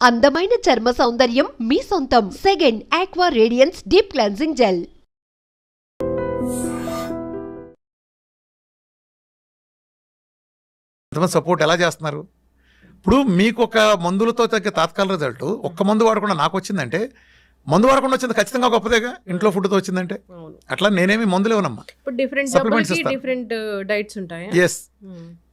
అందమైన చర్మ సౌందర్యం మీ సొంతం. Second aqua radiance deep cleansing gel. Support ఎలా చేస్తున్నారు? ఇప్పుడు మీకు ఒక మందులతో తగ్గ తాత్కాల రిజల్ట్ ఒక్క మందు వాడకుండా నాకు వచ్చిందంటే, మందు వాడకుండా వచ్చింది ఖచ్చితంగా గొప్పదేగా. ఇంట్లో ఫుడ్తో వచ్చిందంటే అట్లా నేనేమి మందులు ఇవ్వనమ్మా. డిఫరెంట్ డైట్స్ ఉంటాయి. ఎస్,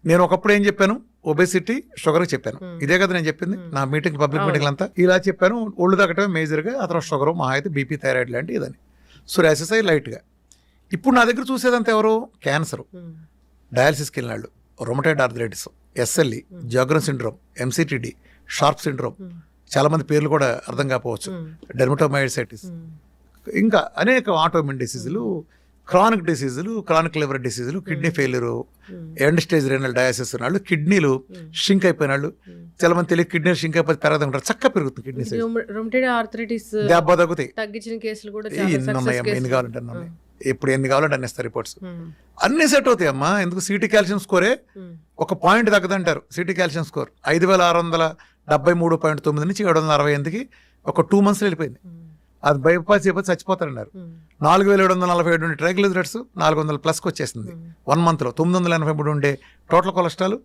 నేను ఒకప్పుడు ఏం చెప్పాను, ఒబేసిటీ షుగర్ చెప్పాను. ఇదే కదా నేను చెప్పింది నా మీటింగ్, పబ్లిక్ మీటింగ్ అంతా ఇలా చెప్పాను. ఒళ్ళు తగ్గటమే మేజర్గా, ఆ తర్వాత షుగర్, మా అయితే బీపీ, థైరాయిడ్ లాంటి ఇదని, సోరియాసిస్ లైట్గా. ఇప్పుడు నా దగ్గర చూసేదంతా ఎవరు? క్యాన్సర్, డయాలసిస్కి వెళ్ళినాళ్ళు, rheumatoid arthritis, SLE, Sjogren syndrome, MCTD, Sharp syndrome, చాలా మంది పేర్లు కూడా అర్థం కాకపోవచ్చు, డెర్మటోమైసైటిస్, ఇంకా అనేక ఆటోమిన్ డిసీజులు, క్రానిక్ డిసీజులు, క్రానిక్ లివర్ డిసీజులు, kidney failure, end stage renal disease ఉన్నాళ్ళు, కిడ్నీలు షింక్ అయిపోయినాళ్ళు. చాలా మంది తెలియదు కిడ్నీలు షింక్ అయిపోయి పెరగదంటారు, చక్కగా పెరుగుతుంది కిడ్నీ సైజ్. దెబ్బ తగ్గుతాయి. ఎన్ని కావాలంటే ఇప్పుడు ఎన్ని కావాలంటే అన్ని ఇస్తారు రిపోర్ట్స్, అన్ని సెట్ అవుతాయి అమ్మా. ఎందుకు? సిటీ కాల్షియం స్కోరే ఒక పాయింట్ తగ్గదంటారు. సిటీ కాల్షియం స్కోర్ 5673.9 నుంచి 768కి ఒక 2 months వెళ్ళిపోయింది. అది బైపాస్ అయిపోతే చచ్చిపోతారన్నారు. 4747 ట్రైగ్లిజరైడ్స్ 400+ వచ్చేసింది 1 monthలో. 983 ఉండే టోటల్ కొలెస్ట్రాల్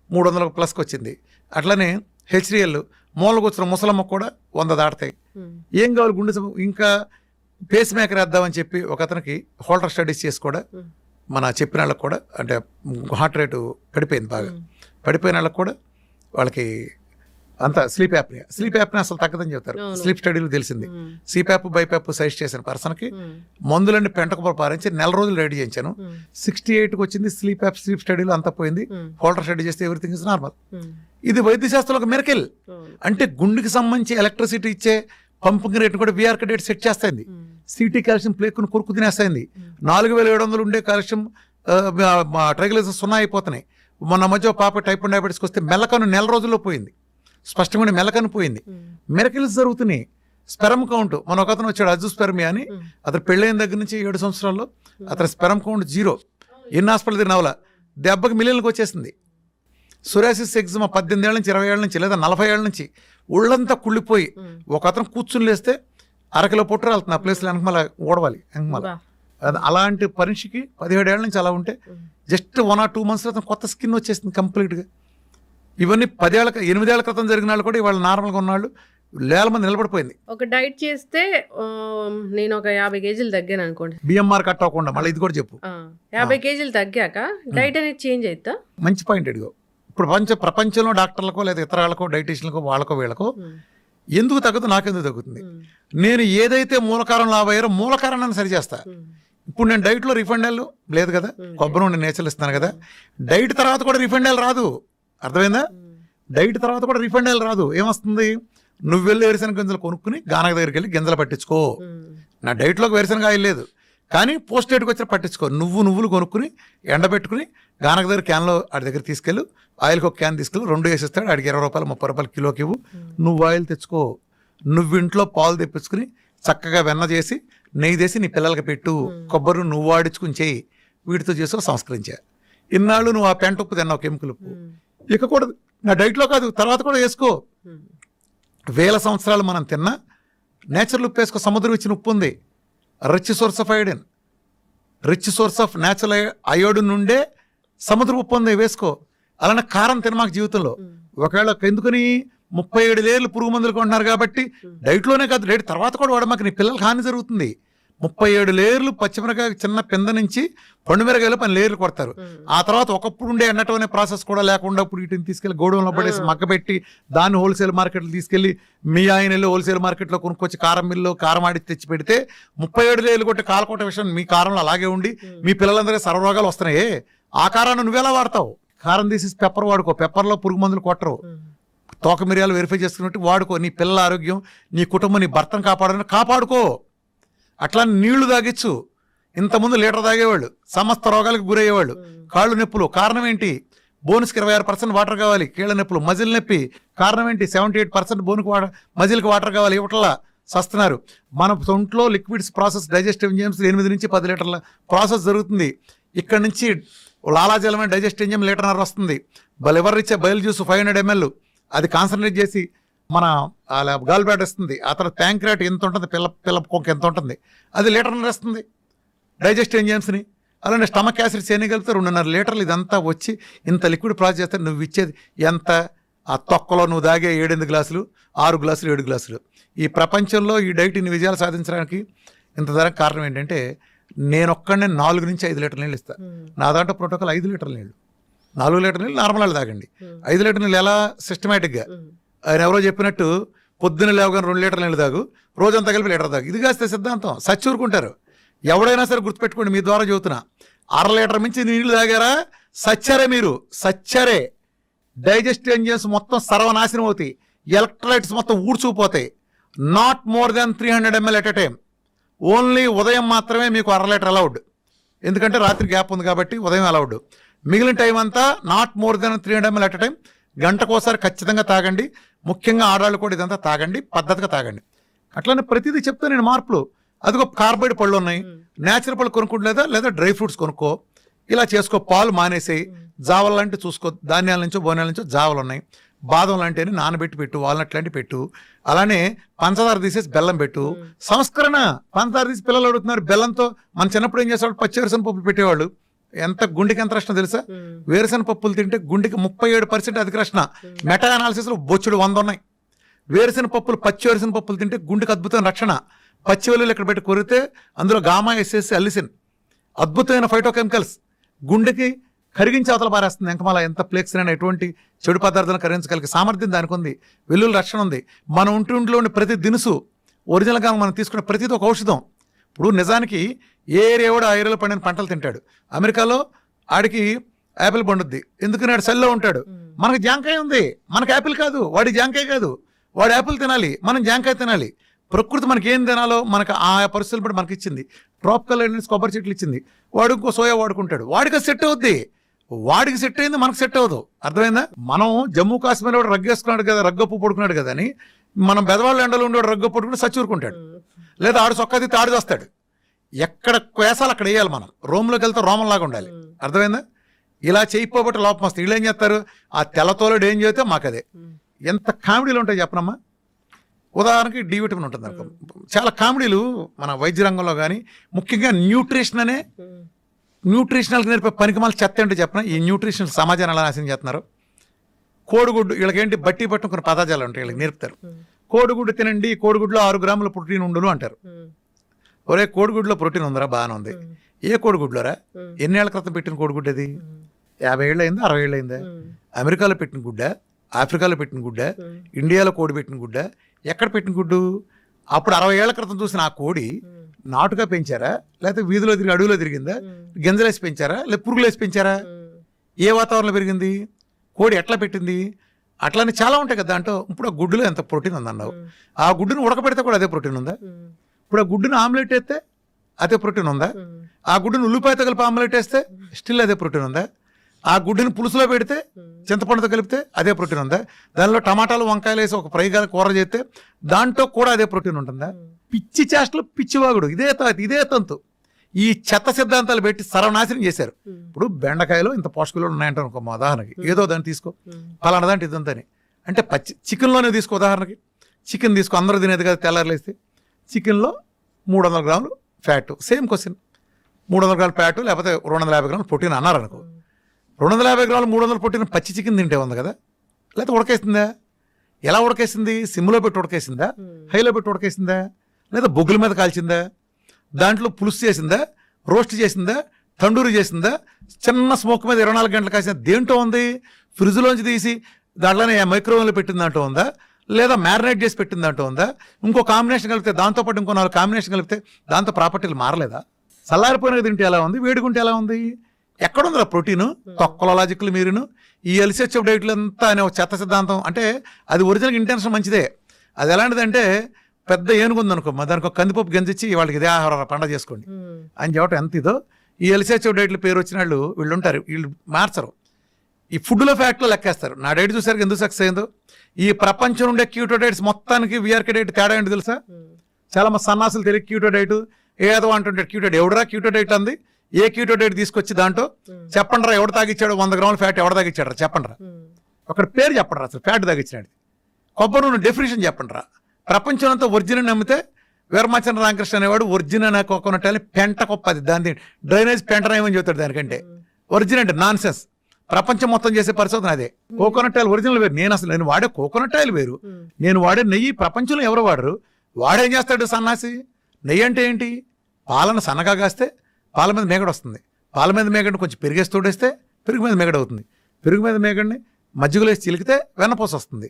300+ వచ్చింది. అట్లనే హెచ్డిఎల్ మూలకు వచ్చిన ముసలమ్మ కూడా 100 దాటుతాయి. ఏం కావాలి? గుండె ఇంకా పేస్ మేకర్ వేద్దామని చెప్పి ఒక అతనికి హోల్డర్ స్టడీస్ చేసి కూడా మన చెప్పిన వాళ్ళకి కూడా, అంటే హార్ట్ రేటు పడిపోయింది బాగా, పడిపోయిన వాళ్ళకి కూడా వాళ్ళకి అంతా స్లీప్ యాప్ని అసలు తగ్గదని చెప్తారు. స్లీప్ స్టడీలు తెలిసింది. సిప్యాప్ బైప్యాప్ సజెస్ట్ చేసిన పర్సన్కి మందులన్నీ పెంటకు పారించి 4 రోజులు రెడీ చేయించాను. 68కి వచ్చింది. స్లీప్ స్టడీలు అంతా పోయింది. హోల్డర్ స్టడీ చేస్తే ఎవ్రీథింగ్ ఇస్ నార్మల్. ఇది వైద్య శాస్త్రంలో ఒక మిరకిల్. అంటే గుండెకి సంబంధించి ఎలక్ట్రిసిటీ ఇచ్చే పంపింగ్ రేట్ కూడా విఆర్ డేట్ సెట్ చేస్తాయింది. సిటీ కాల్షియం ప్లేక్ను కొరుకు తినేస్తాయింది. 4700 ఉండే కాల్షియం ట్రైగ్లిజరైడ్స్ 0 అయిపోతున్నాయి. మొన్న మధ్య పాప టైప్ 1 డయాబెటీస్కి వస్తే మెల్లకను 4 రోజుల్లో పోయింది. స్పష్టమైన మెలకను పోయింది. మిరకిల్స్ జరుగుతున్నాయి. స్పెరమ్ కౌంట్, మన ఒక అతను వచ్చాడు అజుస్పెర్మియా అని, అతను పెళ్ళైన దగ్గర నుంచి 7 సంవత్సరాల్లో అతని స్పెరమ్ కౌంట్ 0. ఎన్ని హాస్పిటల్ తిరిగి నవల దెబ్బకి మిలియన్లకు వచ్చేసింది. సోరియాసిస్ ఎగ్జిమా 18 ఏళ్ళ నుంచి 20 ఏళ్ళ నుంచి లేదా 40 ఏళ్ళ నుంచి ఒళ్ళంతా కుళ్ళిపోయి ఒక అతను కూర్చుని లేస్తే అరకిలో పొట్టు రాలుతుంది. ఆ ప్లేస్లో వెనకమల ఓడవాలి వెనకమల. అలాంటి పరీక్షకి 17 ఏళ్ళ నుంచి అలా ఉంటే జస్ట్ 1 or 2 months అతను కొత్త స్కిన్ వచ్చేసింది కంప్లీట్గా. ఇవన్నీ 8 ఏళ్ల క్రితం జరిగిన వాళ్ళు కూడా ఇవాళ నార్మల్గా ఉన్నాళ్ళు వేల మంది నిలబడిపోయింది. ఒక డైట్ చేస్తే నేను ఒక 50 kgs తగ్గాను అనుకోండి, బిఎంఆర్ కట్ అవ్వకుండా. మళ్ళీ ఇది కూడా చెప్పు, 50 kgs తగ్గాక డైట్ అనేది చేంజ్ అవుతా? మంచి పాయింట్ అడిగో. ఇప్పుడు ప్రపంచంలో డాక్టర్లకో లేదా ఇతర వాళ్ళకో డైటీషియన్లకో వాళ్ళకో వీళ్ళకో ఎందుకు తగ్గుతుంది, నాకెందుకు తగ్గుతుంది? నేను ఏదైతే మూలకారం లాభయ్యారో మూలకారణాన్ని సరిచేస్తా. ఇప్పుడు నేను డైట్లో రిఫైండ్ ఆయిల్ లేదు కదా, కొబ్బరి నుండి నేచర్లు ఇస్తాను కదా, డైట్ తర్వాత కూడా రిఫైండ్ ఆయిల్ రాదు. అర్థమైందా? డైట్ తర్వాత కూడా రిఫైండ్ ఆయిల్ రాదు. ఏమొస్తుంది? నువ్వు వెళ్ళి వేరుశనగ గింజలు కొనుక్కుని గానక దగ్గరికి వెళ్ళి గింజలు పట్టించుకో. నా డైట్లోకి వేరుశనగ ఆయిల్ లేదు కానీ పోస్ట్ డేట్కి వచ్చి పట్టించుకో. నువ్వులు కొనుక్కుని ఎండబెట్టుకుని గానక దగ్గర క్యాన్లో ఆడి దగ్గర తీసుకెళ్ళు, ఆయిల్కి ఒక క్యాన్ తీసుకెళ్ళి 2 వేసిస్తాడు. ఆడికి 20 రూపాయలు 30 రూపాయలు కిలోకి ఇవ్వు. నువ్వు ఆయిల్ తెచ్చుకో. నువ్వు ఇంట్లో పాలు తెప్పించుకుని చక్కగా వెన్న చేసి నెయ్యి చేసి నీ పిల్లలకి పెట్టు. కొబ్బరి నువ్వు వాడించుకుని చేయి. వీటితో చేసుకో, సంస్కరించా. ఇన్నాళ్ళు నువ్వు ఆ పెంట ఉప్పు తిన్నావు, కెమికల్ ఉప్పు. ఇక కూడా నా డైట్లో కాదు, తర్వాత కూడా వేసుకో. 1000 సంవత్సరాలు మనం తిన్నా నేచురల్ ఉప్పు వేసుకో. సముద్రం ఇచ్చిన ఉప్పు ఉంది, rich source of iodine, rich source of natural iodine నుండే సముద్ర ఉప్పు ఉంది, వేసుకో. అలానే కారం తినమాక జీవితంలో. ఒకవేళ ఎందుకని 37 లేయర్లు పురుగు మందులు కొంటున్నారు కాబట్టి డైట్లోనే కాదు, డైట్ తర్వాత కూడా వాడమాక, నీ పిల్లలకి హాని జరుగుతుంది. 37 లేయర్లు పచ్చిమిరకాయ చిన్న పింద నుంచి పండుమిరకాయలు 10 లేయర్లు కొడతారు. ఆ తర్వాత ఒకప్పుడు ఉండే ఎండటం అనే ప్రాసెస్ కూడా లేకుండా ఇప్పుడు వీటిని తీసుకెళ్లి గోడౌన్లో పడేసి మగ్గబెట్టి దాన్ని హోల్సేల్ మార్కెట్లో తీసుకెళ్లి మీ ఆయన వెళ్ళి హోల్సేల్ మార్కెట్లో కొనుక్కొచ్చి కారం మిల్లు కారం ఆడి తెచ్చి పెడితే 37 లేయర్లు కొట్టి కాలకొట్ట విషయం మీ కారంలో అలాగే ఉండి మీ పిల్లలందరికీ సర్వరోగాలు వస్తున్నాయి. ఆ కారాన్ని నువ్వెలా వాడతావు? కారం తీసేసి పెప్పర్ వాడుకో. పెప్పర్లో పురుగు మందులు కొట్టరు. తోక మిరియాలు వెరిఫై చేసుకున్నట్టు వాడుకో. నీ పిల్లల ఆరోగ్యం, నీ కుటుంబం, నీ భర్తను కాపాడుకో. అట్లా నీళ్లు తాగిచ్చు. ఇంతకుముందు లీటర్ తాగేవాళ్ళు, సమస్త రోగాలకు గురయ్యేవాళ్ళు. కాళ్ళు నొప్పులు కారణం ఏంటి? బోన్స్కి 26% వాటర్ కావాలి. కీళ్ళ నొప్పులు, మజిల్ నొప్పి కారణం ఏంటి? 78% బోన్కి మజిల్కి వాటర్ కావాలి, ఇవ్వట్లా సస్తున్నారు. మన ఒంట్లో లిక్విడ్స్ ప్రాసెస్, డైజెస్టివ్ ఎంజైమ్స్ 8 నుంచి 10 లీటర్ల ప్రాసెస్ జరుగుతుంది. ఇక్కడ నుంచి లాలాజలమైన డైజెస్ట్ ఎంజైమ్ 1.5 లీటర్ వస్తుంది. లివర్ ఇచ్చే బయలు జ్యూస్ 500 ml, అది కాన్సన్ట్రేట్ చేసి మన గాల్ బ్లాడర్ ఇస్తుంది, ఆ తర్వాత ప్యాంక్రియాట్ ఎంత ఉంటుంది, పిల్ల కొంక ఎంత ఉంటుంది, అది లీటర్నర ఇస్తుంది డైజెస్ట్ ఎంజైమ్స్ని. అలానే స్టమక్ యాసిడ్స్ చేయగలిగితే 2.5 లీటర్లు ఇదంతా వచ్చి ఇంత లిక్విడ్ ప్రాసెస్ చేస్తే నువ్వు ఇచ్చేది ఎంత? ఆ తొక్కలో నువ్వు దాగే 7-8 గ్లాసులు, 6 గ్లాసులు, 7 గ్లాసులు. ఈ ప్రపంచంలో ఈ డైట్ ఇన్ని విజయాలు సాధించడానికి ఇంత ధర కారణం ఏంటంటే నేను ఒక్కడనే 4 నుంచి 5 లీటర్ల నీళ్ళు ఇస్తాను. నా దాంట్లో ప్రోటోకాల్ 5 లీటర్ల నీళ్ళు, 4 లీటర్ల నీళ్ళు నార్మల్ వాళ్ళు తాగండి. 5 లీటర్ల నీళ్ళు ఎలా సిస్టమేటిక్గా ఆయన ఎవరో చెప్పినట్టు పొద్దున్న లేవగానే 2 లీటర్ల నీళ్ళు తాగు, రోజంతా కలిపి లీటర్ తాగు. ఇది కాస్తే సిద్ధాంతం సచ్చూరుకుంటారు. ఎవడైనా సరే గుర్తుపెట్టుకోండి, మీ ద్వారా చెబుతున్నా, 1/2 లీటర్ మించి నీళ్లు తాగారా సచ్చారే, మీరు సచ్చారే. డైజెస్టివ్ ఎంజైమ్స్ మొత్తం సర్వనాశనం అవుతాయి, ఎలక్ట్రోలైట్స్ మొత్తం ఊడ్చుకుపోతాయి. Not more than 300 ml at a time. Only ఉదయం మాత్రమే మీకు 1/2 లీటర్ అలౌడ్, ఎందుకంటే రాత్రి గ్యాప్ ఉంది కాబట్టి ఉదయం అలౌడ్. మిగిలిన టైం అంతా not more than 300 ml at a time. గంటకోసారి ఖచ్చితంగా తాగండి. ముఖ్యంగా ఆడవాళ్ళు కూడా ఇదంతా తాగండి, పద్ధతిగా తాగండి. అట్లానే ప్రతిదీ చెప్తా నేను మార్పులు. అదిగో కార్బైడ్ పళ్ళు ఉన్నాయి, నేచురల్ పళ్ళు కొనుక్కుంటలేదా, లేదా డ్రై ఫ్రూట్స్ కొనుక్కో, ఇలా చేసుకో. పాలు మానేసేయి, జావలు లాంటివి చూసుకో, ధాన్యాల నుంచో బోనాల నుంచో జావలు ఉన్నాయి. బాదం లాంటివి నానబెట్టి పెట్టు, వాల్నట్ లాంటివి పెట్టు. అలానే పంచదార తీసేసి బెల్లం పెట్టు. సంస్కరణ. పంచదార తీసి పిల్లలు అడుగుతున్నారు బెల్లంతో. మన చిన్నప్పుడు ఏం చేసేవాళ్ళు, పచ్చి వేరుశనగ పప్పులు పెట్టేవాళ్ళు. గుండెకి ఎంత రక్షణ తెలుసా? వేరుశనగ పప్పులు తింటే గుండెకి 37% అధిక రక్షణ. మెటా అనాలిసిస్ లో బొచ్చుడు 100 ఉన్నాయి. వేరుశనగ పప్పులు, పచ్చి వేరుశనగ పప్పులు తింటే గుండెకి అద్భుతమైన రక్షణ. పచ్చి వెల్లుల్లి ఇక్కడ పెట్టి కొరితే అందులో గామా, ఎస్ఎస్, అల్లిసిన్ అద్భుతమైన ఫైటోకెమికల్స్ గుండెకి కరిగించి అవతల పారేస్తుంది. ఎంకమాల ఎంత ఫ్లేక్స్ అయినా ఎటువంటి చెడు పదార్థాలను కరిగించగలిగే సామర్థ్యం దానికి ఉంది. వెల్లుల్లి రక్షణ ఉంది. మన ఒంటిలో ఉండే ప్రతి దినుసు ఒరిజినల్గా మనం తీసుకునే ప్రతిదీ ఒక ఔషధం. ఇప్పుడు నిజానికి ఏ ఏరియా కూడా ఆ ఏరియాలో పండిన పంటలు తింటాడు. అమెరికాలో ఆడికి యాపిల్ పండుద్ది, ఎందుకని ఆడు సెల్లో ఉంటాడు. మనకు జాంకాయ ఉంది, మనకు యాపిల్ కాదు. వాడి జాంకాయ కాదు, వాడు యాపిల్ తినాలి, మనం జాంకాయ తినాలి. ప్రకృతి మనకి ఏం తినాలో మనకు ఆ పరిస్థితులు బట్టి మనకి ఇచ్చింది. ట్రాపికల్ కొబ్బరి చెట్లు ఇచ్చింది, వాడు ఇంకో సోయా వాడుకుంటాడు, వాడికి సెట్ అవుద్ది. వాడికి సెట్ అయింది, మనకు సెట్ అవ్వదు. అర్థమైందా? మనం జమ్మూ కాశ్మీర్ వాడు రగ్గేసుకున్నాడు కదా, రగ్గప్పు పడుకున్నాడు కదా అని మనం బెదవాళ్ళ ఎండలో ఉండేవాడు రగ్గ పడుకుని సచ్చూరుకుంటాడు. లేదా ఆడు సొక్కది తాడు చేస్తాడు. ఎక్కడ వేసాలు అక్కడ వేయాలి. మనం రోమ్లోకి వెళ్తే రోమంలాగా ఉండాలి. అర్థమైందా? ఇలా చేయకపోబట్టి లోపం వస్తుంది. వీళ్ళు ఏం చేస్తారు, ఆ తెల్లతోలుడు ఏం చేస్తే మాకు అదే. ఎంత కామెడీలు ఉంటాయి చెప్పనమ్మా. ఉదాహరణకి డి విటమిన్ ఉంటుంది అనుకో. చాలా కామెడీలు మన వైద్య రంగంలో కానీ, ముఖ్యంగా న్యూట్రిషన్ అనే న్యూట్రిషనల్కి నేర్పే పనికిమాల చెత్త ఏంటో చెప్పిన. ఈ న్యూట్రిషనల్ సమాజాన్ని ఎలా నాశనం చేస్తున్నారు. కోడిగుడ్డు, వీళ్ళకేంటి బట్టి పట్టిన కొన్ని పదార్థాలు ఉంటాయి, వీళ్ళకి నేర్పుతారు. కోడిగుడ్డు తినండి, కోడిగుడ్లో 6 గ్రాముల ప్రోటీన్ ఉండును అంటారు. ఒరే కోడిగుడ్లో ప్రోటీన్ ఉందరా, బాగానే ఉంది. ఏ కోడిగుడ్లోరా? ఎన్నేళ్ల క్రితం పెట్టిన కోడిగుడ్డు అది? 50 ఏళ్ళు అయిందా, 60 ఏళ్ళు అయిందా? అమెరికాలో పెట్టిన గుడ్డ, ఆఫ్రికాలో పెట్టిన గుడ్డ, ఇండియాలో కోడి పెట్టిన గుడ్డ, ఎక్కడ పెట్టిన గుడ్డు? అప్పుడు 60 ఏళ్ల క్రితం చూసిన ఆ కోడి నాటుగా పెంచారా, లేకపోతే వీధిలో తిరిగి అడవిలో తిరిగిందా, గింజలేసి పెంచారా, లేదా పురుగులేసి పెంచారా? ఏ వాతావరణంలో పెరిగింది? కోడి ఎట్లా పెట్టింది? అట్లానే చాలా ఉంటాయి కదా దాంట్లో. ఇప్పుడు ఆ గుడ్డులో ఎంత ప్రోటీన్ ఉందన్నావు, ఆ గుడ్డును ఉడకపెడితే కూడా అదే ప్రోటీన్ ఉందా? ఇప్పుడు ఆ గుడ్డును ఆమ్లెట్ వేస్తే అదే ప్రోటీన్ ఉందా? ఆ గుడ్డును ఉల్లిపాయతో కలిపి ఆమ్లెట్ వేస్తే స్టిల్ అదే ప్రోటీన్ ఉందా? ఆ గుడ్డుని పులుసులో పెడితే, చింతపండుతో కలిపితే అదే ప్రోటీన్ ఉందా? దానిలో టమాటాలు, వంకాయలు వేసి ఒక ఫ్రై కూర చేస్తే దాంట్లో కూడా అదే ప్రోటీన్ ఉంటుందా? పిచ్చి చేష్టలు, పిచ్చివాగుడు, ఇదే తంతు. ఈ చెత్త సిద్ధాంతాలు పెట్టి సర్వనాశనం చేశారు. ఇప్పుడు బెండకాయలో ఇంత పోషకాలు ఉన్నాయంట అనుకో, మా ఉదాహరణకి ఏదో దాన్ని తీసుకో, పలానా దాంట్లో ఇదంతని అంటే పచ్చి చికెన్లోనే తీసుకో. ఉదాహరణకి చికెన్ తీసుకో, అందరూ తినేది కదా తెల్లారులేస్తే. చికెన్లో 300 గ్రాములు ఫ్యాట్. సేమ్ క్వశ్చన్, 300 గ్రాముల ఫ్యాట్ లేకపోతే 250 గ్రాములు ప్రోటీన్ అన్నారు అనుకో. 250 గ్రాములు 300 ప్రోటీన్ పచ్చి చికెన్ తింటే ఉంది కదా, లేకపోతే ఉడకేసిందా? ఎలా ఉడకేసింది? సిమ్లో పెట్టి ఉడకేసిందా, హైలో పెట్టి ఉడకేసిందా, లేదా బొగ్గుల మీద కాల్చిందా, దాంట్లో పులుసు చేసిందా, రోస్ట్ చేసిందా, తండూరి చేసిందా, చిన్న స్మోక్ మీద 24 గంటలు కాసిందా? దేంట్లో ఉంది? ఫ్రిడ్జ్లోంచి తీసి దాంట్లోనే మైక్రోవేవ్లో పెట్టిన దాంట్లో ఉందా, లేదా మ్యారినేట్ చేసి పెట్టిన దాంట్లో ఉందా? ఇంకో కాంబినేషన్ కలిపితే, దాంతోపాటు ఇంకో 4 కాంబినేషన్ కలిపితే దాంతో ప్రాపర్టీలు మారలేదా? చల్లారిపోయిన తింటే ఎలా ఉంది, వేడుకుంటే ఎలా ఉంది? ఎక్కడుందిరా ప్రోటీను? తొక్కల లాజిక్లు మీరును. ఈ ఎల్సిహెచ్ఎఫ్ డైట్లు అంతా అనే ఒక చెత్త సిద్ధాంతం. అంటే అది ఒరిజినల్ ఇంటెన్షన్ మంచిదే. అది ఎలాంటిదంటే, పెద్ద ఏనుగుంది అనుకో, దానికి ఒక కందిపప్పు గంజిచ్చి వాళ్ళకి ఇదే ఆహార పండగ చేసుకోండి అని చెప్పడం ఎంత ఇదో. ఈ ఎల్సిహెచ్ఎఫ్ డైట్లు పేరు వచ్చిన వీళ్ళు ఉంటారు, వీళ్ళు మార్చరు. ఈ ఫుడ్లో ఫ్యాక్ట్లో లెక్కేస్తారు. నా డైట్ చూసారు ఎందుకు సక్సెస్ అయిందో. ఈ ప్రపంచం ఉండే క్యూటో డైట్స్ మొత్తానికి వీఆర్కే డైట్ తేడా ఏంటి తెలుసా? చాలా మంది సన్నాసులు తెలియదు క్యూటో డైట్ ఏదో అంటుంటాడు. క్యూటో డైట్ ఎవడరా క్యూటో డైట్ అంది? ఏ క్యూటో డైట్ తీసుకొచ్చి దాంట్లో చెప్పండి రా, ఎవడు తాగిచ్చాడు 100 గ్రాముల ఫ్యాట్ ఎవడ తాగిచ్చాడు రా చెప్పండి రా. ఒకటి పేరు చెప్పండి రా, అసలు ఫ్యాట్ తాగిచ్చినాడు. కొబ్బరి నూనె డెఫినేషన్ చెప్పండి రా. ప్రపంచం అంతా ఒరిజినల్ నమ్మితే వీరమాచంద్ర రామకృష్ణ అనేవాడు ఒరిజినల్ కోకోనట్ అని పెంట కొప్పది, దాని డ్రైనేజ్ పెంటనేమని చెబుతాడు దానికంటే. ఒరిజినల్ అంటే నాన్ సెన్స్. ప్రపంచం మొత్తం చేసే పరిశోధన అదే. కోకోనట్ ఆయిల్ ఒరిజినల్ వేరు. నేను వాడే కోకోనట్ ఆయిల్ వేరు, నేను వాడే నెయ్యి ప్రపంచంలో ఎవరు వాడరు. వాడేం చేస్తాడు సన్నాసి? నెయ్యి అంటే ఏంటి? పాలను సన్నగా కాస్తే పాల మీద మేగడ వస్తుంది, పాల మీద మేగడిని కొంచెం పెరిగేసి తోడేస్తే పెరుగు మీద మేగడ అవుతుంది, పెరుగు మీద మేగడిని మజ్జిగలో వేసి చిలికితే వెన్నపూస వస్తుంది,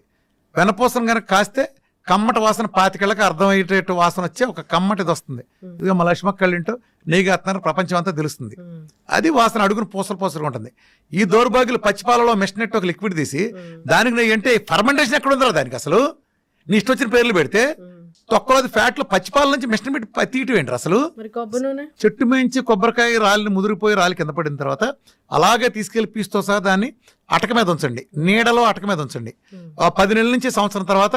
వెన్నపూసను కనుక కాస్తే కమ్మటి వాసన 25 అర్థమయ్యేటట్టు వాసన వచ్చే ఒక కమ్మటిది వస్తుంది. ఇదిగో మా లక్ష్మక్కళ్ళింటో నెయ్యి కాస్తున్నారు, ప్రపంచం అంతా తెలుస్తుంది. అది వాసన అడుగును పూసలుగా ఉంటుంది. ఈ దౌర్భాగ్యులు పచ్చిపాలలో మెషినెట్ ఒక లిక్విడ్ తీసి దానికి నెయ్యి అంటే ఫర్మెంటేషన్ ఎక్కడ ఉందో దానికి అసలు. నీ ఇష్టం వచ్చిన పేర్లు పెడితే తొక్కలోది ఫ్యాట్లు పచ్చిపాల నుంచి మిషన్ పెట్టి తీయటం ఏంటి అసలు? చెట్టు మేంచి కొబ్బరికాయ రాలిని ముదిరిపోయి రాలి కింద పడిన తర్వాత అలాగే తీసుకెళ్లి పీస్తో సహా దాన్ని అటక మీద ఉంచండి, నీడలో అటక మీద ఉంచండి. 10 నెలల నుంచి సంవత్సరం తర్వాత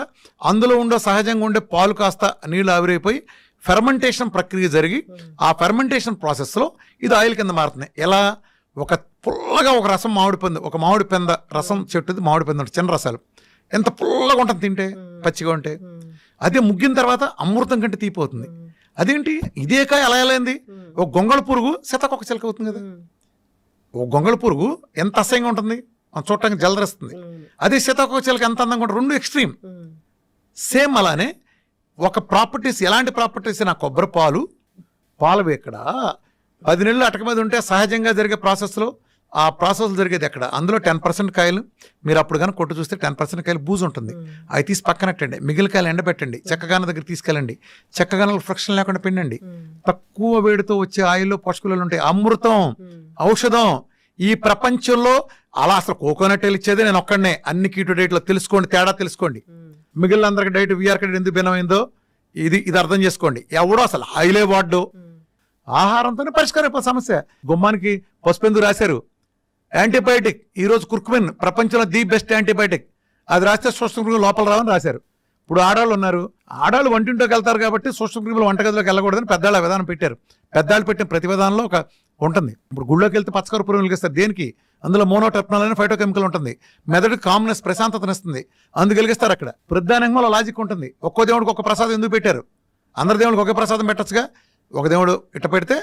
అందులో ఉండే సహజంగా ఉండే పాలు కాస్త నీళ్లు ఆవిరైపోయి ఫెర్మెంటేషన్ ప్రక్రియ జరిగి ఆ ఫెర్మెంటేషన్ ప్రాసెస్లో ఇది ఆయిల్ కింద మారుతుంది. ఎలా? ఒక పుల్లగా ఒక రసం ఒక మామిడి పెంద రసం చెట్టుది, మామిడి పెంద చిన్న రసాలు ఎంత పుల్లగా ఉంటుంది తింటే, పచ్చిగా ఉంటే. అదే ముగ్గిన తర్వాత అమృతం కంటే తీపిపోతుంది. అదేంటి ఇదే కాయ అలా అయింది? ఒక గొంగళ పురుగు సీతాకొక చిలక అవుతుంది కదా. ఒక గొంగళ పురుగు ఎంత అసహ్యంగా ఉంటుంది, చూడటానికి జలదరిస్తుంది. అదే సీతాకొక చిలక ఎంత అందంగా ఉంటుంది. రెండు ఎక్స్ట్రీమ్. సేమ్ అలానే ఒక ప్రాపర్టీస్, ఎలాంటి ప్రాపర్టీస్? నా కొబ్బరి పాలు ఎక్కడ 10 నెలలు అటక మీద ఉంటే సహజంగా జరిగే ప్రాసెస్లో ఆ ప్రాసెస్ జరిగేది ఎక్కడ? అందులో 10% కాయలు మీరు అప్పుడు కానీ కొట్టు చూస్తే 10% కాయలు బూజు ఉంటుంది. అవి తీసి పక్కనట్టండి, మిగిలిన కాయలు ఎండబెట్టండి, చెక్కగాన దగ్గర తీసుకెళ్ళండి, చెక్కగానలు ఫ్రిక్షన్ లేకుండా పిండండి. తక్కువ వేడితో వచ్చే ఆయిల్లో పోషకాలు ఉంటాయి, అమృతం, ఔషధం. ఈ ప్రపంచంలో అలా అసలు కోకోనట్ ఆయిల్ ఇచ్చేదే నేను ఒక్కడనే. అన్ని కీటో డైట్లో తెలుసుకోండి, తేడా తెలుసుకోండి. మిగిలిన అందరికి డైట్ వీఆర్ ఎందుకు భిన్నమైందో ఇది అర్థం చేసుకోండి. ఎవడో అసలు ఆయిలే వాడ్డు. ఆహారంతోనే పరిష్కారం సమస్య. గుమ్మానికి పసుపెందుకు రాశారు? యాంటీబయాటిక్. ఈరోజు కుర్కుమిన్ ప్రపంచంలో ది బెస్ట్ యాంటీబయాటిక్. అది రాస్తే సూక్ష్మక్రిములు లోపల రావని రాశారు. ఇప్పుడు ఆడవాళ్ళు ఉన్నారు, ఆడవాళ్ళు వంటింట్లోకి వెళ్తారు కాబట్టి సూక్ష్మక్రిములు వంటగదిలోకి వెళ్ళకూడదని పెద్దవాళ్ళ విధానం పెట్టారు. పెద్దవాళ్ళు పెట్టిన ప్రతి విధానంలో ఒక ఉంటుంది. ఇప్పుడు గుళ్ళోకి వెళ్తే పచ్చకర పురుగులు వెలిగిస్తారు. దేనికి? అందులో మోనోటెప్నాల్ అనే ఫైటోకెమికల్ ఉంటుంది. మెదడుకి కామ్నెస్, ప్రశాంతతనిస్తుంది, అందుకు వెలిగిస్తారు. అక్కడ ప్రధానంగా లాజిక్ ఉంటుంది. ఒక్కో దేవుడికి ఒక ప్రసాదం ఎందుకు పెట్టారు? అందరి దేవుడికి ఒకే ప్రసాదం పెట్టచ్చుగా. ఒక దేవుడు ఇట్ట పెడితే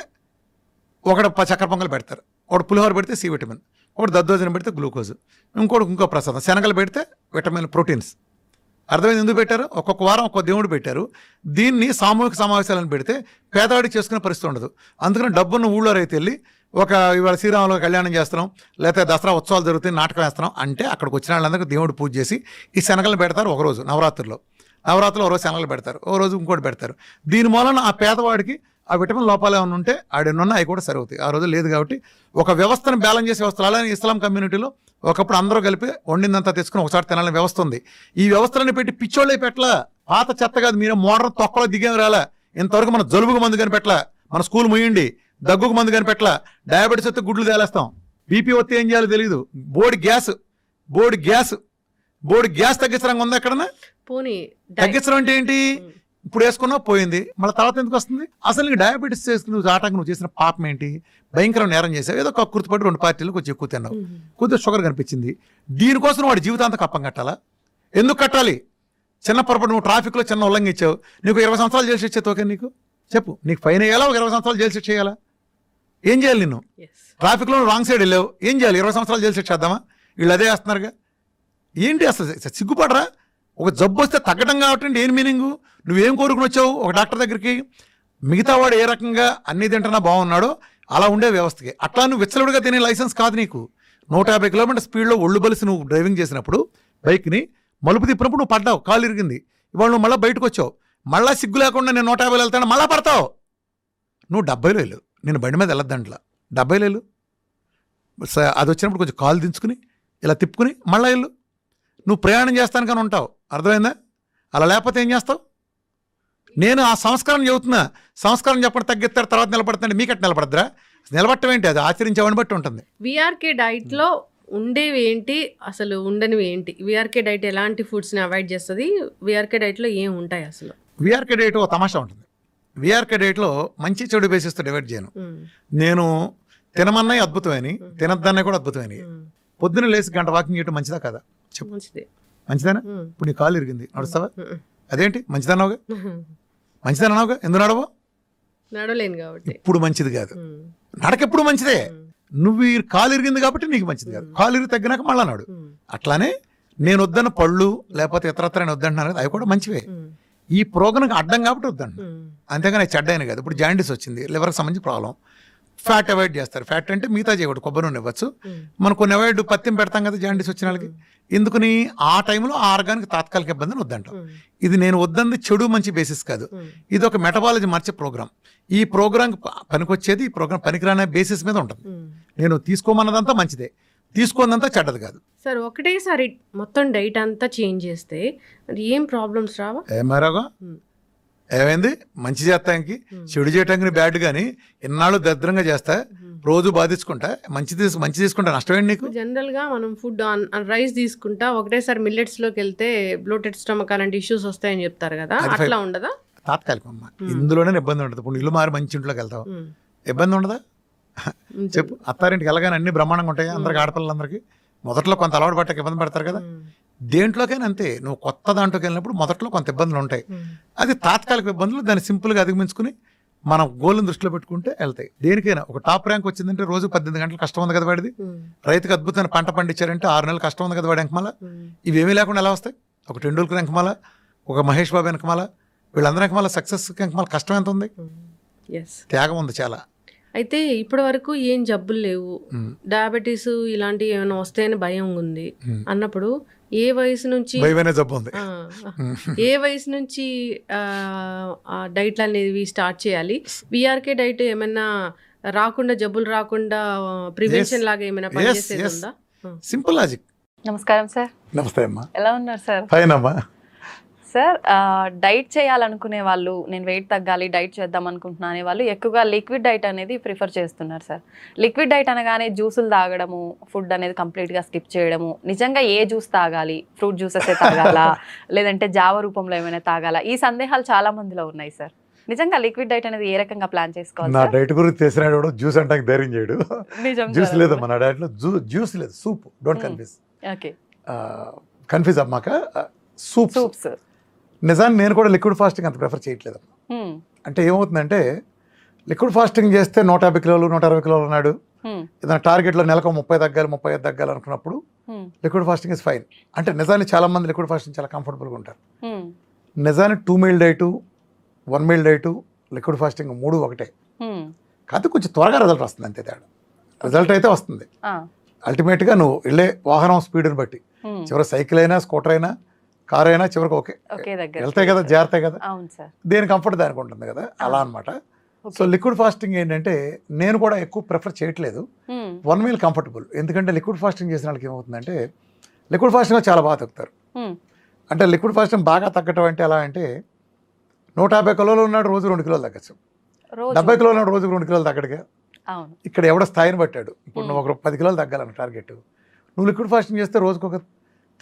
ఒకటి చక్కెర పొంగల్ పెడతారు, ఒకటి పులిహోర పెడితే సి విటమిన్, ఒకటి దద్దోజనం పెడితే గ్లూకోజ్, ఇంకో ప్రసాదం శనగలు పెడితే విటమిన్, ప్రోటీన్స్. అర్థమైంది ఎందుకు పెట్టారు? ఒక్కొక్క వారం ఒక్కొక్క దేవుడు పెట్టారు. దీన్ని సామూహిక సమావేశాలను పెడితే పేదవాడికి చేసుకునే పరిస్థితి ఉండదు. అందుకని డబ్బున్న ఊళ్ళో రైతు వెళ్ళి ఇవాళ శ్రీరాములు కళ్యాణం చేస్తున్నాం, లేకపోతే దసరా ఉత్సవాలు జరుగుతాయి, నాటకం వేస్తున్నాం అంటే అక్కడికి వచ్చిన వాళ్ళందరికీ దేవుడు పూజ చేసి ఈ శనగలను పెడతారు. ఒకరోజు నవరాత్రుల్లో ఒక రోజు శనగలు పెడతారు, ఒక రోజు ఇంకోటి పెడతారు. దీని మూలన ఆ పేదవాడికి ఆ విటమిన్ లోపాలు ఏమైనా ఉంటే ఆడెన్నున్నా అవి కూడా సరవుతాయి. ఆ రోజు లేదు కాబట్టి ఒక వ్యవస్థను బ్యాలెన్స్ చేసే వ్యవస్థలు. అలానే ఇస్లాం కమ్యూనిటీలో ఒకప్పుడు అందరూ కలిపి వండిందంతా తెచ్చుకుని ఒకసారి తినాలని వ్యవస్థ ఉంది. ఈ వ్యవస్థలని పెట్టి పిచ్చోళ్ళే పెట్టలా. పాత చెత్త కాదు, మీరే మోడర్న్ తొక్కలో దిగేం రాలా. ఇంతవరకు మన జలుబుకు మందు కనిపెట్టలా, మన స్కూల్ ముయ్యండి, దగ్గుకు మందు కనిపెట్టలా, డయాబెటీస్ వస్తే గుడ్లు తేలేస్తాం, బీపీ వస్తే ఏం చేయాలో తెలియదు, బోర్డు గ్యాస్ తగ్గించడం ఉందా ఎక్కడన్నా? తగ్గించడం అంటే ఏంటి? ఇప్పుడు వేసుకున్నా పోయింది, మళ్ళీ తర్వాత ఎందుకు వస్తుంది? అసలు నీకు డయాబెటీస్ చేసుకుని నువ్వు చేసిన పాపం ఏంటి? భయంకరం నేరం చేసావు. ఏదో గుర్తుపడి 2 పార్టీలు కొంచెం ఎక్కువ తిన్నావు, కొద్దిగా షుగర్ కనిపించింది. దీనికోసం వాడి జీవితాంతం కప్పం కట్టాలా? ఎందుకు కట్టాలి? చిన్న పొరపాటు నువ్వు ట్రాఫిక్లో చిన్న ఉల్లంఘించావు, నీకు 20 సంవత్సరాలు జైలు శిక్ష ఓకే? నీకు చెప్పు, నీకు ఫైన్ వేయాలా? ఒక 20 సంవత్సరాలు జైలు శిక్ష చేయాలా? ఏం చేయాలి? నిన్ను ట్రాఫిక్లో రాంగ్ సైడ్ వెళ్ళావు, ఏం చేయాలి? 20 సంవత్సరాలు జైలు శిక్ష చేద్దామా? వీళ్ళు అదే వేస్తున్నారుగా. ఏంటి అసలు సిగ్గుపడరా? ఒక జబ్బు వస్తే తగ్గడం కాబట్టి ఏం మీనింగు? నువ్వేం కోరుకుని వచ్చావు ఒక డాక్టర్ దగ్గరికి? మిగతా వాడు ఏ రకంగా అన్ని తింటున్నా బాగున్నాడో అలా ఉండే వ్యవస్థకి. అట్లా నువ్వు విచ్చలుడిగా తినే లైసెన్స్ కాదు నీకు. 150 కిలోమీటర్ స్పీడ్లో ఒళ్ళు బలిసి నువ్వు డ్రైవింగ్ చేసినప్పుడు బైక్ని మలుపు తిప్పినప్పుడు నువ్వు పడ్డావు, కాలు ఇరిగింది. ఇవాళ నువ్వు మళ్ళీ బయటకు వచ్చావు, మళ్ళీ సిగ్గు లేకుండా నేను 150 వెళ్తాను, మళ్ళీ పడతావు. నువ్వు 70లో వెళ్ళు, నేను బండి మీద వెళ్ళొద్దంట్లా, 70లో వెళ్ళు. అది వచ్చినప్పుడు కొంచెం కాలు దించుకుని ఇలా తిప్పుకుని మళ్ళీ వెళ్ళు. నువ్వు ప్రయాణం చేస్తాను కానీ ఉంటావు, అర్థమైందా? అలా లేకపోతే ఏం చేస్తావు? నేను ఆ సంస్కారం చెబుతున్నా. సంస్కారం చెప్పడం తగ్గిస్తారు, తర్వాత నిలబడతాండి. మీకట్టు నిలబడద్దురా? నిలబడటం ఏంటి? అది ఆచరించేవాడిని బట్టి ఉంటుంది. విఆర్కే డైట్లో ఉండేవి ఏంటి, అసలు ఉండనివి ఏంటి? విఆర్కే డైట్ ఎలాంటి ఫుడ్స్ని అవాయిడ్ చేస్తుంది? విఆర్కే డైట్లో ఏం ఉంటాయి అసలు? విఆర్కే డైట్ ఒక తమాషా ఉంటుంది. విఆర్కే డైట్లో మంచి చెడు బేసిస్తో డివైడ్ చేయను. నేను తినమన్నాయి అద్భుతమైనవి, తినద్దన్నాయి కూడా అద్భుతమైనవి. పొద్దున్న లేచి 1 గంట వాకింగ్ చేయడం మంచిదా కదా? చెప్పు. మంచిదేనా? ఇప్పుడు నీ కాలు ఇరిగింది, నడుస్తావా? అదేంటి మంచిదన్నావుగా, మంచిదన్నావుగా, ఎందుకు నడవో? నడవలేను కాబట్టి. ఇప్పుడు మంచిది కాదు, నడక ఎప్పుడు మంచిదే. నువ్వు ఈ కాలు ఇరిగింది కాబట్టి నీకు మంచిది కాదు, కాలు ఇరిగి తగ్గినాక మళ్ళా నాడు. అట్లానే నేను వద్దన్న పళ్ళు లేకపోతే ఇతరత్ర నేను వద్దంటున్నాను కదా, అవి కూడా మంచివే. ఈ ప్రోగ్రాంకి అడ్డం కాబట్టి వద్దంటున్నాను, అంతేగాని చెడ్డైన కాదు. ఇప్పుడు జాండీస్ వచ్చింది, లివర్కి సంబంధించి ప్రాబ్లం, ఫ్యాట్ అవాయిడ్ చేస్తారు. ఫ్యాట్ అంటే మిగతా చేయకూడదు, కొబ్బరి నూనె ఇవ్వచ్చు. మనం కొన్ని అవాయిడ్ పత్యం పెడతాం కదా జాండీస్ వచ్చిన వాళ్ళకి. ఎందుకని ఆ టైంలో ఆ ఆర్గానికి తాత్కాలిక ఇబ్బందిని వద్దంటాం. ఇది నేను వద్దంది చెడు మంచి బేసిస్ కాదు, ఇది ఒక మెటబాలజీ మార్చే ప్రోగ్రామ్. ఈ ప్రోగ్రామ్ పనికొచ్చేది, ఈ ప్రోగ్రామ్ పనికిరానే బేసిస్ మీద ఉంటుంది. నేను తీసుకోమన్నదంతా మంచిదే, తీసుకోనంతా చెడ్డది కాదు. సార్ ఒకటేసారి మొత్తం డైట్ అంతా చేంజ్ చేస్తే మరి ఏం ప్రాబ్లమ్స్ రావా? ఏమారాగా ఏమైంది, మంచి చేస్తానికి చెడు చేయటానికి బ్యాడ్ కానీ ఎన్నాళ్ళు దరిద్రంగా చేస్తా, రోజు బాధించుకుంటా, మంచి తీసుకుంటా, నష్టమేంటి నీకు? జనరల్ గా మనం ఫుడ్ రైస్ తీసుకుంటా ఒకటేసారి మిల్లెట్స్ లోకి వెళ్తే బ్లోటెడ్ స్టమక్ అలాంటి ఇష్యూస్ వస్తాయని చెప్తారు కదా, అట్లా ఉండదా? తాత్కాలికం అమ్మా, ఇందులోనే ఇబ్బంది ఉంటుంది. ఇప్పుడు ఇల్లు మారి మంచి ఇంట్లోకి వెళ్తావు, ఇబ్బంది ఉండదా? చెప్పు. అత్తారింటికి వెళ్ళగానే అన్ని బ్రహ్మాండంగా ఉంటాయి అందరికి, ఆడపిల్లలందరికీ. మొదట్లో కొంత అలవాటు పట్టక ఇబ్బంది పడతారు కదా, దేంట్లోకైనా అంతే. నువ్వు కొత్త దాంట్లోకి వెళ్ళినప్పుడు మొదట్లో కొంత ఇబ్బందులు ఉంటాయి, అది తాత్కాలిక ఇబ్బందులు. దాన్ని సింపుల్గా అధిగమించుకుని మనం గోల్ని దృష్టిలో పెట్టుకుంటే వెళ్తాయి. దేనికైనా ఒక టాప్ ర్యాంక్ వచ్చిందంటే రోజు 18 గంటలు కష్టం ఉంది కదా వాడిది. రైతుకి అద్భుతమైన పంట పండించారంటే 6 నెలలు కష్టం ఉంది కదా వాడి వెనకమాల. ఇవేమీ లేకుండా ఎలా వస్తాయి? ఒక టెండూల్కర్ వెనకమాల, ఒక మహేష్ బాబు వెనకమాల, వీళ్ళందరి వెనకమాల సక్సెస్ వెనకమాల కష్టం ఎంత ఉంది, త్యాగం ఉంది చాలా. అయితే ఇప్పటి వరకు ఏం జబ్బులు లేవు, డయాబెటీస్ ఇలాంటివి ఏమైనా వస్తాయని భయం ఉంది అన్నప్పుడు ఏ వయసు నుంచి జబ్బు ఉంది, ఏ వయసు నుంచి డైట్లు అనేవి స్టార్ట్ చేయాలి? విఆర్కే డైట్ ఏమైనా రాకుండా, జబ్బులు రాకుండా ప్రివెన్షన్ లాగా ఏమైనా పనిచేసేది ఉందా? Simple logic. నమస్కారం సార్. నమస్తే అమ్మా. ఎలా ఉన్నారు సార్? ఫైన్ అమ్మా. సార్, డైట్ చేయాలనుకునే వాళ్ళు, నేను వెయిట్ తగ్గాలి డైట్ చేద్దాం అనుకుంటున్నా అనే వాళ్ళు ఎక్కువగా లిక్విడ్ డైట్ అనేది ప్రిఫర్ చేస్తున్నారు సార్. లిక్విడ్ డైట్ అనగానే జ్యూసులు తాగడము, ఫుడ్ అనేది కంప్లీట్గా స్కిప్ చేయడము, నిజంగా ఏ జ్యూస్ తాగాలి, ఫ్రూట్ జ్యూసెస్ తాగాలా లేదంటే జావ రూపంలో ఏమైనా తాగాలా, ఈ సందేహాలు చాలా మందిలో ఉన్నాయి సార్. నిజంగా లిక్విడ్ డైట్ అనేది ఏ రకంగా ప్లాన్ చేసుకోవాలి? నా డైట్ గురించి తెలిసినాడు జ్యూస్ అంటే ధైర్యం చేయడు. జ్యూస్ లేదు మన డైట్ లో, జ్యూస్ లేదు, soup. Don't confuse. Okay, confuse అమ్మాక. సూప్స్ నిజాన్ని నేను కూడా లిక్విడ్ ఫాస్టింగ్ అంత ప్రిఫర్ చేయట్లేదు. అంటే ఏమవుతుందంటే లిక్విడ్ ఫాస్టింగ్ చేస్తే 150 కిలోలు 160 కిలోలు ఉన్నాడు, ఏదైనా టార్గెట్లో నెలకు 30 తగ్గాలి 35 తగ్గాలి అనుకున్నప్పుడు లిక్విడ్ ఫాస్టింగ్ ఇస్ ఫైన్. అంటే నిజాన్ని చాలా మంది లిక్విడ్ ఫాస్టింగ్ చాలా కంఫర్టబుల్గా ఉంటారు. నిజాన్ని 2 meal diet, 1 meal diet, liquid fasting 3 ఒకటే. కాకపోతే కొంచెం త్వరగా రిజల్ట్ వస్తుంది, అంతే తేడా. రిజల్ట్ అయితే వస్తుంది. అల్టిమేట్గా నువ్వు వెళ్ళే వాహనం స్పీడ్ని బట్టి, చివరి సైకిల్ అయినా స్కూటర్ అయినా కార్ అయినా చివరికి ఓకే వెళ్తాయి కదా, జాగ్రత్త కదా, దేని కంఫర్ట్ దానికి ఉంటుంది కదా, అలా అనమాట. సో లిక్విడ్ ఫాస్టింగ్ ఏంటంటే నేను కూడా ఎక్కువ ప్రిఫర్ చేయట్లేదు. 1 మీల్ కంఫర్టబుల్. ఎందుకంటే లిక్విడ్ ఫాస్టింగ్ చేసిన వాళ్ళకి ఏమవుతుందంటే లిక్విడ్ ఫాస్టింగ్ చాలా బాగా తగ్గుతారు. అంటే లిక్విడ్ ఫాస్టింగ్ బాగా తగ్గటం అంటే ఎలా అంటే 150 కిలోలు ఉన్నాడు రోజు 2 కిలోలు తగ్గచ్చు, 70 కిలోలు ఉన్నాడు రోజు 2 కిలోలు తగ్గడుగా. ఇక్కడ ఎవడ స్థాయిని పట్టాడు. ఇప్పుడు నువ్వు ఒక 10 కిలోలు తగ్గాలన్న టార్గెట్, నువ్వు లిక్విడ్ ఫాస్టింగ్ చేస్తే రోజుకు ఒక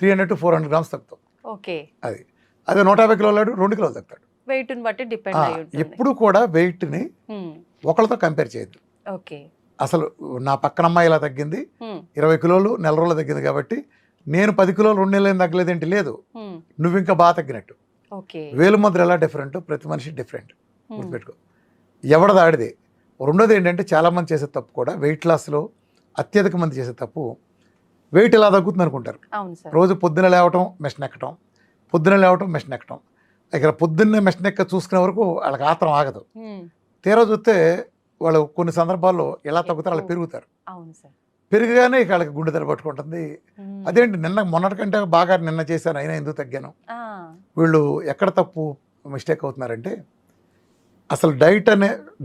300 to 400 grams తగ్గుతావు. అది అదే 150 కిలోలు 2 కిలోలు తగ్గుతాడు. ఎప్పుడు కూడా వెయిట్ ని ఒకరితో కంపేర్ చేయద్దు. అసలు నా పక్కన అమ్మాయి ఇలా తగ్గింది 20 కిలోలు నెల రోజులు తగ్గింది కాబట్టి నేను 10 కిలోలు 2 నెలలు తగ్గలేదేంటి, లేదు, నువ్వు ఇంకా బాగా తగ్గినట్టు. వేలు ముద్ర ఎలా డిఫరెంట్, ప్రతి మనిషి డిఫరెంట్, గుర్తుపెట్టుకో. ఎవడది ఆడిదే. రెండోది ఏంటంటే చాలా మంది చేసే తప్పు కూడా, వెయిట్ లాస్లో అత్యధిక మంది చేసే తప్పు, వెయిట్ ఎలా తగ్గుతుంది అనుకుంటారు. రోజు పొద్దున లేవటం మెషిన్ ఎక్కటం, పొద్దున లేవటం మెషిన్ ఎక్కటం. ఇక్కడ పొద్దున్నే మెషిన్ ఎక్క చూసుకునే వరకు వాళ్ళకి ఆత్రం ఆగదు. తీరా చూస్తే వాళ్ళు కొన్ని సందర్భాల్లో ఎలా తగ్గుతారు వాళ్ళు పెరుగుతారు. పెరిగిగానే ఇక వాళ్ళకి గుండె దడ పట్టుకుంటుంది. అదేంటి మొన్నటి కంటే బాగా నిన్న చేశాను అయినా ఎందుకు తగ్గాను. వీళ్ళు ఎక్కడ తప్పు మిస్టేక్ అవుతున్నారంటే అసలు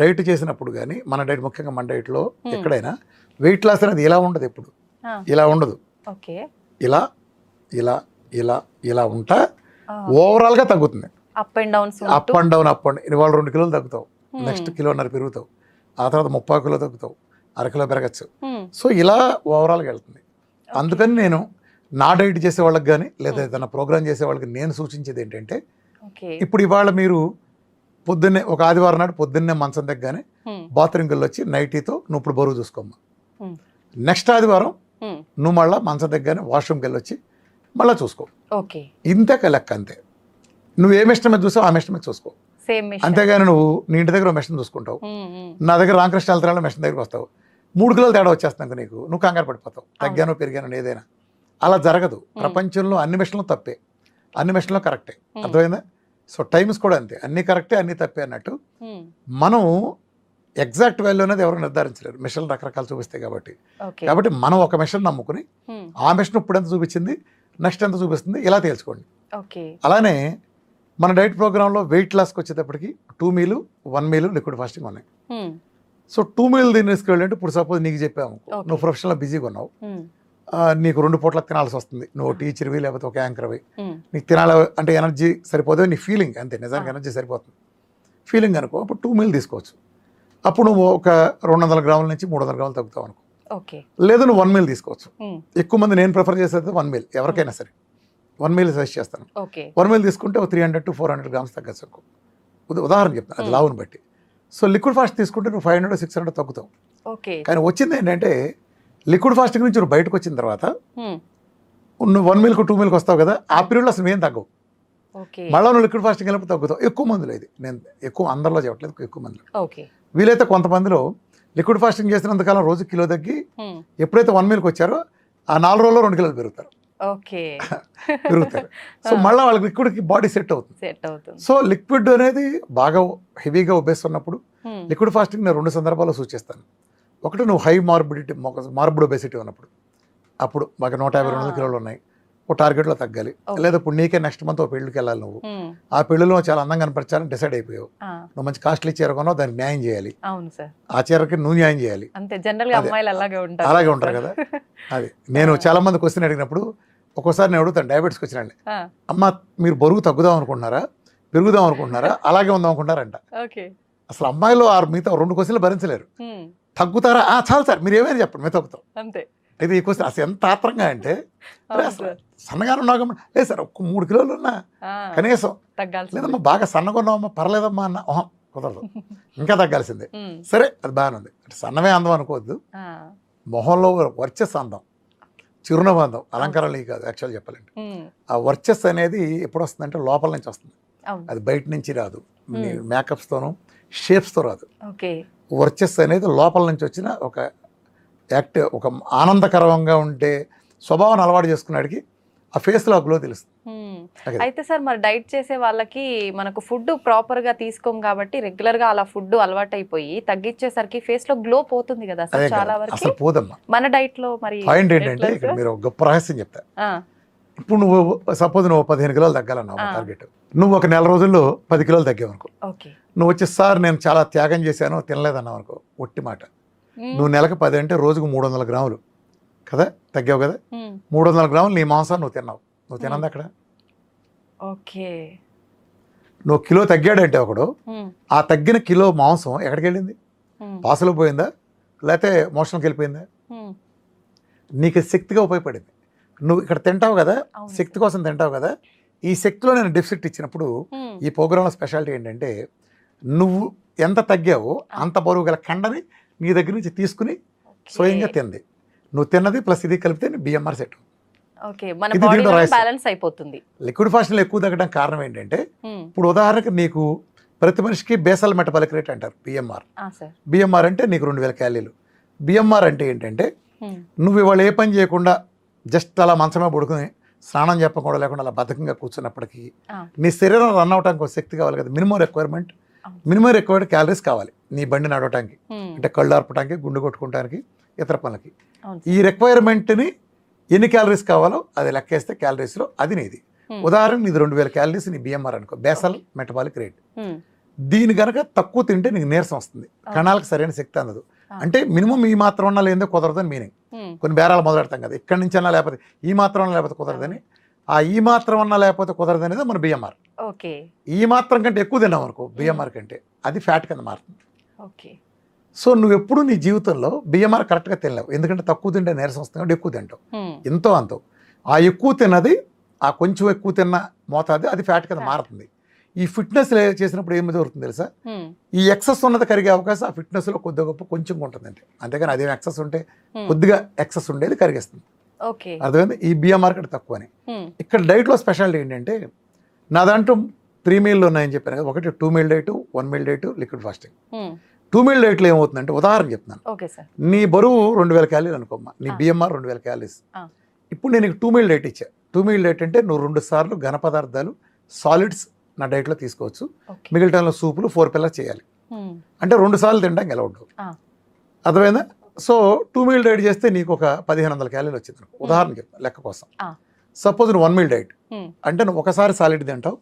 డైట్ చేసినప్పుడు కానీ మన డైట్, ముఖ్యంగా మన డైట్లో ఎక్కడైనా వెయిట్ లాస్ అనేది ఇలా ఉండదు, ఎప్పుడు ఇలా ఉండదు. ఇలా ఇలా ఇలా ఇలా ఉంటా ఓవరాల్గా తగ్గుతుంది. అప్ అండ్ డౌన్ ఇవాళ 2 కిలోలు తగ్గుతావు, నెక్స్ట్ 1.5 కిలో పెరుగుతావు, ఆ తర్వాత 30 కిలో తగ్గుతావు, 1/2 కిలో పెరగచ్చు. సో ఇలా ఓవరాల్గా వెళ్తుంది. అందుకని నేను నా డైట్ చేసే వాళ్ళకి కానీ లేదా ఏదైనా ప్రోగ్రామ్ చేసే వాళ్ళకి నేను సూచించేది ఏంటంటే, ఇప్పుడు ఇవాళ మీరు పొద్దున్నే ఒక ఆదివారం నాడు పొద్దున్నే మంచం దగ్గరనే బాత్రూమ్కి వెళ్ళి వచ్చి నైటీతో నువ్వు ఇప్పుడు బరువు చూసుకోమ్మా. నెక్స్ట్ ఆదివారం నువ్వు మళ్ళీ మంచం దగ్గరనే వాష్రూమ్కి వెళ్ళి వచ్చి మళ్ళీ చూసుకో. ఓకే. ఇంతే లెక్క, అంతే. నువ్వు ఏ మిషన్ మీద చూసావు ఆ మిషన్ మీద చూసుకో. సేమ్ అంతేగాని నువ్వు నీ ఇంటి దగ్గర మిషన్ చూసుకుంటావు, నా దగ్గర రామకృష్ణ వెళ్తున్నా మిషన్ దగ్గరికి వస్తావు, 3 కిలోలు తేడా వచ్చేస్తాను నీకు, నువ్వు కంగారు పడిపోతావు, తగ్గాను పెరిగాను ఏదైనా. అలా జరగదు. ప్రపంచంలో అన్ని మిషన్లు తప్పే, అన్ని మిషన్లు కరెక్టే. అర్థమైందా? సో టైమ్స్ కూడా అంతే, అన్ని కరెక్టే అన్ని తప్పే అన్నట్టు. మనం ఎగ్జాక్ట్ వాల్యూ అనేది ఎవరు నిర్ధారించలేరు, మిషన్లు రకరకాలు చూపిస్తాయి కాబట్టి. కాబట్టి మనం ఒక మిషన్ నమ్ముకుని ఆ మిషన్ ఇప్పుడు ఎంత చూపించింది, నెక్స్ట్ ఎంత చూపిస్తుంది, ఇలా తేల్చుకోండి. అలానే మన డైట్ ప్రోగ్రాంలో వెయిట్ లాస్కి వచ్చేటప్పటికి 2 మీలు 1 మీలు లిక్విడ్ ఫాస్టింగ్ ఉన్నాయి. సో 2 మీలు దీన్ని తీసుకెళ్ళంటే ఇప్పుడు సపోజ్ నీకు చెప్పాము, నువ్వు ప్రొఫెషనల్గా బిజీగా ఉన్నావు, నీకు 2 పూట్ల తినాల్సి వస్తుంది, నువ్వు టీచర్వి లేకపోతే ఒక యాంకర్వి, నీకు తినాలి అంటే ఎనర్జీ సరిపోదు, నీ ఫీలింగ్ అంతే, నిజానికి ఎనర్జీ సరిపోతుంది ఫీలింగ్ అనుకో, అప్పుడు 2 మీలు తీసుకోవచ్చు. అప్పుడు నువ్వు ఒక 200 గ్రాముల నుంచి 300 గ్రాములు తగ్గుతావు అనుకో. లేదు నువ్వు 1 మీల్ తీసుకోవచ్చు. ఎక్కువ మంది నేను ప్రిఫర్ చేసేది 1 మీల్, ఎవరికైనా సరే 1 మీల్ సజెస్ట్ చేస్తాను. 1 మీల్ తీసుకుంటే ఒక 300 to 400 గ్రామ్స్ తగ్గచ్చు అనుకో, ఉదాహరణ చెప్తాను, అది లావుని బట్టి. సో లిక్విడ్ ఫాస్ట్ తీసుకుంటే నువ్వు 500 to 600 తగ్గుతావు. కానీ వచ్చింది ఏంటంటే లిక్విడ్ ఫాస్టింగ్ నుంచి నువ్వు బయటకు వచ్చిన తర్వాత నువ్వు 1 మీల్కు 2 మీల్కి వస్తావు కదా, ఆ పీరియడ్లో అసలు ఏం తగ్గవు. మళ్ళీ నువ్వు లిక్విడ్ ఫాస్టింగ్ వెళ్ళినప్పుడు తగ్గుతావు. ఎక్కువ మందిలో ఇది, నేను ఎక్కువ అందరిలో చెప్పట్లేదు, ఎక్కువ మందిలో. వీలైతే కొంతమందిలో లిక్విడ్ ఫాస్టింగ్ చేసినంతకాలం రోజు కిలో తగ్గి ఎప్పుడైతే 1 మీల్కి వచ్చారో ఆ 4 రోజుల్లో 2 కిలోలు పెరుగుతారు. సో మళ్ళీ వాళ్ళకి లిక్విడ్కి బాడీ సెట్ అవుతుంది. సో లిక్విడ్ అనేది బాగా హెవీగా ఉబ్బేస్తున్నప్పుడు లిక్విడ్ ఫాస్టింగ్ నేను 2 సందర్భాల్లో సూచిస్తాను. ఒకటి నువ్వు హై మార్బిడ్ ఒబెసిటీ ఉన్నప్పుడు, అప్పుడు బాగా 150-200 కిలోలు ఉన్నాయి, ఒక టార్గెట్లో తగ్గాలి. లేదా ఇప్పుడు నీకే నెక్స్ట్ మంత్ ఒక పెళ్ళికి వెళ్ళాలి, నువ్వు ఆ పెళ్లిలో చాలా అందంగా కనపరచాలని డిసైడ్ అయిపోయావు, నువ్వు మంచి కాస్ట్లీ చీర కొన్నావు, దానికి న్యాయం చేయాలి, ఆ చీరకి నువ్వు న్యాయం చేయాలి. అలాగే ఉంటారు కదా. అది నేను చాలా మంది క్వశ్చన్ అడిగినప్పుడు ఒక్కోసారి నేను అడుగుతాను, డయాబెటీస్కి వచ్చినండి, అమ్మ మీరు బరువు తగ్గుదాం అనుకుంటున్నారా పెరుగుదాం అనుకుంటున్నారా అలాగే ఉందాం అనుకుంటారంట. అసలు అమ్మాయిలో మిగతా 2 క్వశ్చన్లు భరించలేరు. తగ్గుతారా, చాలు సార్ మీరు ఏమైనా చెప్పండి మేము తగ్గుతాం. అయితే ఈ క్వశ్చన్ అసలు ఎంత ఆత్రంగా అంటే, అసలు సన్నగా ఉన్నావు లేదు సార్ ఒక 3 కిలోలు ఉన్నా కనీసం, లేదమ్మా బాగా సన్నగా ఉన్నావమ్మా పర్లేదమ్మా అన్న, కుదరదు ఇంకా తగ్గాల్సిందే. సరే అది బాగానే ఉంది, అంటే సన్నమే అందం అనుకోవద్దు, మొహంలో వర్చస్ అందం, చిరునవ్వు అందం, అలంకారాలు కాదు యాక్చువల్ చెప్పాలంటే. ఆ వర్చస్ అనేది ఎప్పుడు వస్తుందంటే లోపల నుంచి వస్తుంది, అది బయట నుంచి రాదు, మేకప్స్తోనూ షేప్స్తో రాదు. వర్చస్ అనేది లోపల నుంచి వచ్చిన ఒక యాక్టివ్, ఒక ఆనందకరంగా ఉంటే స్వభావాన్ని అలవాటు చేసుకున్నాడికి ఆ ఫేస్లో గ్లో తెలుస్తుంది. అయితే సార్ మరి డైట్ చేసే వాళ్ళకి మనకు ఫుడ్ ప్రాపర్ గా తీసుకోం కాబట్టి రెగ్యులర్ గా అలా ఫుడ్ అలవాటు అయిపోయి తగ్గించేసరికి ఫేస్ లో గ్లో పోతుంది కదా సార్ చాలా వరకు. అసలు పోదమ్మా మన డైట్ లో. మరి పాయింట్ ఏంటంటే ఇక్కడ మీరు ఒక గొప్ప రహస్యం చెప్తా. ఇప్పుడు నువ్వు సపోజ్ నువ్వు 15 కిలోలు తగ్గాలన్నావు టార్గెట్, నువ్వు ఒక నెల రోజుల్లో 10 కిలోలు తగ్గావు అనుకో, నువ్వు వచ్చి సార్ నేను చాలా త్యాగం చేశాను తినలేదన్నావు అనుకో, ఒట్టి మాట. నువ్వు నెలకు 10 అంటే రోజుకు 300 గ్రాములు కదా తగ్గావు కదా, 300 గ్రాములు నీ మాంసం నువ్వు తిన్నావు, నువ్వు తినంది అక్కడ. నువ్వు కిలో తగ్గాడంటే ఒకడు, ఆ తగ్గిన కిలో మాంసం ఎక్కడికి వెళ్ళింది, పాసలో పోయిందా లేకపోతే మోషన్కి వెళ్ళిపోయిందా, నీకు శక్తిగా ఉపయోగపడింది. నువ్వు ఇక్కడ తింటావు కదా, శక్తి కోసం తింటావు కదా, ఈ శక్తిలో నేను డెఫిసిట్ ఇచ్చినప్పుడు ఈ ప్రోగ్రాంలో స్పెషాలిటీ ఏంటంటే నువ్వు ఎంత తగ్గావో అంత బరువు గల కండని నీ దగ్గర నుంచి తీసుకుని స్వయంగా తింది, నువ్వు తిన్నది ప్లస్ ఇది కలిపితే బిఎంఆర్ సెట్ అయిపోతుంది. లిక్విడ్ ఫాస్టింగ్ ఎక్కువ తగ్గడానికి కారణం ఏంటంటే ఇప్పుడు ఉదాహరణకి నీకు ప్రతి మనిషికి బేసల్ మెటబాలిక్ రేట్ అంటారు బిఎంఆర్. బిఎంఆర్ అంటే నీకు 2000 క్యాలరీలు. బిఎంఆర్ అంటే ఏంటంటే నువ్వు ఇవాళ ఏ పని చేయకుండా జస్ట్ అలా మంచమే పడుకుని స్నానం చెప్పకుండా లేకుండా అలా బద్ధకంగా కూర్చున్నప్పటికీ నీ శరీరం రన్ అవడానికి ఒక శక్తి కావాలి కదా, మినిమం రిక్వైర్డ్ క్యాలరీస్ కావాలి నీ బండి నడవటానికి, అంటే కళ్ళు ఆర్పడానికి, గుండు కొట్టుకోవడానికి, ఇతర పనులకి. ఈ రిక్వైర్మెంట్ని ఎన్ని క్యాలరీస్ కావాలో అది లెక్కేస్తే క్యాలరీస్లో అది నీది. ఉదాహరణ నీది 2000 క్యాలరీస్ నీ బిఎంఆర్ అనుకో, బేసల్ మెటబాలిక్ రేట్. దీని కనుక తక్కువ తింటే నీకు నీరసం వస్తుంది, కణాలకు సరైన శక్తి అందదు. అంటే మినిమం ఈ మాత్రం ఉన్నా లేదో కుదరదని మీనింగ్. కొన్ని బేరాలు మొదలెడతాం కదా, ఇక్కడి నుంచి అన్నా లేకపోతే ఈ మాత్రం అన్నా లేకపోతే కుదరదని, ఆ ఈ మాత్రం అన్నా లేకపోతే కుదరదు అనేది మన బిఎంఆర్. ఈ మాత్రం కంటే ఎక్కువ తిన్నాం అనుకో బిఎంఆర్ కంటే అది ఫ్యాట్ కింద మారుతుంది. సో నువ్వు ఎప్పుడు నీ జీవితంలో బిఎంఆర్ కరెక్ట్గా తినలేవు, ఎందుకంటే తక్కువ తింటే నీరసం వస్తుంది కాబట్టి ఎక్కువ తింటావు, ఎంతో అంతో. ఆ ఎక్కువ తిన్నది, ఆ కొంచెం ఎక్కువ తిన్న మోతాది అది ఫ్యాట్ కింద మారుతుంది. ఈ ఫిట్నెస్ చేసినప్పుడు ఏమి జరుగుతుంది తెలుసా, ఈ ఎక్సెస్ ఉన్నది కరిగే అవకాశం ఆ ఫిట్నెస్లో కొద్దిగా గొప్ప కొంచెం ఉంటుందండి, అంతేగాని అదేం ఎక్సెస్ ఉంటే కొద్దిగా ఎక్సెస్ ఉండేది కరిగేస్తుంది. ఓకే. అర్థమైంది, ఈ బిఎంఆర్ కంటే తక్కువ అని. ఇక్కడ డైట్లో స్పెషాలిటీ ఏంటంటే నా దాంట్లో 3 మీల్లు ఉన్నాయని చెప్పాను కదా, ఒకటి 2 meal diet, 1 meal diet, liquid fasting. 2 meal డైట్లో ఏమవుతుందంటే ఉదాహరణ చెప్తున్నాను, ఓకే సార్. నీ బరువు 2000 క్యాలీలు అనుకోమ్మా, నీ బిఎంఆర్ 2000 క్యాలీస్. ఇప్పుడు నేను 2 మీల్ డైట్ ఇచ్చా. 2 మీల్ డైట్ అంటే నువ్వు 2 సార్లు ఘన పదార్థాలు సాలిడ్స్ నా డైట్లో తీసుకోవచ్చు, మిగిలిన టైంలో సూపులు 4 పిల్లర్స్ చేయాలి. అంటే 2 సార్లు తినడానికి ఎలా ఉండవు, అర్థమైందా? సో 2 మీల్ డైట్ చేస్తే నీకు ఒక 1500 క్యాలీలు వచ్చింది ఉదాహరణ చెప్తాను లెక్క కోసం. సపోజ్ నువ్వు 1 మీల్ డైట్ అంటే నువ్వు ఒకసారి సాలిడ్ తింటావు,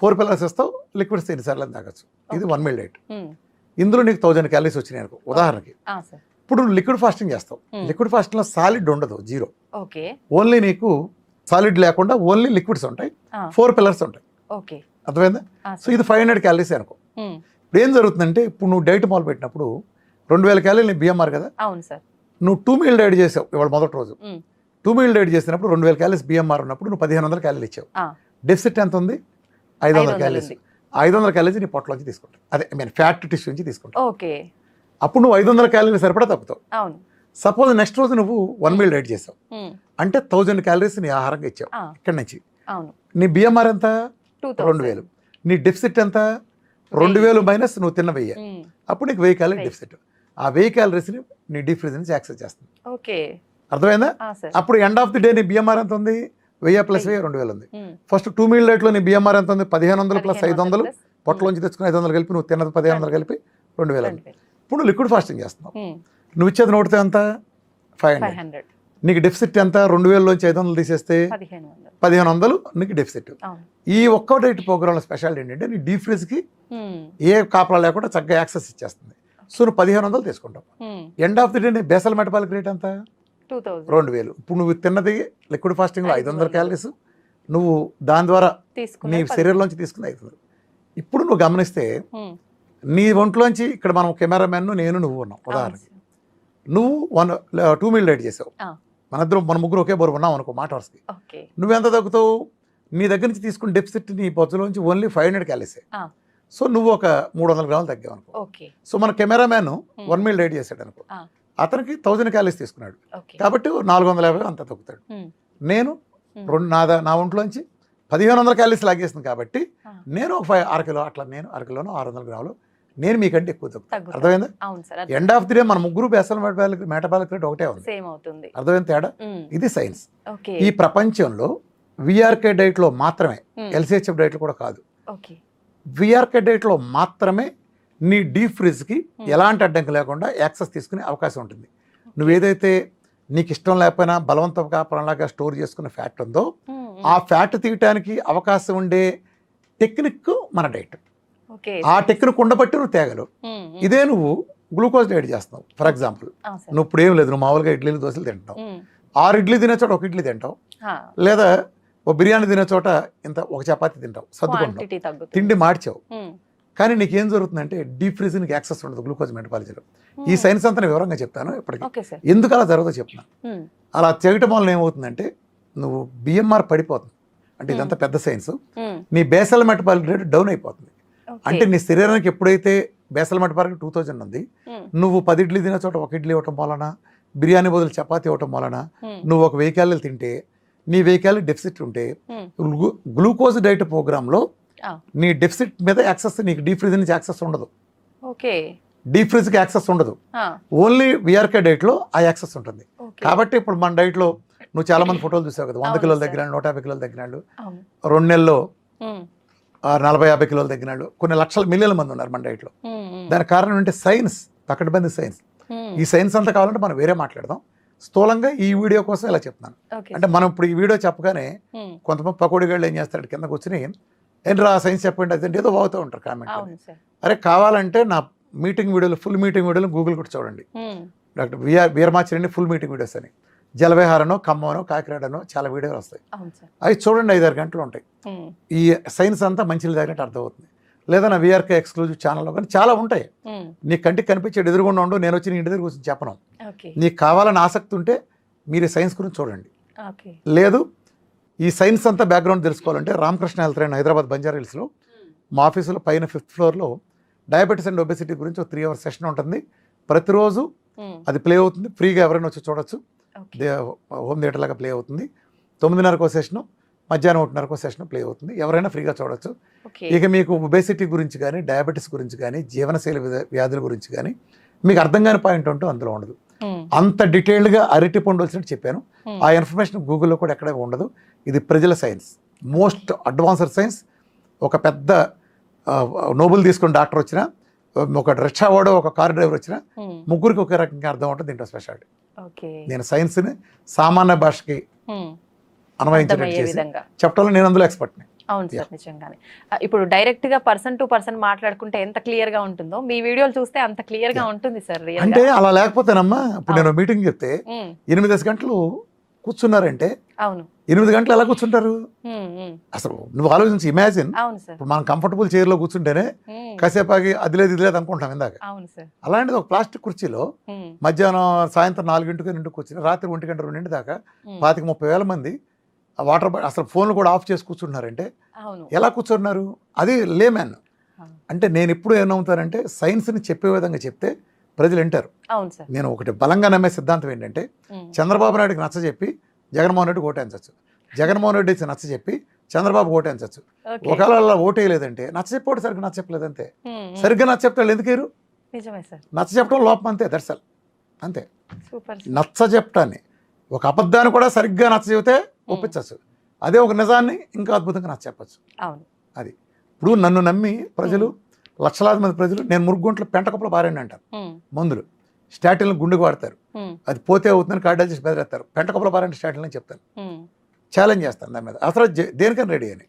4 పిల్లర్స్ ఇస్తావు, లిక్విడ్స్ 3 సార్లు తాగొచ్చు. ఇది 1 మీల్ డైట్. ఇందులో నీకు 1000 క్యాలీస్ వచ్చినాయి అనుకో ఉదాహరణకి. ఇప్పుడు నువ్వు లిక్విడ్ ఫాస్టింగ్ చేస్తావు, లిక్విడ్ ఫాస్టింగ్ లో సాలిడ్ ఉండదు, 0. ఓన్లీ నీకు సాలిడ్ లేకుండా ఓన్లీ లిక్విడ్స్ ఉంటాయి, 4 పిల్లర్స్ ఉంటాయి. అర్థమైందా? సో ఇది 500 క్యాలీస్ అనుకో. ఇప్పుడు ఏం జరుగుతుందంటే ఇప్పుడు నువ్వు డైట్ మొదలు పెట్టినప్పుడు 2000 క్యాలీలు నీ బిఎంఆర్ కదా. అవును సార్. నువ్వు 2 మీల్ డైట్ చేసావు ఇవాళ మొదటి రోజు. 2 మీల్ డైట్ చేసినప్పుడు 2000 క్యాలీస్ బిఎంఆర్ ఉన్నప్పుడు నువ్వు 1500 క్యాలీలు ఇచ్చావు. డెఫిసిట్ ఎంత ఉంది? 500 క్యాలీస్. 500 క్యాలీస్ నీ పొట్టలోంచి తీసుకుంటావు, అదే ఐ మీన్ ఫ్యాట్ టిష్యూ నుంచి తీసుకుంటావు. అప్పుడు నువ్వు 500 క్యాలీలు సరిపడా తప్పుతావు. సపోజ్ నెక్స్ట్ రోజు నువ్వు 1 మీల్ డైట్ చేసావు అంటే 1000 క్యాలరీస్ నీ ఆహారంగా ఇచ్చావు. ఇక్కడ నుంచి నీ బిఎంఆర్ ఎంత? 2000. నీ డెఫిసిట్ ఎంత? 2000 మైనస్ నువ్వు తిన్న 1000. అప్పుడు నీకు 1000 క్యాలరీ డెఫిసిట్. ఆ 1000 క్యాలరీస్ని నీ డీప్ ఫ్రీజ్ నుంచి యాక్సెస్ చేస్తుంది. అర్థమైందా? అప్పుడు ఎండ్ ఆఫ్ ది డే నీ బిఎంఆర్ ఎంత ఉంది? 1000 ప్లస్ 1000 2000 ఉంది. ఫస్ట్ 2 మీల్ డైట్లో నీ బిఎంఆర్ ఎంత ఉంది? 1500 ప్లస్ 500, పొట్టలోంచి తెచ్చుకుని 500 కలిపి నువ్వు తిన్నది 1500 కలిపి 2000 ఉంది. ఇప్పుడు నువ్వు లిక్విడ్ ఫాస్టింగ్ చేస్తున్నావు, నువ్వు ఇచ్చేది నోటితో ఎంత? 500. నీకు డెఫిసిట్ ఎంత? 2000లోంచి 500 తీసేస్తే 1500 నీకు డెఫిసిట్. ఈ ఒక్క డైట్ ప్రోగ్రామ్ స్పెషాలిటీ ఏంటంటే నీ డీప్ ఫ్రీజ్కి ఏ కాపలా లేకుండా చక్కగా యాక్సెస్ ఇచ్చేస్తుంది. సో నువ్వు 1500 తీసుకుంటావు. ఎండ్ ఆఫ్ ది డే నీ బేసల్ మెటబాలిక్ రేట్ ఎంత? 2000. ఇప్పుడు నువ్వు తిన్నది లిక్విడ్ ఫాస్టింగ్లో 500 క్యాలరీస్, నువ్వు దాని ద్వారా నీ శరీరంలోంచి తీసుకున్న 500. ఇప్పుడు నువ్వు గమనిస్తే నీ ఒంట్లోంచి ఇక్కడ మనం కెమెరామెన్ నేను నువ్వు ఉన్నాం ఉదాహరణకి. నువ్వు 2 మీల్ డైట్ చేసావు, మన ముగ్గురు ఒకే బరువు ఉన్నాం అనుకో మాట వరుసకి. నువ్వెంత తగ్గుతావు? నీ దగ్గర నుంచి తీసుకున్న డెఫిసిట్ నీ పొద్దులోంచి ఓన్లీ 500 క్యాలరీసే. సో నువ్వు ఒక 300 గ్రాములు తగ్గావు అనుకో. సో మన కెమెరామెన్ 1 మీల్ డైట్ చేశాడు అనుకో, అతనికి 1000 క్యాలరీస్ తీసుకున్నాడు కాబట్టి 450 అంత తగ్గుతాడు. నేను నా ఒంట్లోంచి 1500 క్యాలరీస్ లాగేస్తుంది కాబట్టి నేను ఒక 1/2 కిలో అట్లా, నేను 1/2 కిలోను 600 గ్రాములు నేను మీకంటే ఎక్కువ తగ్గుతాను. అర్థమైందా? ఎండ్ ఆఫ్ ది డే మన ముగ్గురు బేసల్ మెటబాలిక్ రేట్ ఒకటే ఉంది. అర్థమైంది తేడా? ఇది సైన్స్. ఈ ప్రపంచంలో విఆర్కే డైట్ లో మాత్రమే, ఎల్సిహెచ్ఎఫ్ డైట్ లో కూడా కాదు, విఆర్కే డైట్ లో మాత్రమే నీ డీప్ ఫ్రిడ్జ్కి ఎలాంటి అడ్డంకి లేకుండా యాక్సెస్ తీసుకునే అవకాశం ఉంటుంది. నువ్వు ఏదైతే నీకు ఇష్టం లేకపోయినా బలవంతం కాపరంలాగా స్టోర్ చేసుకున్న ఫ్యాట్ ఉందో ఆ ఫ్యాట్ తీయటానికి అవకాశం ఉండే టెక్నిక్ మన డైట్. ఆ టెక్నిక్ ఉండబట్టి నువ్వు తేగలవు. ఇదే నువ్వు గ్లూకోజ్ డైట్ చేస్తున్నావు ఫర్ ఎగ్జాంపుల్, నువ్వు ఇప్పుడు ఏం లేదు, నువ్వు మామూలుగా ఇడ్లీలు దోశలు తింటావు, 6 ఇడ్లీ తినే చోట 1 ఇడ్లీ తింటావు, లేదా ఒక బిర్యానీ తినే చోట ఇంత 1 చపాతీ తింటావు, సర్దుకుంటావు, తిండి మార్చావు. కానీ నీకేం జరుగుతుందంటే డీప్ ఫ్రీజ్ నీకు యాక్సెస్ ఉండదు గ్లూకోజ్ మెటబాలిజీలో. ఈ సైన్స్ అంతా వివరంగా చెప్తాను ఇప్పటికీ, ఎందుకు అలా జరుగుతుందో చెప్తున్నాను. అలా చేయటం వల్ల ఏమవుతుందంటే నువ్వు బిఎంఆర్ పడిపోతుంది, అంటే ఇదంతా పెద్ద సైన్స్. నీ బేసల్ మెటబాలిక్ రేట్ డౌన్ అయిపోతుంది. అంటే నీ శరీరానికి ఎప్పుడైతే బేసల్ మెటబాలిక్ 2000 ఉంది, నువ్వు 10 ఇడ్లీ తినే చోట 1 ఇడ్లీ ఇవ్వటం వలన, బిర్యానీ బదులు చపాతీ ఇవ్వటం వలన నువ్వు ఒక 1000 క్యాలరీలు తింటే, నీ 1000 క్యాలరీ డెఫిసిట్ ఉంటే గ్లూకోజ్ డైట్ ప్రోగ్రాంలో నీ డెఫిసిట్ మీద యాక్సెస్, నీకు డీప్ ఫ్రిజ్ నుంచి యాక్సెస్ ఉండదు. డీప్ ఫ్రిజ్కి యాక్సెస్ ఉండదు, ఓన్లీ విఆర్కే డైట్లో ఆ యాక్సెస్ ఉంటుంది. కాబట్టి ఇప్పుడు మన డైట్లో నువ్వు చాలా మంది ఫోటోలు చూసావు కదా, 100 కిలోలు తగ్గినాడు, 150 కిలోలు తగ్గినాడు, 2 నెలల్లో 40-50 కిలోలు తగ్గినాడు, కొన్ని లక్షల మిలియన్ల మంది ఉన్నారు మన డైట్లో. దానికి కారణం ఏంటంటే సైన్స్, పకడ్బందీ సైన్స్. ఈ సైన్స్ అంతా కావాలంటే మనం వేరే మాట్లాడదాం. స్థూలంగా ఈ వీడియో కోసం ఇలా చెప్తున్నాను. అంటే మనం ఇప్పుడు ఈ వీడియో చెప్పగానే కొంతమంది పకోడీగాళ్ళు ఏం చేస్తాడు, కిందకు వచ్చి ఏంట్రా సైన్స్ చెప్పండి అదంటే ఏదో బాగుతూ ఉంటారు కామెంట్. అరే కావాలంటే నా మీటింగ్ వీడియోలు, ఫుల్ మీటింగ్ వీడియోలు గూగుల్ కూడా చూడండి, డాక్టర్ వీరమాచార్య ఫుల్ మీటింగ్ వీడియోస్ అని. జలవిహారనో, ఖమ్మనో, కాకినాడనో చాలా వీడియోలు వస్తాయి, అవి చూడండి, 5-6 గంటలు ఉంటాయి. ఈ సైన్స్ అంతా మంచిలు తగినట్టు అర్థమవుతుంది. లేదా నా విఆర్కే ఎక్స్క్లూజివ్ ఛానల్లో కానీ చాలా ఉంటాయి. నీ కంటికి కనిపించేది ఎదురుగుండా ఉండు, నేను వచ్చి నీ ఇంటి దగ్గర కూర్చొని చెప్పను. నీకు కావాలని ఆసక్తి ఉంటే మీరు సైన్స్ గురించి చూడండి. లేదు ఈ సైన్స్ అంతా బ్యాక్గ్రౌండ్ తెలుసుకోవాలంటే రామకృష్ణ హెల్త్ లైన్ హైదరాబాద్ బంజారా హిల్స్లో మా ఆఫీసులో పైన 5th ఫ్లోర్లో డయాబెటీస్ అండ్ ఒబెసిటీ గురించి ఒక 3 hours సెషన్ ఉంటుంది. ప్రతిరోజు అది ప్లే అవుతుంది, ఫ్రీగా ఎవరైనా వచ్చి చూడొచ్చు. ఓకే. హోమ్ థియేటర్ లాగా ప్లే అవుతుంది. 9:30 సెషను, మధ్యాహ్నం 1:30 సెషన్ ప్లే అవుతుంది. ఎవరైనా ఫ్రీగా చూడొచ్చు. ఓకే. ఇక మీకు ఒబేసిటీ గురించి కానీ, డయాబెటీస్ గురించి కానీ, జీవనశైలి వ్యాధుల గురించి కానీ మీకు అర్థం కాని పాయింట్ అంటూ అందులో ఉండదు. అంత డీటెయిల్డ్గా అరటి పండు వచ్చినట్టు చెప్పాను. ఆ ఇన్ఫర్మేషన్ గూగుల్లో కూడా ఎక్కడ ఉండదు. ఇది ప్రజల సైన్స్, మోస్ట్ అడ్వాన్స్డ్ సైన్స్. ఒక పెద్ద నోబెల్ తీసుకున్న డాక్టర్ వచ్చినా, ఒక రిక్షా వాడో ఒక కార్ డ్రైవర్ వచ్చినా ముగ్గురికి ఒకే రకంగా అర్థం ఉంటుంది. దీంట్లో స్పెషాలిటీ. ఓకే. నేను సైన్స్ని సామాన్య భాషకి అన్వయించేటట్టు అర్థమయ్యే చేసి విధంగా. చెప్పడంలో నేను అందులో ఎక్స్పర్ట్ని. అవును సార్, నిజంగానే. ఇప్పుడు డైరెక్ట్ గా పర్సన్ టు పర్సన్ మాట్లాడుకుంటే ఎంత క్లియర్ గా ఉంటుందో మీ వీడియోలు చూస్తే అంత క్లియర్ గా ఉంటుంది సార్. రియల్ అంటే అలా లేకపోతేనమ్మా, ఇప్పుడు నేను మీటింగ్ చెప్తే 8 గంటలు కూర్చున్నారంటే, అవును 8 గంటలు ఎలా కూర్చుంటారు అసలు? నువ్వు ఆలోచించి ఇమాజిన్. అవును సార్. ఇప్పుడు మనం కంఫర్టబుల్ చైర్లో కూర్చుంటేనే కాసేపు ఆగి అది లేదు ఇది లేదు అనుకుంటాం ఇందాక. అవును సార్. అలాంటిది ఒక ప్లాస్టిక్ కుర్చీలో మధ్యాహ్నం సాయంత్రం 4 కూర్చుని రాత్రి 1 2 దాకా 25-30 మంది ఆ వాటర్ అసలు ఫోన్లు కూడా ఆఫ్ చేసి కూర్చుంటున్నారంటే అవును. ఎలా కూర్చున్నారు? అది లేమ్యాన్. అంటే నేను ఎప్పుడు ఏమవుతానంటే సైన్స్ని చెప్పే విధంగా చెప్తే ప్రజలు వింటారు. అవును సార్. నేను ఒకటి బలంగా నమ్మే సిద్ధాంతం ఏంటంటే, చంద్రబాబు నాయుడుకి నచ్చ చెప్పి జగన్మోహన్ రెడ్డికి ఓటేయించవచ్చు, జగన్మోహన్ రెడ్డి నచ్చ చెప్పి చంద్రబాబు ఓటేయించవచ్చు. ఒకవేళ అలా ఓటేయలేదంటే నచ్చ చెప్పి సరిగ్గా నచ్చ చెప్పలేదు అంతే. సరిగ్గా నచ్చ చెప్తాడు ఎందుకు ఏరు? నిజమే సార్. నచ్చ చెప్పడం లోపం అంతే, దర్శల్ అంతే. సూపర్. నచ్చ చెప్పటాన్ని, ఒక అబద్ధాన్ని కూడా సరిగ్గా నచ్చ చెబితే ఒప్పించవచ్చు. అదే ఒక నిజాన్ని ఇంకా అద్భుతంగా నచ్చ చెప్పచ్చు. అవును. అది ఇప్పుడు నన్ను నమ్మి ప్రజలు, లక్షలాది మంది ప్రజలు, నేను మురుగుంట్లో పెంటకప్పుల బారేండి అంటారు. మందులు స్టాటిన్లు గుండెకు వాడతారు, అది పోతే అవుతుందని కార్డియాలజిస్ట్ చేసి బెదిరేస్తారు. పెంటకప్పుల బారేండి స్టాటిన్ అని చెప్తాను, ఛాలెంజ్ చేస్తాను దాని మీద. అసలు దేనికని రెడీ అని.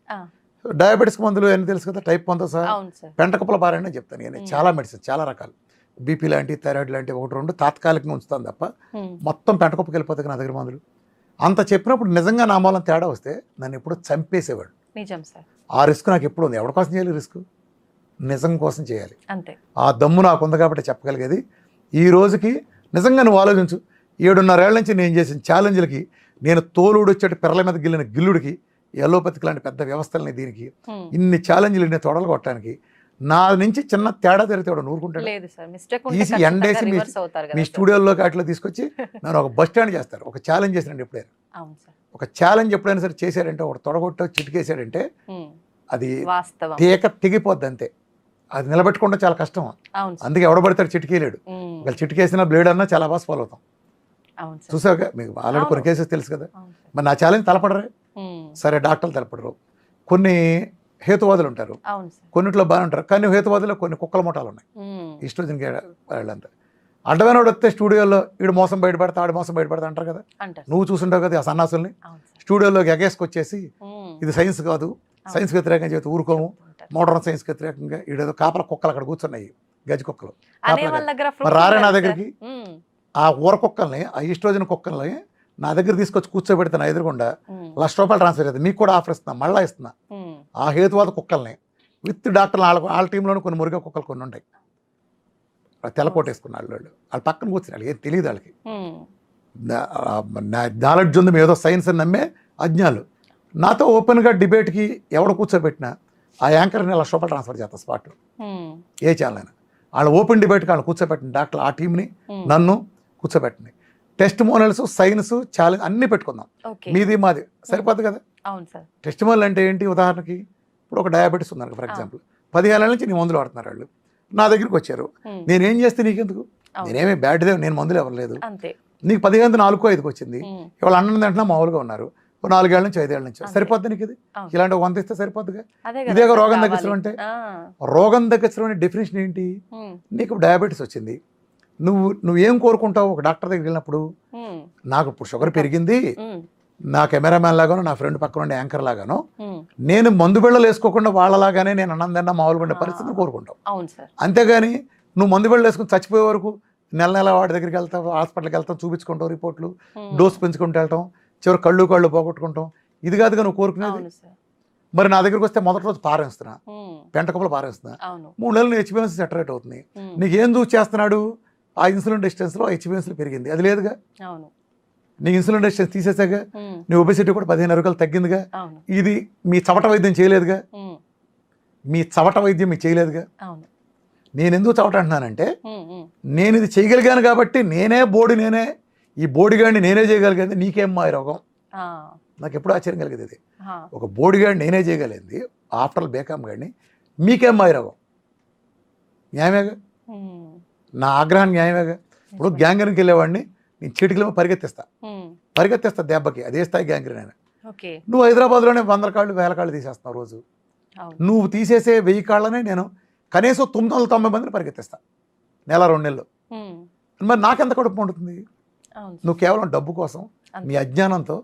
డయాబెటీస్ మందులు అని తెలుసు కదా, టైప్ 1తో సహా పెంటకప్పుల బారేండి అని చెప్తాను. నేను చాలా మెడిసిన్, చాలా రకాలు, బీపీ లాంటి, థైరాయిడ్ లాంటి 1-2 తాత్కాలికంగా ఉంచుతాను తప్ప మొత్తం పెంటకప్పుకి వెళ్ళిపోతాయి నా దగ్గర మందులు. అంత చెప్పినప్పుడు నిజంగా నా మూలం తేడా వస్తే నన్ను ఎప్పుడు చంపేసేవాడు. నిజం సార్. ఆ రిస్క్ నాకు ఎప్పుడు ఉంది. ఎవరి కోసం చేయాలి రిస్క్? నిజం కోసం చేయాలి. అంతే. ఆ దమ్ము నాకు ఉంది కాబట్టి చెప్పగలిగేది. ఈ రోజుకి నిజంగా నువ్వు ఆలోచించు, 7.5 ఏళ్ల నుంచి నేను చేసిన ఛాలెంజ్లకి, నేను తోలుడొచ్చేటి పిర్రల మీద గిల్లిన గిల్లుడికి, ఎలోపతికి లాంటి పెద్ద వ్యవస్థలని, దీనికి ఇన్ని ఛాలెంజ్లు, ఇన్ని తొడలు కొట్టడానికి నా నుంచి చిన్న తేడా జరిగితే వాడు నూరుకుంటాడు. తీసి ఎండేసి మీ స్టూడియోలోకి అట్లా తీసుకొచ్చి నన్ను ఒక బస్ స్టాండ్ చేస్తారు. ఒక ఛాలెంజ్ చేసినండి ఎప్పుడైనా, ఒక ఛాలెంజ్ ఎప్పుడైనా సరే చేశాడంటే, ఒక తొడగొట్టో చిటికేసాడంటే అది తెగిపోద్ది అంతే. అది నిలబెట్టుకుంటే చాలా కష్టం. అందుకే ఎవడబడతాడు చిటికేలేడు. ఒకవేళ చిటికేసిన బ్లేడ్ అన్నా చాలా బాగా ఫాలో అవుతాం. చూసాక మీకు ఆల్రెడీ కొన్ని కేసెస్ తెలుసు కదా. మరి నా ఛాలెంజ్ తలపడరే, సరే డాక్టర్లు తలపడరు, కొన్ని హేతువాదులు ఉంటారు, కొన్నిట్లో బాగానే ఉంటారు. కానీ హేతువాదులో కొన్ని కుక్కల ముఠాలు ఉన్నాయి. ఈస్ట్రోజన్ వాళ్ళంతా అడ్డమైన వాడు వస్తే స్టూడియోలో వీడు మోసం బయటపడతా, ఆడు మోసం బయటపడతా అంటారు కదా. నువ్వు చూసుంటావు కదా ఆ సన్నాసుల్ని. స్టూడియోలోకి ఎగేసుకొచ్చేసి ఇది సైన్స్ కాదు, సైన్స్ వ్యతిరేకంగా చెబితే ఊరుకోము, మోడర్న్ సైన్స్ వ్యతిరేకంగా ఈడేదో కాపల కుక్కలు అక్కడ కూర్చున్నాయి, గజి కుక్కలు. మరి రారే నా దగ్గరికి ఆ ఊర కుక్కల్ని, ఆ ఈస్ట్రోజన్ కుక్కల్ని నా దగ్గర తీసుకొచ్చి కూర్చోబెడితే నా ఎదురుగుండా ₹1,00,000 ట్రాన్స్ఫర్ అవుతుంది. మీకు కూడా ఆఫర్ ఇస్తున్నా, మళ్ళీ ఇస్తున్నా. ఆ హేతువాద కుక్కల్ని విత్ డాక్టర్లు వాళ్ళ టీంలోనే కొన్ని మురిగా కుక్కలు కొన్ని ఉంటాయి, తెల్లకోట వేసుకున్న వాళ్ళు పక్కన కూర్చుని ఏం తెలియదు వాళ్ళకి. నాలెడ్జ్ ఉంది, ఏదో సైన్స్ అని నమ్మే అజ్ఞాలు. నాతో ఓపెన్గా డిబేట్కి ఎవడ కూర్చోబెట్టినా ఆ యాంకర్ని ₹1,00,000 ట్రాన్స్ఫర్ చేస్తా స్పాట్. ఏ ఛానల్ అయినా వాళ్ళు ఓపెన్ డిబేట్కి వాళ్ళు కూర్చోబెట్టిన డాక్టర్ ఆ టీంని నన్ను కూర్చోబెట్టింది. టెస్ట్ మోనల్స్, సైన్స్, ఛాలెంజ్ అన్నీ పెట్టుకుందాం. మీది మాది సరిపోద్ది కదా. టెస్ట్ మోనల్ అంటే ఏంటి? ఉదాహరణకి ఇప్పుడు ఒక డయాబెటీస్ ఉందనుకో ఫర్ ఎగ్జాంపుల్, 10 ఏళ్ళ నుంచి నీ మందులు వాడుతున్నారు వాళ్ళు, నా దగ్గరికి వచ్చారు. నేనేం చేస్తే నీకెందుకు? నేనేమి బ్యాడ్దే, నేను మందులు ఇవ్వలేదు. నీకు 15 4 5కి వచ్చింది, ఇవాళ అన్నం తింటున్నా మామూలుగా ఉన్నారు, 4 ఏళ్ళ నుంచి 5 ఏళ్ళ నుంచి సరిపోద్ది నీకు. ఇది ఇలాంటి 100 ఇస్తే సరిపోద్దిగా. ఇదేగా రోగం తగ్గించడం అంటే. రోగం తగ్గించడం అనే డెఫినేషన్ ఏంటి? నీకు డయాబెటీస్ వచ్చింది, నువ్వేం కోరుకుంటావు ఒక డాక్టర్ దగ్గరికి వెళ్ళినప్పుడు? నాకు ఇప్పుడు షుగర్ పెరిగింది, నా కెమెరామ్యాన్ లాగానో, నా ఫ్రెండ్ పక్కన ఉండే యాంకర్ లాగానో, నేను మందు బిళ్ళలు వేసుకోకుండా వాళ్ళలాగానే నేను అన్నం తిన్నా మామూలుగా ఉండే పరిస్థితిని కోరుకుంటావు. అంతేగాని నువ్వు మందు బిళ్ళలు వేసుకుని చచ్చిపోయే వరకు నెల వాడి దగ్గరికి వెళ్తావు, హాస్పిటల్కి వెళ్తాం, చూపించుకుంటావు, రిపోర్ట్లు, డోస్ పెంచుకుంటూ వెళ్తాం, చివరి కళ్ళు పోగొట్టుకుంటాం. ఇది కాదుగా నువ్వు కోరుకునేది. మరి నా దగ్గరికి వస్తే మొదటి రోజు పారేస్తున్నా, పెంటకప్పులు పారేస్తున్నా, 3 నెలలు హెచ్బిఎన్సీ సెటరేట్ అవుతుంది. నీకేం చూసి చేస్తున్నాడు? ఆ ఇన్సులిన్ రెసిస్టెన్స్లో హెచ్బిఎన్సీలు పెరిగింది, అది లేదుగా. నీకు ఇన్సులిన్ రెసిస్టెన్స్ తీసేసాగా, నీ ఒబెసిటీ కూడా 15 అరగలు తగ్గిందిగా. ఇది మీ చవట వైద్యం చేయలేదుగా, మీ చవట వైద్యం మీకు చేయలేదుగా. నేను ఎందుకు చవట అంటున్నానంటే, నేను ఇది చేయగలిగాను కాబట్టి నేనే ఈ బోడిగాడిని నేనే చేయగలిగేది నీకేం మాయ రోగం. ఆ, నాకు ఎప్పుడు ఆశ్చర్యం కలిగేది ఇది. ఆ, ఒక బోడిగాడిని నేనే చేయగలిగింది ఆఫ్టర్ బేకామ్ గాడిని మీకేం మాయ రోగం. న్యాయమేగా, ఉమ్, నా ఆగ్రహాన్ని న్యాయమేగా. ఇప్పుడు గ్యాంగ్రీన్కి వెళ్ళేవాడిని నేను చీటికలేమో పరిగెత్తిస్తా దెబ్బకి, అదే స్థాయి గ్యాంగ్రీన్ అయినా. ఓకే, నువ్వు హైదరాబాద్లోనే 100 కాళ్ళు 1000 కాళ్ళు తీసేస్తున్నావు రోజు. అవును, నువ్వు తీసేసే 1000 కాళ్ళనే నేను కనీసం 990 మందిని పరిగెత్తిస్తా నెల 2 నెలలు. ఉమ్, మరి నాకెంత కడుపు ఉంటుంది? అవును, నువ్వు కేవలం డబ్బు కోసం అంతే. నీ అజ్ఞానంతో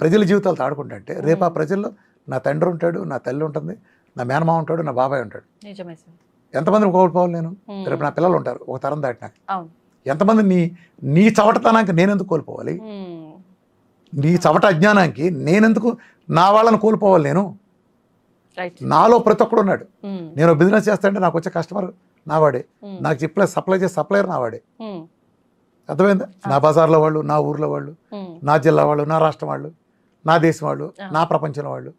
ప్రజల జీవితాలు తాడుకుంటుంటే రేపు ఆ ప్రజల్లో నా తండ్రి ఉంటాడు, నా తల్లి ఉంటుంది, నా మేనమామ ఉంటాడు, నా బాబాయ్ ఉంటాడు. నిజమే సార్. ఎంతమందిని కోల్పోవాలి నేను? ఉమ్, రేపు నా పిల్లలు ఉంటారు ఒక తరం దాటినాక. అవును, ఎంతమంది నీ చవటతనానికి నేనెందుకు కోల్పోవాలి? ఉమ్, నీ చవట అజ్ఞానానికి నేనెందుకు నా వాళ్ళని కోల్పోవాలి? నేను రైట్, నాలో ప్రతి ఒక్కడు ఉన్నాడు. ఉమ్, నేను బిజినెస్ చేస్తానంటే నాకు వచ్చే కస్టమర్ నావాడే, ఉమ్, నాకు సప్లై చేసే సప్లయర్ నావాడే. ఉమ్, అర్థమైందా? నా బజార్లో వాళ్ళు, నా ఊర్లో వాళ్ళు, ఉమ్, నా జిల్లా వాళ్ళు, నా రాష్ట్రం వాళ్ళు, నా దేశం వాళ్ళు, నా ప్రపంచంలో వాళ్ళు,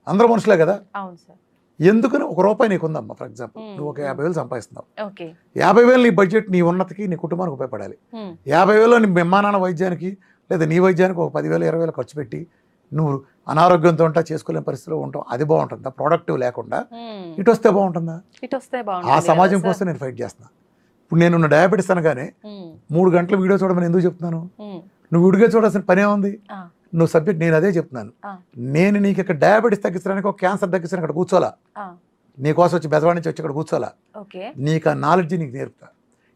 అందరూ మనుషులే కదా. అవును సార్. ఎందుకని ₹1 నీకు ఉందమ్మా, ఫర్ ఎగ్జాంపుల్ నువ్వు ఒక 50,000 సంపాదిస్తున్నావు. ఓకే, 50,000 నీ బడ్జెట్ నీ ఉన్నతికి నీ కుటుంబానికి ఉపయోగపడాలి. ఉమ్, 50,000 నీ అమ్మా నాన్న వైద్యానికి లేదా నీ వైద్యానికి ఒక 10,000 20,000 ఖర్చు పెట్టి నువ్వు అనారోగ్యంతో ఉంటా, చేసుకోలేని పరిస్థితిలో ఉంటావు. అది బాగుంటుందా? ప్రొడక్టివ్ లేకుండా ఉమ్, ఇటు వస్తే బాగుంటుందా? ఇటు వస్తే ఆ బాగుంటుంది సమాజం కదా సార్? కోసం నేను ఫైట్ చేస్తున్నా. ఇప్పుడు నేను డయాబెటీస్ అనగానే ఉమ్, 3 గంటల వీడియో చూడమని ఎందుకు చెప్తున్నాను? ఉమ్, నువ్వు విడిగా చూడాల్సిన పనే ఉంది. ఆ, నువ్వు సబ్జెక్ట్ నేను అదే చెప్తున్నాను. ఆ, నేను నీకు ఇక్కడ డయాబెటీస్ తగ్గించడానికి ఒక క్యాన్సర్ తగ్గించడానికి ఇక్కడ కూర్చోాలా, ఆ, నీ కోసం వచ్చి బెజవాడి నుంచి వచ్చి ఇక్కడ కూర్చోాలా. ఓకే, నీకు ఆ నాలెడ్జ్ నీకు నేర్పుతా,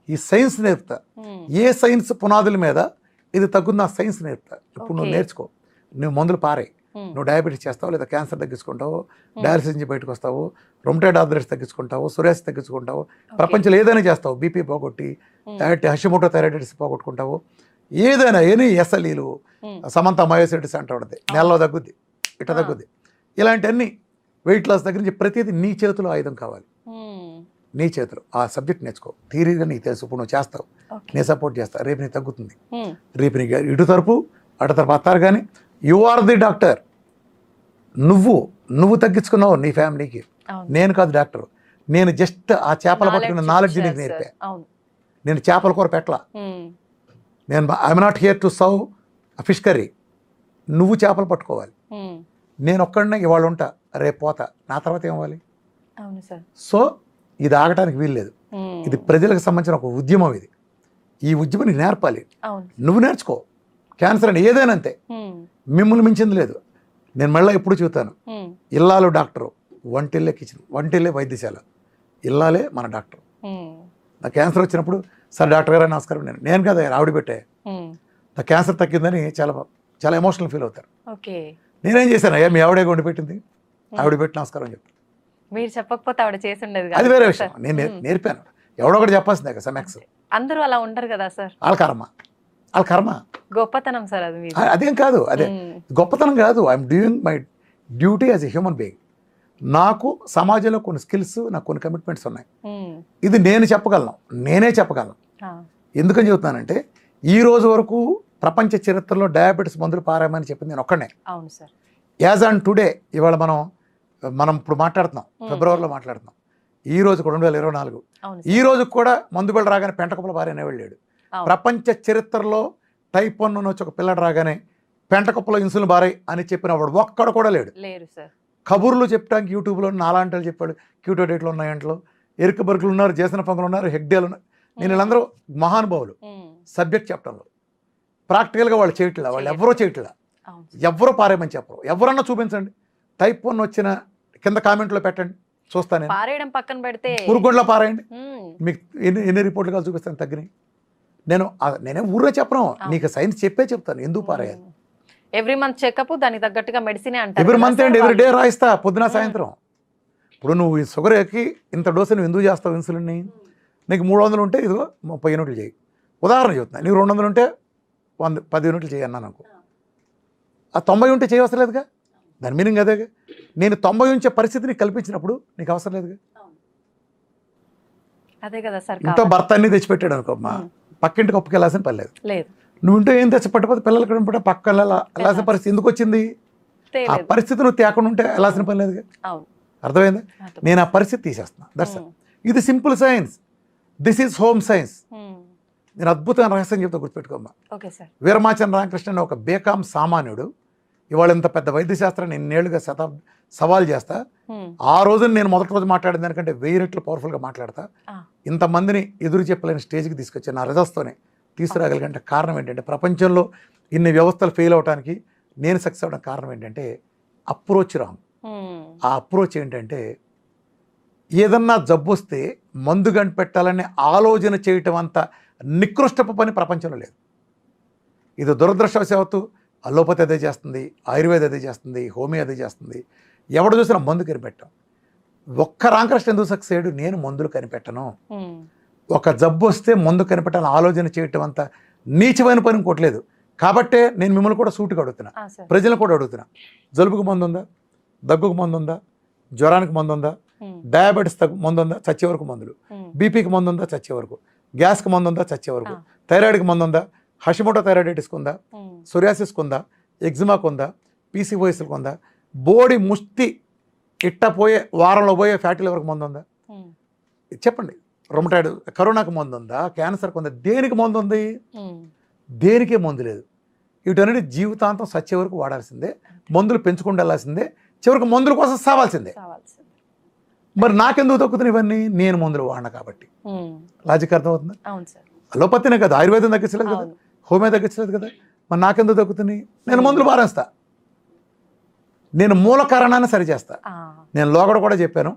ఈ సైన్స్ నేర్పుతా. ఉమ్, ఏ సైన్స్ పునాదుల మీద ఇది తగ్గుంది ఆ సైన్స్ నేర్పుతా. ఇప్పుడు నువ్వు Okay. నేర్చుకో, నువ్వు మందులు పారే, ఉమ్, నువ్వు డయాబెటీస్ చేస్తావు, లేదా క్యాన్సర్ తగ్గించుకుంటావు, డయాలసిస్ నుంచి బయటకు వస్తావు, రొమటైడ్ ఆర్థరైటిస్ తగ్గించుకుంటావు, సోరియాసిస్ తగ్గించుకుంటావు, ప్రపంచంలో ఏదైనా చేస్తావు, బీపీ పోగొట్టి, హషిమోటో థైరాయిడిస్ పోగొట్టుకుంటావు, ఏదైనా ఎస్ఎల్ఈలు, ఉమ్, సమంత మయోసైటిస్ అంటూ ఉంటుంది, నెలలో తగ్గుద్ది, ఇట్ట తగ్గుద్ది. ఇలాంటివన్నీ వెయిట్ లాస్ దగ్గర నుంచి ప్రతిదీ నీ చేతిలో ఆయుధం కావాలి. ఉమ్, నీ చేతిలో ఆ సబ్జెక్ట్ నేర్చుకో. థియరీగా నీకు తెలుసు, ఇప్పుడు నువ్వు చేస్తావు, ఓకే, నేను సపోర్ట్ చేస్తా, రేపు నీకు తగ్గుతుంది. ఉమ్, రేపు నీకు ఇటు తరపు అటు తరపు అత్తారు. కానీ యు ఆర్ ది డాక్టర్. నువ్వు తగ్గించుకున్నావు నీ ఫ్యామిలీకి, అవును, నేను కాదు డాక్టర్. నేను జస్ట్ ఆ చేపలు పట్టుకున్న నాలెడ్జ్ నీకు ఇచ్చారు నేర్పా. సార్. అవును, నేను చేపల కూర పెట్టలా. ఉమ్, నేను I'm not here to serve fish curry. నువ్వు చేపలు పట్టుకోవాలి. ఉమ్, నేను ఒక్కడనే ఇవాళ ఉంటా, రేపు పోతా, నా తర్వాత ఏమవ్వాలి? అవును సార్. సో ఇది ఆగటానికి వీల్లేదు. ఉమ్, ఇది ప్రజలకు సంబంధించిన ఒక ఉద్యమం. ఇది ఈ ఉద్యమం నీకు నేర్పాలి, అవును, నువ్వు నేర్చుకో. క్యాన్సర్ అని ఏదైనా అంతే, ఉమ్, మిమ్మల్ని మించింది లేదు. నేను మళ్ళీ ఎప్పుడు చూస్తాను, ఉమ్, ఇల్లాలు డాక్టరు, వంటిల్లే కిచెన్, వంటిల్లే వైద్యశాల, ఇల్లాలే మన డాక్టర్. ఉమ్, నా క్యాన్సర్ వచ్చినప్పుడు సార్ డాక్టర్ గారు నమస్కారం, నేను కదా ఆవిడ పెట్టే, ఉమ్, నా క్యాన్సర్ తగ్గిందని చాలా చాలా ఎమోషనల్ ఫీల్ అవుతారు. ఓకే, నేనేం చేశాను, అయ్యా మీ ఆవిడే కొండి పెట్టింది, ఆవిడ పెట్టి నమస్కారం చెప్పి. మీరు చెప్పకపోతే ఆవిడ చేసి ఉండేది అది కాదు వేరే కదా విషయం, సార్? నేను ఉమ్, నేర్పాను. ఎవడో ఒకటి చెప్పాల్సిందే కదా సమెక్స్. అందరూ అలా ఉంటారు కదా సార్. వాళ్ళ కర్మ గొప్పతనం సార్ అది మీరు. అదేం కాదు, అదే ఉమ్, గొప్పతనం కాదు. I'm doing my duty as a human being. నాకు సమాజంలో కొన్ని స్కిల్స్, నాకు కొన్ని కమిట్మెంట్స్ ఉన్నాయి. ఉమ్, ఇది నేను చెప్పగలను, నేనే చెప్పగలను. ఆ, ఎందుకని చెబుతున్నానంటే ఈ రోజు వరకు ప్రపంచ చరిత్రలో డయాబెటీస్ మందులు పారామని చెప్పింది నేను ఒక్కనే. అవును సార్. యాజ్ ఆన్ టుడే, ఇవాళ మనం ఇప్పుడు మాట్లాడుతున్నాం, ఫిబ్రవరిలో మాట్లాడుతున్నాం, ఈ రోజు 2024, అవును ఈ సార్. రోజు కూడా మందు బిళ్ళ రాగానే పెంటకుప్పల పారేనే వెళ్ళాడు. అవును. ప్రపంచ చరిత్రలో టైప్ 1 వచ్చి ఒక పిల్లడు రాగానే పెంటకుప్పలో ఇన్సులిన్ బారాయి అని చెప్పిన వాడు ఒక్కడు కూడా లేడు. లేరు సార్. కబుర్లు చెప్పడానికి యూట్యూబ్లో నాలాంటి చెప్పాడు, క్యూటో డేట్లు ఉన్నాయంట్లో, ఎరుక బర్కులు ఉన్నారు, జేసన పంకులు ఉన్నారు, హెగ్డేలు ఉన్నారు. నేను వీళ్ళందరూ మహానుభావులు ఉమ్, సబ్జెక్ట్ చెప్పడంలో. ప్రాక్టికల్గా వాళ్ళు చేయట్లా, వాళ్ళు ఎవరో చేయట్లా, అవును సార్. ఎవరో పారేయమని చెప్పరు. ఎవరన్నా చూపించండి, టైప్ 1 వచ్చిన కింద కామెంట్లో పెట్టండి, చూస్తాను నేను. పారేయడం పక్కన పెడితే పురుగుండ్లో పారేయండి, ఉమ్, మీకు ఎన్ని రిపోర్ట్లు కాదు చూపిస్తాను తగ్గినాయి. నేనే ఊర్లో చెప్పను, నీకు సైన్స్ చెప్పే చెప్తాను ఎందుకు పారేయాలి. ఎవ్రీ మంత్ చెకప్, దానికి తగ్గట్టుగా మెడిసిన్ అంటారు ఎవ్రీ కదా month sir and every day వాళ్ళు. రాయిస్తా పొద్దున సాయంత్రం. ఇప్పుడు నువ్వు ఈ షుగర్ ఎక్కి ఇంత డోసు నువ్వు ఎందుకు చేస్తావు ఇన్సులిన్ని? నీకు 300 ఉంటే ఇదిగో 30 యూనిట్లు చేయి, ఉదాహరణ చెబుతున్నా. నీకు 200 ఉంటే 10 యూనిట్లు చేయి అన్నా నాకు. ఆ 90 ఉంటే చేయవసరం లేదుగా, దాని మీనింగ్ అదేగా. నేను 90 ఉంచే పరిస్థితిని కల్పించినప్పుడు నీకు అవసరం లేదుగా. అదే కదా సార్. ఇంట్లో భర్త అన్ని తెచ్చిపెట్టాడు అనుకో, మా పక్కింటికి ఒప్పుకి వెళ్ళాల్సిన పని లేదు. లేదు, నువ్వు ఇంట్లో ఏం తెచ్చిపెట్టకపోతే పిల్లలకి కూడా పక్క వెళ్ళాల్సిన పరిస్థితి ఎందుకు వచ్చింది? ఆ తెలియదు. పరిస్థితి నువ్వు తేకుండా ఉంటే వెళ్ళాల్సిన పని లేదుగా. అవును, అర్థమైందా? అర్థం. నేను ఆ పరిస్థితి తీసేస్తున్నా. దట్స్ ఉమ్, ఇది simple science. This is home science. Um, నేను అద్భుతమైన రహస్యం చెప్తా, గుర్తుపెట్టుకోమ్మా. Okay sir. వీరమాచంద్ర రామకృష్ణ అనే ఒక బేకాం సామాన్యుడు ఇవాళ ఇంత పెద్ద వైద్యశాస్త్రాన్ని ఇన్నేళ్లుగా సవాల్ చేస్తా. ఆ రోజున నేను మొదటి రోజు మాట్లాడిన దానికంటే 1000 రెట్లు పవర్ఫుల్గా మాట్లాడతా. ఇంతమందిని ఎదురు చెప్పలేని స్టేజ్కి తీసుకొచ్చాను నా రిజల్ట్స్తోనే తీసుకురాగలిగంటే కారణం ఏంటంటే, ప్రపంచంలో ఇన్ని వ్యవస్థలు ఫెయిల్ అవడానికి నేను సక్సెస్ అవ్వడానికి కారణం ఏంటంటే అప్రోచ్ రాంగ్. ఆ అప్రోచ్ ఏంటంటే, ఏదన్నా జబ్బు వస్తే మందు కనిపెట్టాలనే ఆలోచన చేయటం అంత నికృష్టపు పని ప్రపంచంలో లేదు. ఇది దురదృష్టవశాత్తు అలోపతి అదే చేస్తుంది, ఆయుర్వేద అదే చేస్తుంది, హోమియో అదే చేస్తుంది. ఎవడు చూసినా మందు కనిపెట్టాం. ఒక్క రామకృష్ణ ఎందుకు సక్సెస్ అయ్యాడు? నేను మందులు కనిపెట్టను. ఒక జబ్బు వస్తే మందు కనిపెట్టాలని ఆలోచన చేయటం అంత నీచమైన పని ఇంకోట్లేదు. కాబట్టే నేను మిమ్మల్ని కూడా సూటుగా అడుగుతున్నా, ప్రజలను కూడా అడుగుతున్నా. జలుబుకు మందు ఉందా? దగ్గుకు మందు ఉందా? జ్వరానికి మందు ఉందా? డయాబెటీస్ మందు ఉందా? చచ్చే వరకు మందులు. బీపీకి మందు ఉందా? చచ్చే వరకు. గ్యాస్కి మందు ఉందా? చచ్చే వరకు. థైరాయిడ్కి మందు ఉందా? హషిమోటో థైరాయిడైటిస్కి ఉందా? సోరియాసిస్కి ఉందా? ఎగ్జిమాకు ఉందా? పీసీఓఎస్కి ఉందా? బోడి ముష్టి ఇట్టపోయే వారంలో పోయే ఫ్యాటీ లివర్కి మందు ఉందా? చెప్పండి. రొమటాయిడ్ కరోనాకి మందు ఉందా? క్యాన్సర్కి ఉందా? దేనికి మందు ఉంది? దేనికే మందు లేదు. వీటన్నిటి జీవితాంతం సచ్చే వరకు వాడాల్సిందే, మందులు పెంచుకుంటూ వెళ్ళాల్సిందే, చివరికి మందుల కోసం సావాల్సిందే. మరి నాకెందుకు తగ్గుతుంది ఇవన్నీ? నేను మందులు వాడినా కాబట్టి. లాజిక్ అర్థమవుతుంది? అలోపతినే కదా, ఆయుర్వేదం తగ్గించలేదు కదా, హోమియో తగ్గించలేదు కదా, మరి నాకెందుకు తగ్గుతుంది? నేను మందులు మారేస్తా, నేను మూల కారణాన్ని సరిచేస్తా. నేను లోగడ కూడా చెప్పాను,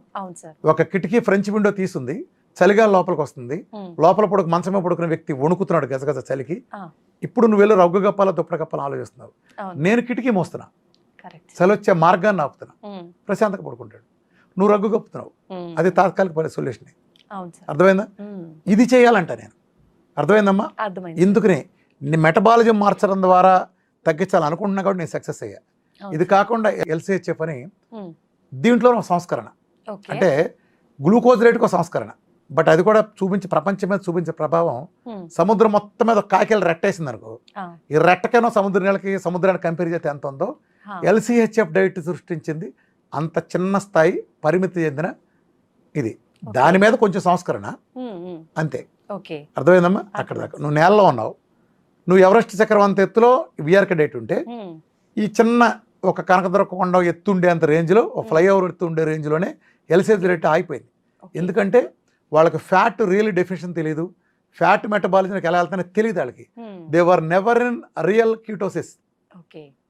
ఒక కిటికీ ఫ్రెంచ్ విండో తీసుంది, చలిగాలి లోపలికి వస్తుంది, లోపల పడుకు మంచమే పడుకునే వ్యక్తి వణుకుతున్నాడు గజగజ చలికి. ఇప్పుడు నువ్వు వెళ్ళి రగ్గు కప్పాలా దుప్పటి కప్పాలా ఆలోచిస్తున్నావు. నేను కిటికీ మోస్తున్నా, చలి వచ్చే మార్గాన్ని ఆపుతున్నా, ప్రశాంతంగా పడుకుంటాడు. నువ్వు రగ్గు కప్పుతున్నావు, అది తాత్కాలిక సొల్యూషన్. అర్థమైందా? ఇది చేయాలంట నేను. అర్థమైందమ్మా? ఎందుకనే నీ మెటబాలిజం మార్చడం ద్వారా తగ్గించాలనుకుంటున్నా కాబట్టి నేను సక్సెస్ అయ్యా. ఇది కాకుండా LCHF అని దీంట్లో సంస్కరణ, అంటే గ్లూకోజ్ రేటుకు సంస్కరణ. బట్ అది కూడా ప్రపంచం మీద చూపించే ప్రభావం సముద్రం మొత్తం మీద కాకిలు రెట్టేసింది అనుకో, ఈ రెట్టకైనా సముద్ర నీళ్ళకి సముద్రానికి కంపేర్ చేస్తే ఎంత ఉందో LCHF డైట్ సృష్టించింది. అంత చిన్న స్థాయి పరిమితి చెందిన ఇది, దాని మీద కొంచెం సంస్కరణ అంతే. అర్థమైందమ్మా? అక్కడ దాకా నువ్వు నేలలో ఉన్నావు, నువ్వు ఎవరెస్ట్ చక్రవంత ఎత్తులో VRK డైట్ ఉంటే, ఈ చిన్న ఒక కనకదుర్గ కొండ ఎత్తుండే అంత రేంజ్లో, ఒక ఫ్లైఓవర్ ఎత్తుండే రేంజ్లోనే LCHF రేట్ ఆగిపోయింది. ఎందుకంటే వాళ్ళకి ఫ్యాట్ రియల్ డెఫినేషన్ తెలియదు, ఫ్యాట్ మెటబాలిజంకి ఎలా వెళ్తానో తెలియదు వాళ్ళకి. They were never in real ketosis.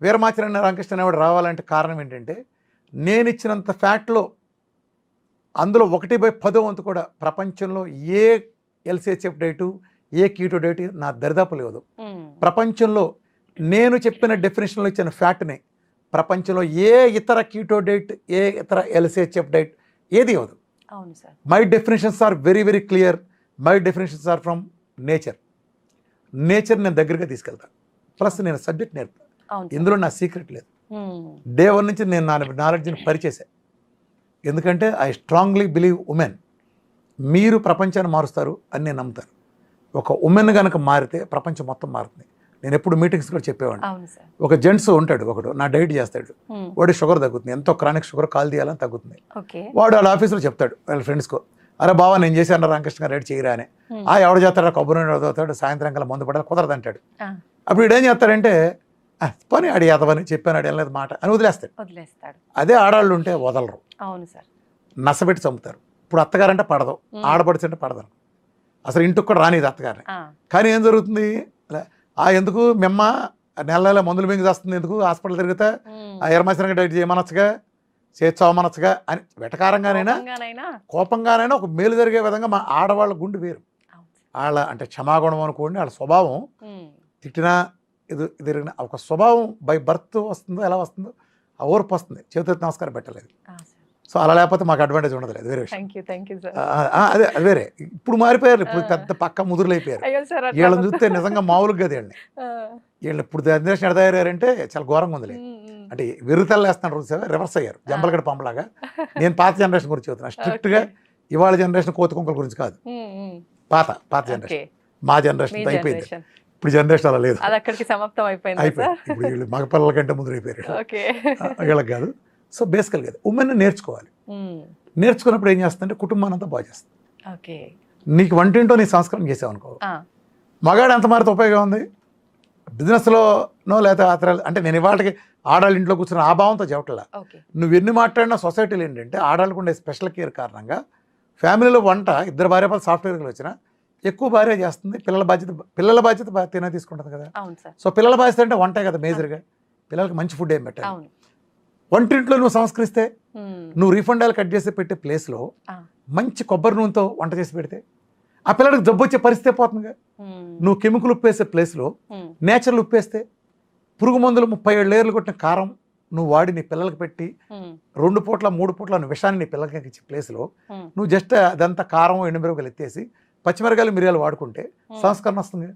Veeramacharana Ramakrishna అనేవాడు రావాలంటే కారణం ఏంటంటే, నేను ఇచ్చినంత ఫ్యాట్లో అందులో 1/10 వంతు కూడా ప్రపంచంలో ఏ LCHF డైటు, ఏ కీటో డైట్ నా దరిదాపు లేదు. ప్రపంచంలో నేను చెప్పిన డెఫినేషన్లో ఇచ్చిన ఫ్యాట్ని ప్రపంచంలో ఏ ఇతర కీటో డైట్, ఏ ఇతర LCHF డైట్ ఏది ఇవ్వదు. My definitions are very very clear. My definitions are from nature. Nature నేను దగ్గరగా తీసుకెళ్తాను, ప్లస్ నేను సబ్జెక్ట్ నేర్పుతాను. ఇందులో నా సీక్రెట్ లేదు. డే 1 నుంచి నేను నా నాలెడ్జ్ని పరిచేశాను. ఎందుకంటే ఐ స్ట్రాంగ్లీ బిలీవ్ ఉమెన్. మీరు ప్రపంచాన్ని మారుస్తారు అని నేను నమ్ముతాను. ఒక ఉమెన్ కనుక మారితే ప్రపంచం మొత్తం మారుతుంది. నేను ఎప్పుడు మీటింగ్స్ కూడా చెప్పేవాడిని. ఒక జెంట్స్ ఉంటాడు, ఒకడు నా డైట్ చేస్తాడు, వాడి షుగర్ తగ్గుతుంది, ఎంతో క్రానిక్ షుగర్ కాల్ తీయాలని తగ్గుతుంది. వాడు వాళ్ళ ఆఫీస్లో చెప్తాడు వాళ్ళ ఫ్రెండ్స్కో, అరే బావా నేను చేశాను రామకృష్ణ గారు డైట్ చేయరా అని. ఎవడు చేస్తాడు? కొబ్బరి చదువుతాడు, సాయంత్రం కల్లా మందు పడాలి, కుదరదు అంటాడు. అప్పుడు వీడేం చేస్తాడంటే, పని ఆడి అతవని చెప్పాను, ఆడి వెళ్ళలేదు మాట అని వదిలేస్తాడు. అదే ఆడవాళ్ళు ఉంటే వదలరు, నసబెట్టి చంపుతారు. ఇప్పుడు అత్తగారంటే పడదు, ఆడపడిచి అంటే పడతారు, అసలు ఇంటికి కూడా రానిది అత్తగారిని. కానీ ఏం జరుగుతుంది? ఎందుకు మెమ్మ నెల మందులు మింగి చేస్తుంది, ఎందుకు హాస్పిటల్ తిరిగితే ఎర్రమచ్చనగా డైట్ చేయమనొచ్చుగా, చేర్చవమనొచ్చుగా అని వెటకారంగానైనా కోపంగానైనా ఒక మేలు జరిగే విధంగా మా ఆడవాళ్ళ గుండె వేరు. వాళ్ళ అంటే క్షమాగుణం అనుకోండి, వాళ్ళ స్వభావం తిట్టినా ఎదిరిగిన ఒక స్వభావం బై బర్త్ వస్తుందో, ఎలా వస్తుందో ఆ ఓర్పు వస్తుంది. చేతులెత్తి నమస్కారం పెట్టలేదు. సో అలా లేకపోతే మాకు అడ్వాంటేజ్ ఉండదు, అది వేరే విషయం. అదే అది వేరే. ఇప్పుడు మారిపోయారు, ఇప్పుడు పెద్ద పక్క ముదురులు అయిపోయారు. వీళ్ళని చూస్తే నిజంగా మామూలుగా కదా వీళ్ళు ఇప్పుడు జనరేషన్ ఎడతయ్యారంటే చాలా ఘోరంగా ఉంది. అంటే వెరుతలు వేస్తున్నారు, రివర్స్ అయ్యారు, జంబలగడ పంపలాగా. నేను పాత జనరేషన్ గురించి చెబుతున్నా, స్ట్రిక్ట్గా. ఇవాళ జనరేషన్ కోతి కుంకల గురించి కాదు, పాత జనరేషన్. మా జనరేషన్ అయిపోయింది, ఇప్పుడు జనరేషన్ అలా లేదు, అయిపోయింది. ఇప్పుడు వీళ్ళు మగ పిల్లల కంటే ముందు అయిపోయారు, వీళ్ళకి కాదు. సో బేసికల్గా ఉమెన్ నేర్చుకోవాలి. నేర్చుకున్నప్పుడు ఏం చేస్తుందంటే కుటుంబాన్ని అంతా బాగా చేస్తుంది. నీకు వంటింటో నీ సంస్కారం చేసావు అనుకో, మగాడు ఎంత మారితే ఉపయోగం ఉంది? బిజినెస్లోనో లేదా అంటే నేను ఇవాళకి ఆడవాళ్ళ ఇంట్లో కూర్చున్న ఆ భావంతో చెప్పట్లా. ఓకే. నువ్వు ఎన్ని మాట్లాడినా సొసైటీలో ఏంటంటే ఆడవాళ్ళకు ఉండే స్పెషల్ కేర్ కారణంగా ఫ్యామిలీలో వంట ఇద్దరు భార్య సాఫ్ట్వేర్లు వచ్చినా ఎక్కువ భార్య చేస్తుంది. పిల్లల బాధ్యత తినే తీసుకుంటుంది కదా. అవును సార్. సో పిల్లల బాధ్యత అంటే వంటే కదా మేజర్గా. పిల్లలకి మంచి ఫుడ్ ఏం పెట్టాలి. అవును. వంటింట్లో నువ్వు సంస్కరిస్తే నువ్వు రీఫండ్ ఆయిల్ కట్ చేసి పెట్టే ప్లేస్లో మంచి కొబ్బరి నూనెతో వంట చేసి పెడితే ఆ పిల్లడికి జబ్బు వచ్చే పరిస్థితి పోతుందిగా. నువ్వు కెమికల్ ఉప్పు వేసే ప్లేస్లో నేచురల్ ఉప్పు వేస్తే, పురుగు మందులు 37 లేయర్లు కొట్టిన కారం నువ్వు వాడి నీ పిల్లలకి పెట్టి 2 పూట్ల 3 పూట్ల విషాన్ని నీ పిల్లలకి ఇచ్చే ప్లేస్లో నువ్వు జస్ట్ అదంతా కారం ఎండుమిరపకాయలు ఎత్తేసి పచ్చిమిరకాయలు మిరియాలు వాడుకుంటే సంస్కరణ వస్తుంది.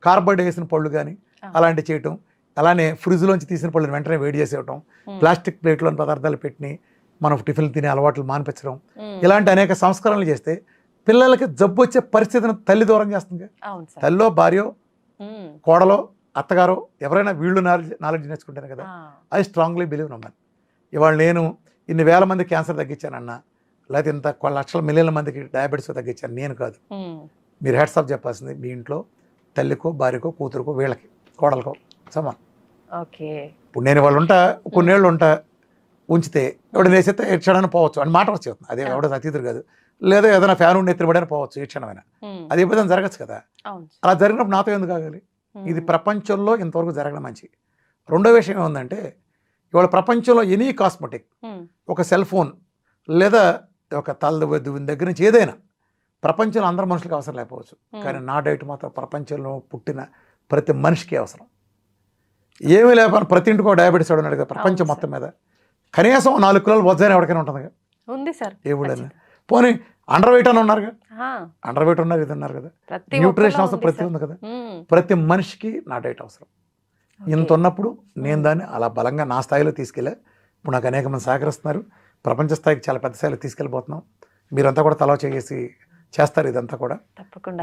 కార్బైడ్ వేసిన పళ్ళు కానీ అలాంటివి చేయటం, అలానే ఫ్రిడ్జ్లోంచి తీసిన పళ్ళని వెంటనే వేడి చేసేయటం, ప్లాస్టిక్ ప్లేట్లోని పదార్థాలు పెట్టి మనం టిఫిన్లు తినే అలవాట్లు మానిపించడం, ఇలాంటి అనేక సంస్కరణలు చేస్తే పిల్లలకి జబ్బు వచ్చే పరిస్థితిని తల్లి దూరం చేస్తుంది. తల్లో భార్యో కోడలో అత్తగారో ఎవరైనా వీళ్ళు నాలెడ్జ్ నేర్చుకుంటారు కదా. ఐ స్ట్రాంగ్లీ బిలీవ్ నమ్మను. ఇవాళ నేను ఇన్ని వేల మంది క్యాన్సర్ తగ్గించానన్నా, లేకపోతే ఇంత లక్షల మిలియన్ల మందికి డయాబెటీస్ తగ్గించాను నేను కాదు. మీరు హెడ్స్ ఆఫ్ చెప్పాల్సింది మీ ఇంట్లో తల్లికో భార్యకో కూతురుకో వీళ్ళకి కోడలకో సమానం. ఓకే. ఇప్పుడు నేను వాళ్ళు ఉంటా కొన్నేళ్ళు ఉంటా ఉంచితే ఎవడు నేసేస్తే ఏ క్షణాన్ని పోవచ్చు అని మాట వచ్చి అదే ఎవడో అతిథులు కాదు. లేదా ఏదైనా ఫ్యాన్ ఉండి ఎత్తిపడని పోవచ్చు ఏ క్షణమైనా. అది ఎప్పుడైనా జరగచ్చు కదా. అలా జరిగినప్పుడు నాతో ఎందుకు ఆగాలి? ఇది ప్రపంచంలో ఇంతవరకు జరగడం మంచి. రెండో విషయం ఏముందంటే ఇవాళ ప్రపంచంలో ఎనీ కాస్మెటిక్, ఒక సెల్ ఫోన్ లేదా ఒక తలదువ్విన దగ్గర నుంచి ఏదైనా ప్రపంచంలో అందరు మనుషులకు అవసరం లేకపోవచ్చు, కానీ నా డైట్ మాత్రం ప్రపంచంలో పుట్టిన ప్రతి మనిషికి అవసరం. ఏమీ లేకపోయినా ప్రతి ఇంటికి ఒక డయాబెటీస్ ఉన్నాడు కదా ప్రపంచం మొత్తం మీద. కనీసం 4 కిలోలు వజ్జాయినా ఎవరికైనా ఉంటుంది కదా. ఉంది సార్. ఏ ఊళ్ళైనా పోనీ అండర్ వెయిట్ అని ఉన్నారుగా, అండర్ వెయిట్ ఉన్నారు ఇది ఉన్నారు కదా. న్యూట్రిషన్ అవసరం ప్రతి ఉంది కదా. ప్రతి మనిషికి నా డైట్ అవసరం. ఇంత ఉన్నప్పుడు నేను దాన్ని అలా బలంగా నా స్థాయిలో తీసుకెళ్ళా. ఇప్పుడు నాకు అనేక మంది సహకరిస్తున్నారు. ప్రపంచ స్థాయికి చాలా పెద్ద స్థాయిలో తీసుకెళ్ళిపోతున్నాం. మీరంతా కూడా తల చేసి చేస్తారు. ఇదంతా కూడా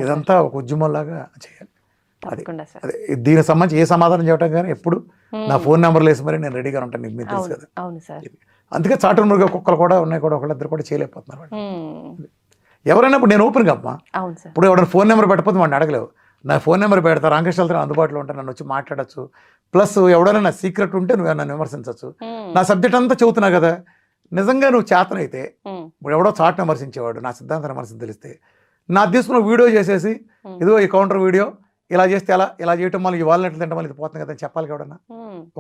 ఇదంతా ఒక ఉద్యమంలాగా చేయాలి. అదే దీనికి సంబంధించి ఏ సమాధానం చెప్పడం కానీ ఎప్పుడు నా ఫోన్ నెంబర్లు వేసి మరి నేను రెడీగా ఉంటాను. మీకు తెలుసు కదా. అందుకే చాటు మురుగా కుక్కలు కూడా ఉన్నాయి కూడా ఒకళ్ళిద్దరు కూడా చేయలేకపోతున్నారు. ఎవరైనా ఇప్పుడు నేను ఓపెన్గా అమ్మా, ఇప్పుడు ఎవరైనా ఫోన్ నెంబర్ పెట్టకపోతే వాడిని అడగలేవు. నా ఫోన్ నెంబర్ పెడతా, రామకృష్ణ అందుబాటులో ఉంటాను, నన్ను వచ్చి మాట్లాడచ్చు. ప్లస్ ఎవడైనా నా సీక్రెట్ ఉంటే నువ్వు నన్ను విమర్శించవచ్చు. నా సబ్జెక్ట్ అంతా చెబుతున్నా కదా. నిజంగా నువ్వు చేతనైతే ఇప్పుడు ఎవడో చాట్ విమర్శించేవాడు నా సిద్ధాంత విమర్శన తెలిస్తే నా తీసుకున్న వీడియో చేసేసి ఇదిగో ఈ కౌంటర్ వీడియో ఇలా చేస్తే ఎలా, ఇలా చేయటం వల్ల ఈ వాల్నట్లు తింటాం వల్ల ఇది పోతుంది కదా అని చెప్పాలి ఎవడన్నా.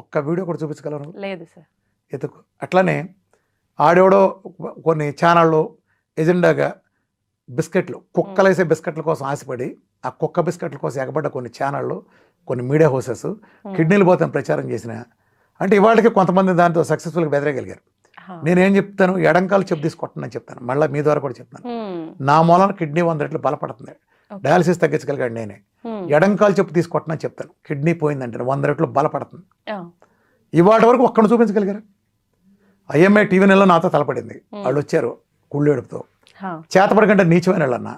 ఒక్క వీడియో కూడా చూపించగలరు లేదు సార్. ఎతుకు. అట్లానే ఆడెవడో కొన్ని ఛానళ్ళు ఎజెండాగా బిస్కెట్లు, కుక్కలు వేసే బిస్కెట్ల కోసం ఆశపడి ఆ కుక్క బిస్కెట్ల కోసం ఎగబడ్డ కొన్ని ఛానళ్ళు, కొన్ని మీడియా హౌసెస్ కిడ్నీలు పోతాను ప్రచారం చేసిన అంటే ఇవాళకి కొంతమంది దాంతో సక్సెస్ఫుల్గా బెదరగలిగారు. నేనేం చెప్తాను, ఎడంకాలు చెప్పు తీసుకొట్టనని చెప్తాను. మళ్ళీ మీ ద్వారా కూడా చెప్తాను. నా మూలన కిడ్నీ 100 రెట్లు బలపడుతుంది. డయాలసిస్ తగ్గించగలిగాడు నేనే. ఎడంకాలు చెప్పు తీసుకొట్టనని చెప్తాను. కిడ్నీ పోయిందంటే 100 రెట్లు బలపడుతుంది. ఇవాటి వరకు ఒక్కడిని చూపించగలిగారు. ఐఎంఐ టీవీ నెలలో నాతో తలపడింది. వాళ్ళు వచ్చారు కుళ్ళేడుపుతో. చేతపడి కంటే నీచమైన వాళ్ళన్నా,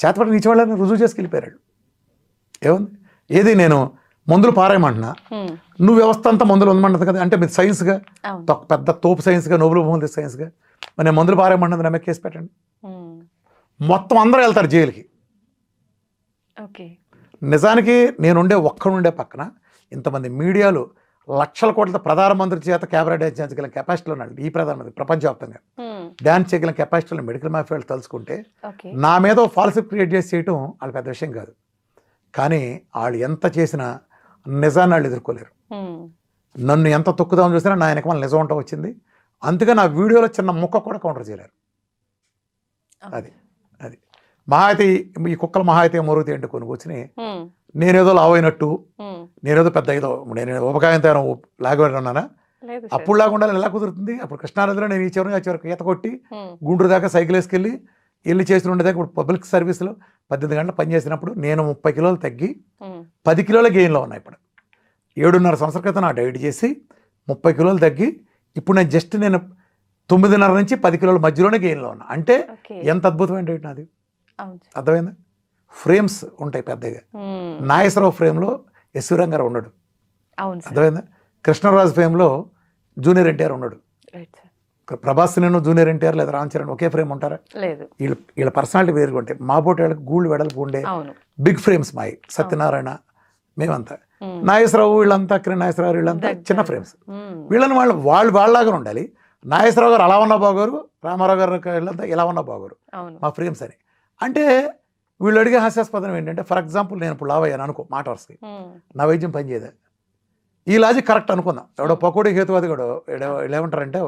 చేతపడి నీచవాళ్ళని రుజువు చేసి వెళ్ళిపోయారు. ఏముంది ఏది నేను మందులు పారాయమంటున్నా, నువ్వు వ్యవస్థ అంతా మందులు ఉందమంటుంది కదా. అంటే మీరు సైన్స్గా పెద్ద తోపు సైన్స్గా నోబెల్ బహుమతి సైన్స్గా మరి నేను మందులు పారాయమంటుంది నా మీద కేసు పెట్టండి. మొత్తం అందరూ వెళ్తారు జైలుకి. నిజానికి నేనుండే ఒక్కడుండే పక్కన ఇంతమంది మీడియాలు లక్షల కోట్ల ప్రధానమంత్రి చేత కెమెరా డ్యాన్స్ చేయగల కెపాసిటీలో ఉన్నాడు ఈ ప్రధానమంత్రి ప్రపంచవ్యాప్తంగా. డ్యాన్స్ చేయగల కెపాసిటీలో మెడికల్ మాఫియాలు తలుచుకుంటే నా మీద ఫాల్స్ క్రియేట్ చేసి చేయటం వాళ్ళ పెద్ద విషయం కాదు. కానీ వాళ్ళు ఎంత చేసినా నిజాన్ని వాళ్ళు ఎదుర్కోలేరు. నన్ను ఎంత తొక్కుదామని చూసినా నా వెనక వాళ్ళు నిజం ఉంటా వచ్చింది. అందుకే నా వీడియోలో చిన్న ముక్క కూడా కౌంటర్ చేయలేరు. అది అది మహా అయితే ఈ కుక్కలు మహా అయితే మరుగుతాయి అంటే కొన్ని కూర్చుని నేనేదో లావైనట్టు, నేనేదో పెద్ద ఏదో నేను ఉపకాయంతో లాగబడి ఉన్నానా, అప్పుడు లాగా ఎలా కుదురుతుంది? అప్పుడు కృష్ణానదిలో నేను ఈ చివరికి ఈత కొట్టి గుంటూరు దాకా సైకిల్ వేసుకెళ్ళి వెళ్ళి చేసి ఉండేదాకా ఇప్పుడు పబ్లిక్ సర్వీస్లో 18 గంటలు పనిచేసినప్పుడు నేను 30 కిలోలు తగ్గి 10 కిలోల గెయిన్లో ఉన్నా. ఇప్పుడు 7.5 సంవత్సరాల క్రితం నా డైట్ చేసి 30 కిలోలు తగ్గి ఇప్పుడు నేను జస్ట్ నేను 9.5 నుంచి 10 కిలోల మధ్యలోనే గెయిన్లో ఉన్నా. అంటే ఎంత అద్భుతమైన డైట్ నాది. అర్థమైందా? ఫ్రేమ్స్ ఉంటాయి పెద్దగా. నాగేశ్వరరావు ఫ్రేమ్లో ఎస్వి రంగారావు ఉన్నాడు. అర్థమైందా? కృష్ణరాజు ఫ్రేమ్లో జూనియర్ ఎన్టీఆర్ ఉన్నాడు. ప్రభాస్ నేను జూనియర్ ఎన్టీఆర్ లేదా రామ్ చరణ్ ఒకే ఫ్రేమ్ ఉంటారా? లేదు. వీళ్ళ పర్సనాలిటీ వేరుగా ఉంటాయి. మా బోటి వాళ్ళకి గూళ్ళు వెడల్పు ఉండే అవును. బిగ్ ఫ్రేమ్స్ మాయి. సత్యనారాయణ మేమంతా, నాగేశ్వరరావు వీళ్ళంతా, కిరణ్ నాగేశ్వరరావు వీళ్ళంతా చిన్న ఫ్రేమ్స్. వీళ్ళని వాళ్ళలాగా ఉండాలి. నాగేశ్వరరావు గారు అలా ఉన్నా బాగోరు, రామారావు గారు వీళ్ళంతా ఇలా ఉన్నా బాగోరు మా ఫ్రేమ్స్ అని. అంటే వీళ్ళు అడిగే హాస్యాస్పదం ఏంటంటే, ఫర్ ఎగ్జాంపుల్ నేను ఇప్పుడు లావయ్యాను అనుకో మాట వరుసకి, నా వైద్యం పనిచేయదా? ఈ లాజిక్ కరెక్ట్ అనుకుందాం. ఎవడో పకోడీ హేతువాది కూడా ఏమంటారంటే,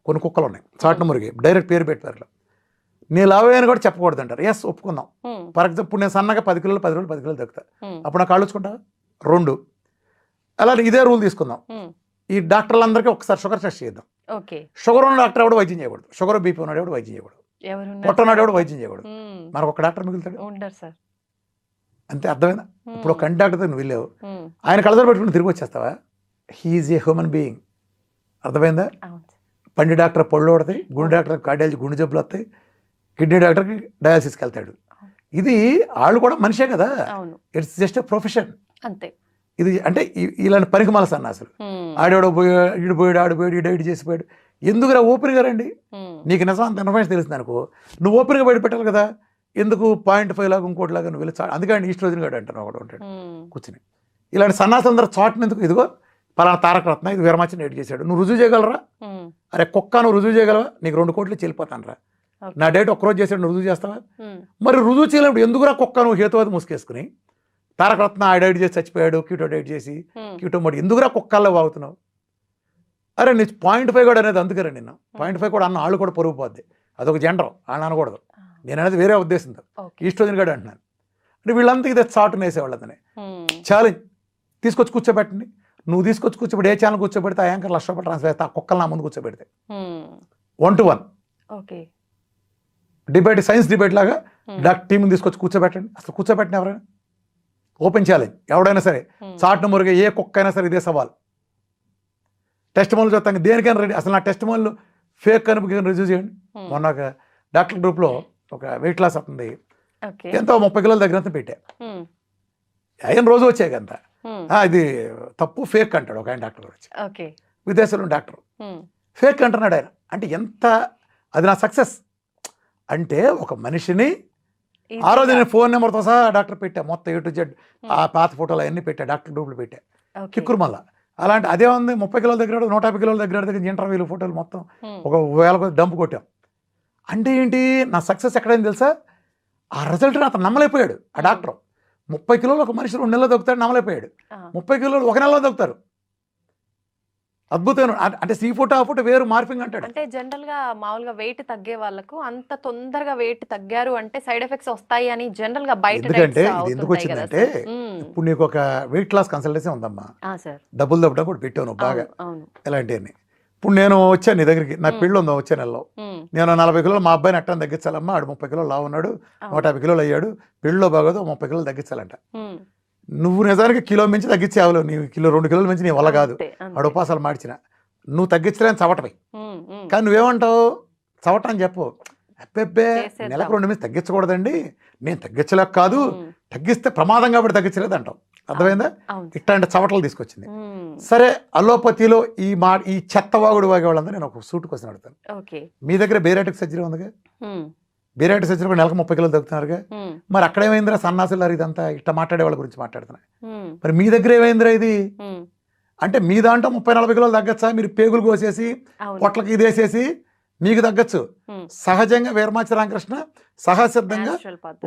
కొన్ని కుక్కలు ఉన్నాయి చాట్న మురిగి డైరెక్ట్ పేరు పెట్టారు, నేను లావయ్యాను కూడా చెప్పకూడదు అంటారు. ఎస్ ఒప్పుకుందాం. ఫర్ ఎగ్జాంపుల్ ఇప్పుడు నేను సన్నగా 10 కిలోలు 10 రోజులు 10 కిలోలు తగ్గుతా, అప్పుడు నాకు కాళ్ళుచ్చుకుంటా 2. అలా ఇదే రూల్ తీసుకుందాం. ఈ డాక్టర్లందరికీ ఒకసారి షుగర్ టెస్ట్ చేద్దాం. షుగర్ ఉన్న డాక్టర్ ఎవడు వైద్యం చేయకూడదు, షుగర్ బీపీ ఉన్నాడు ఎవడు వైద్యం చేయకూడదు, పొట్ట ఉన్నాడు ఎవడు వైద్యం చేయకూడదు. మనకు ఒక డాక్టర్ మిగులుతాడు అంతే. అర్థమైనా? ఇప్పుడు ఒక కంటి డాక్టర్ నువ్వు వెళ్ళావు, ఆయన కళ్ళజోడు పెట్టుకుని తిరిగి వచ్చేస్తావా? He is a human being. అర్థమైందా? పండి డాక్టర్ పళ్ళు పడతాయి, గుండె డాక్టర్ కార్డియాలజీ గుండె జబ్బులు వస్తాయి, కిడ్నీ డాక్టర్కి డయాలసిస్కి వెళ్తాడు. ఇది వాళ్ళు కూడా మనిషే కదా, ఇట్స్ జస్ట్ ఎ ప్రొఫెషన్ అంతే. ఇది అంటే ఇలాంటి పనికి మాల సన్నాసులు ఆడేవాడు పోయాడు ఆడిపోయాడు ఈ డైట్ చేసిపోయాడు. ఎందుకురా ఓపెన్గా రండి, నీకు నిజం అంత ఇన్ఫర్మేషన్ తెలిసింది అనుకో, నువ్వు ఓపెన్గా బయట పెట్టాలి కదా. ఎందుకు 0.5 లాగా ఇంకోటి లాగా నువ్వు వెళ్ళి అందుకని ఈస్ట్రోజన్ గాడు అంటాను ఒకటి ఉంటాడు కూర్చుని. ఇలాంటి సన్నాసులందరూ చాటుని ఎందుకు? ఇదిగో పలానా తారక రత్న ఇది వీరమాచిని డైట్ చేశాడు, నువ్వు రుజువు చేయగలరా? అరే కుక్క నువ్వు రుజువు చేయగలవా? నీకు 2 కోట్లు చెల్లిపోతాను రా. నా డైట్ ఒక్కరోజు చేశాడు, నువ్వు రుజువు చేస్తావా? మరి రుజువు చేయలేప్పుడు ఎందుకురా కుక్క నువ్వు హేతువాది ముసుకేసుకుని తారక రత్న ఆ డైట్ చేసి చచ్చిపోయాడు, క్యూటో డైట్ చేసి క్యూటో మోడి ఎందుకురా కుక్కల్లో వాగుతున్నావు? అరే నీ 0.5 కూడా అనేది అందుకరే నిన్న 0.5 కూడా అన్న వాళ్ళు కూడా పొరుగు పోద్ది, అదొక జెండర్ వాళ్ళు అనకూడదు. నేను అనేది వేరే ఉద్దేశంతో ఈస్ట్రోజన్ గాడు అంటున్నాను. అంటే వీళ్ళంతా ఇదే చాటును వేసేవాళ్ళు అతనే. ఛాలెంజ్ తీసుకొచ్చి కూర్చోబెట్టండి, నువ్వు తీసుకొచ్చి కూర్చోబెట్టి ఏ ఛానల్ కూర్చోబెడితే ఆ యాంకర్ ₹1,00,000 ట్రాన్స్ఫర్ చేస్తే ఆ కుక్కలు నా ముందు కూర్చోబెడితే 1-to-1 డిబేట్, సైన్స్ డిబేట్ లాగా డాక్టర్ టీంని తీసుకొచ్చి కూర్చోబెట్టండి. అసలు కూర్చోబెట్టిన ఎవరైనా ఓపెన్ ఛాలెంజ్ ఎవడైనా సరే చాటును మురిగే ఏ కుక్క అయినా సరే ఇదే సవాల్. టెస్ట్ మోల్ చూస్తాను దేనికైనా రెడీ. అసలు నా టెస్ట్ మోల్ ఫేక్ అని రిజ్యూ చేయండి. మొన్న ఒక డాక్టర్ గ్రూప్లో ఒక వెయిట్ లాస్ అవుతుంది, ఎంతో 30 కిలోల దగ్గర పెట్టా, ఆయన రోజు వచ్చాయి అంత ఇది తప్పు ఫేక్ అంటాడు ఒక ఆయన డాక్టర్ వచ్చి, విదేశాల్లో డాక్టర్ ఫేక్ అంటున్నాడు ఆయన. అంటే ఎంత అది నా సక్సెస్ అంటే, ఒక మనిషిని ఆ రోజు నేను ఫోన్ నెంబర్తో సహా డాక్టర్ పెట్టా, మొత్తం A to Z ఆ పాత ఫోటోలు అవన్నీ పెట్టా, డాక్టర్ గ్రూప్లు పెట్టా కిక్కురు మళ్ళా. అలాంటి అదే ఉంది 30 కిలోల దగ్గర 150 కిలోల దగ్గర ఇంటర్వ్యూలు ఫోటోలు మొత్తం ఒక 1000 డంపు కొట్టాం. అంటే ఏంటి నా సక్సెస్ ఎక్కడైంది తెలుసా? ఆ రిజల్ట్ని అతను నమ్మలేకపోయాడు. ఆ డాక్టర్ 30 కిలోలు ఒక మనిషి 2 నెలలు దొక్కుతాడు, నమ్మలేకపోయాడు. 30 కిలోలు 1 నెలలో దొక్కుతారు. అద్భుతమైన అంటే సీ ఫుట్ ఆ ఫుట్ వేరు మార్పింగ్ అంటాడు. అంటే జనరల్ గా మామూలుగా వెయిట్ తగ్గే వాళ్ళకు అంత తొందరగా వెయిట్ తగ్గారు అంటే సైడ్ ఎఫెక్ట్స్ వస్తాయి అని జనరల్ గా బయట ఎందుకంటే ఇది ఎందుకు వచ్చిందంటే, ఇప్పుడు నీకు ఒక వెయిట్ లాస్ కన్సల్టెన్సీ ఉందమ్మా, డబ్బులు దప్పడం కూడా పెట్టాను బాగా ఇలాంటివన్నీ. ఇప్పుడు నేను వచ్చాను నీ దగ్గరికి, నా పెళ్ళి ఉందా వచ్చే నెలలో, నేను 40 కిలోలు మా అబ్బాయిని అట్టని తగ్గించాలమ్మా, ఆడు 30 కిలోలు లావు ఉన్నాడు, 150 కిలోలు అయ్యాడు, పెళ్ళిలో బాగోదు 30 కిలోలు తగ్గించాలంట. నువ్వు నిజానికి కిలో మించి తగ్గించేవాళ్ళు, నీవు 2 కిలోల మించి నీ వల్ల కాదు, ఆడు ఉపాసాలు మార్చిన నువ్వు తగ్గించలేని చవటవి. కానీ నువ్వేమంటావు? చవటం అని చెప్పు, అబ్బెబ్బే నెలకు 2 మించి తగ్గించకూడదండి, నేను తగ్గించలేక కాదు, తగ్గిస్తే ప్రమాదం కాబట్టి తగ్గించలేదు అంటావు. అర్థమైందా? ఇట్లాంటి చవటలు తీసుకొచ్చింది. సరే అలోపతిలో ఈ చెత్తవాగుడు వాగే వాళ్ళందరూ నేను ఒక సూట్ క్వశ్చన్ అడుగుతాను. మీ దగ్గర బేరాటిక్ సర్జరీ ఉందిగా, బేరాటిక్ సర్జరీ కూడా నెలకు 30 కిలోలు తగ్గుతున్నారుగా, మరి అక్కడ ఏమైందిరా సన్నాసులారు ఇదంతా ఇట్లా మాట్లాడే వాళ్ళ గురించి మాట్లాడుతున్నా, మరి మీ దగ్గర ఏమైందిరా ఇది? అంటే మీ దాంట్లో 30-40 కిలోలు తగ్గచ్చా? మీరు పేగులు కోసేసి పొట్లకి ఇదేసేసి మీకు తగ్గచ్చు. సహజంగా వీరమాచి రామకృష్ణ సహసిద్ధంగా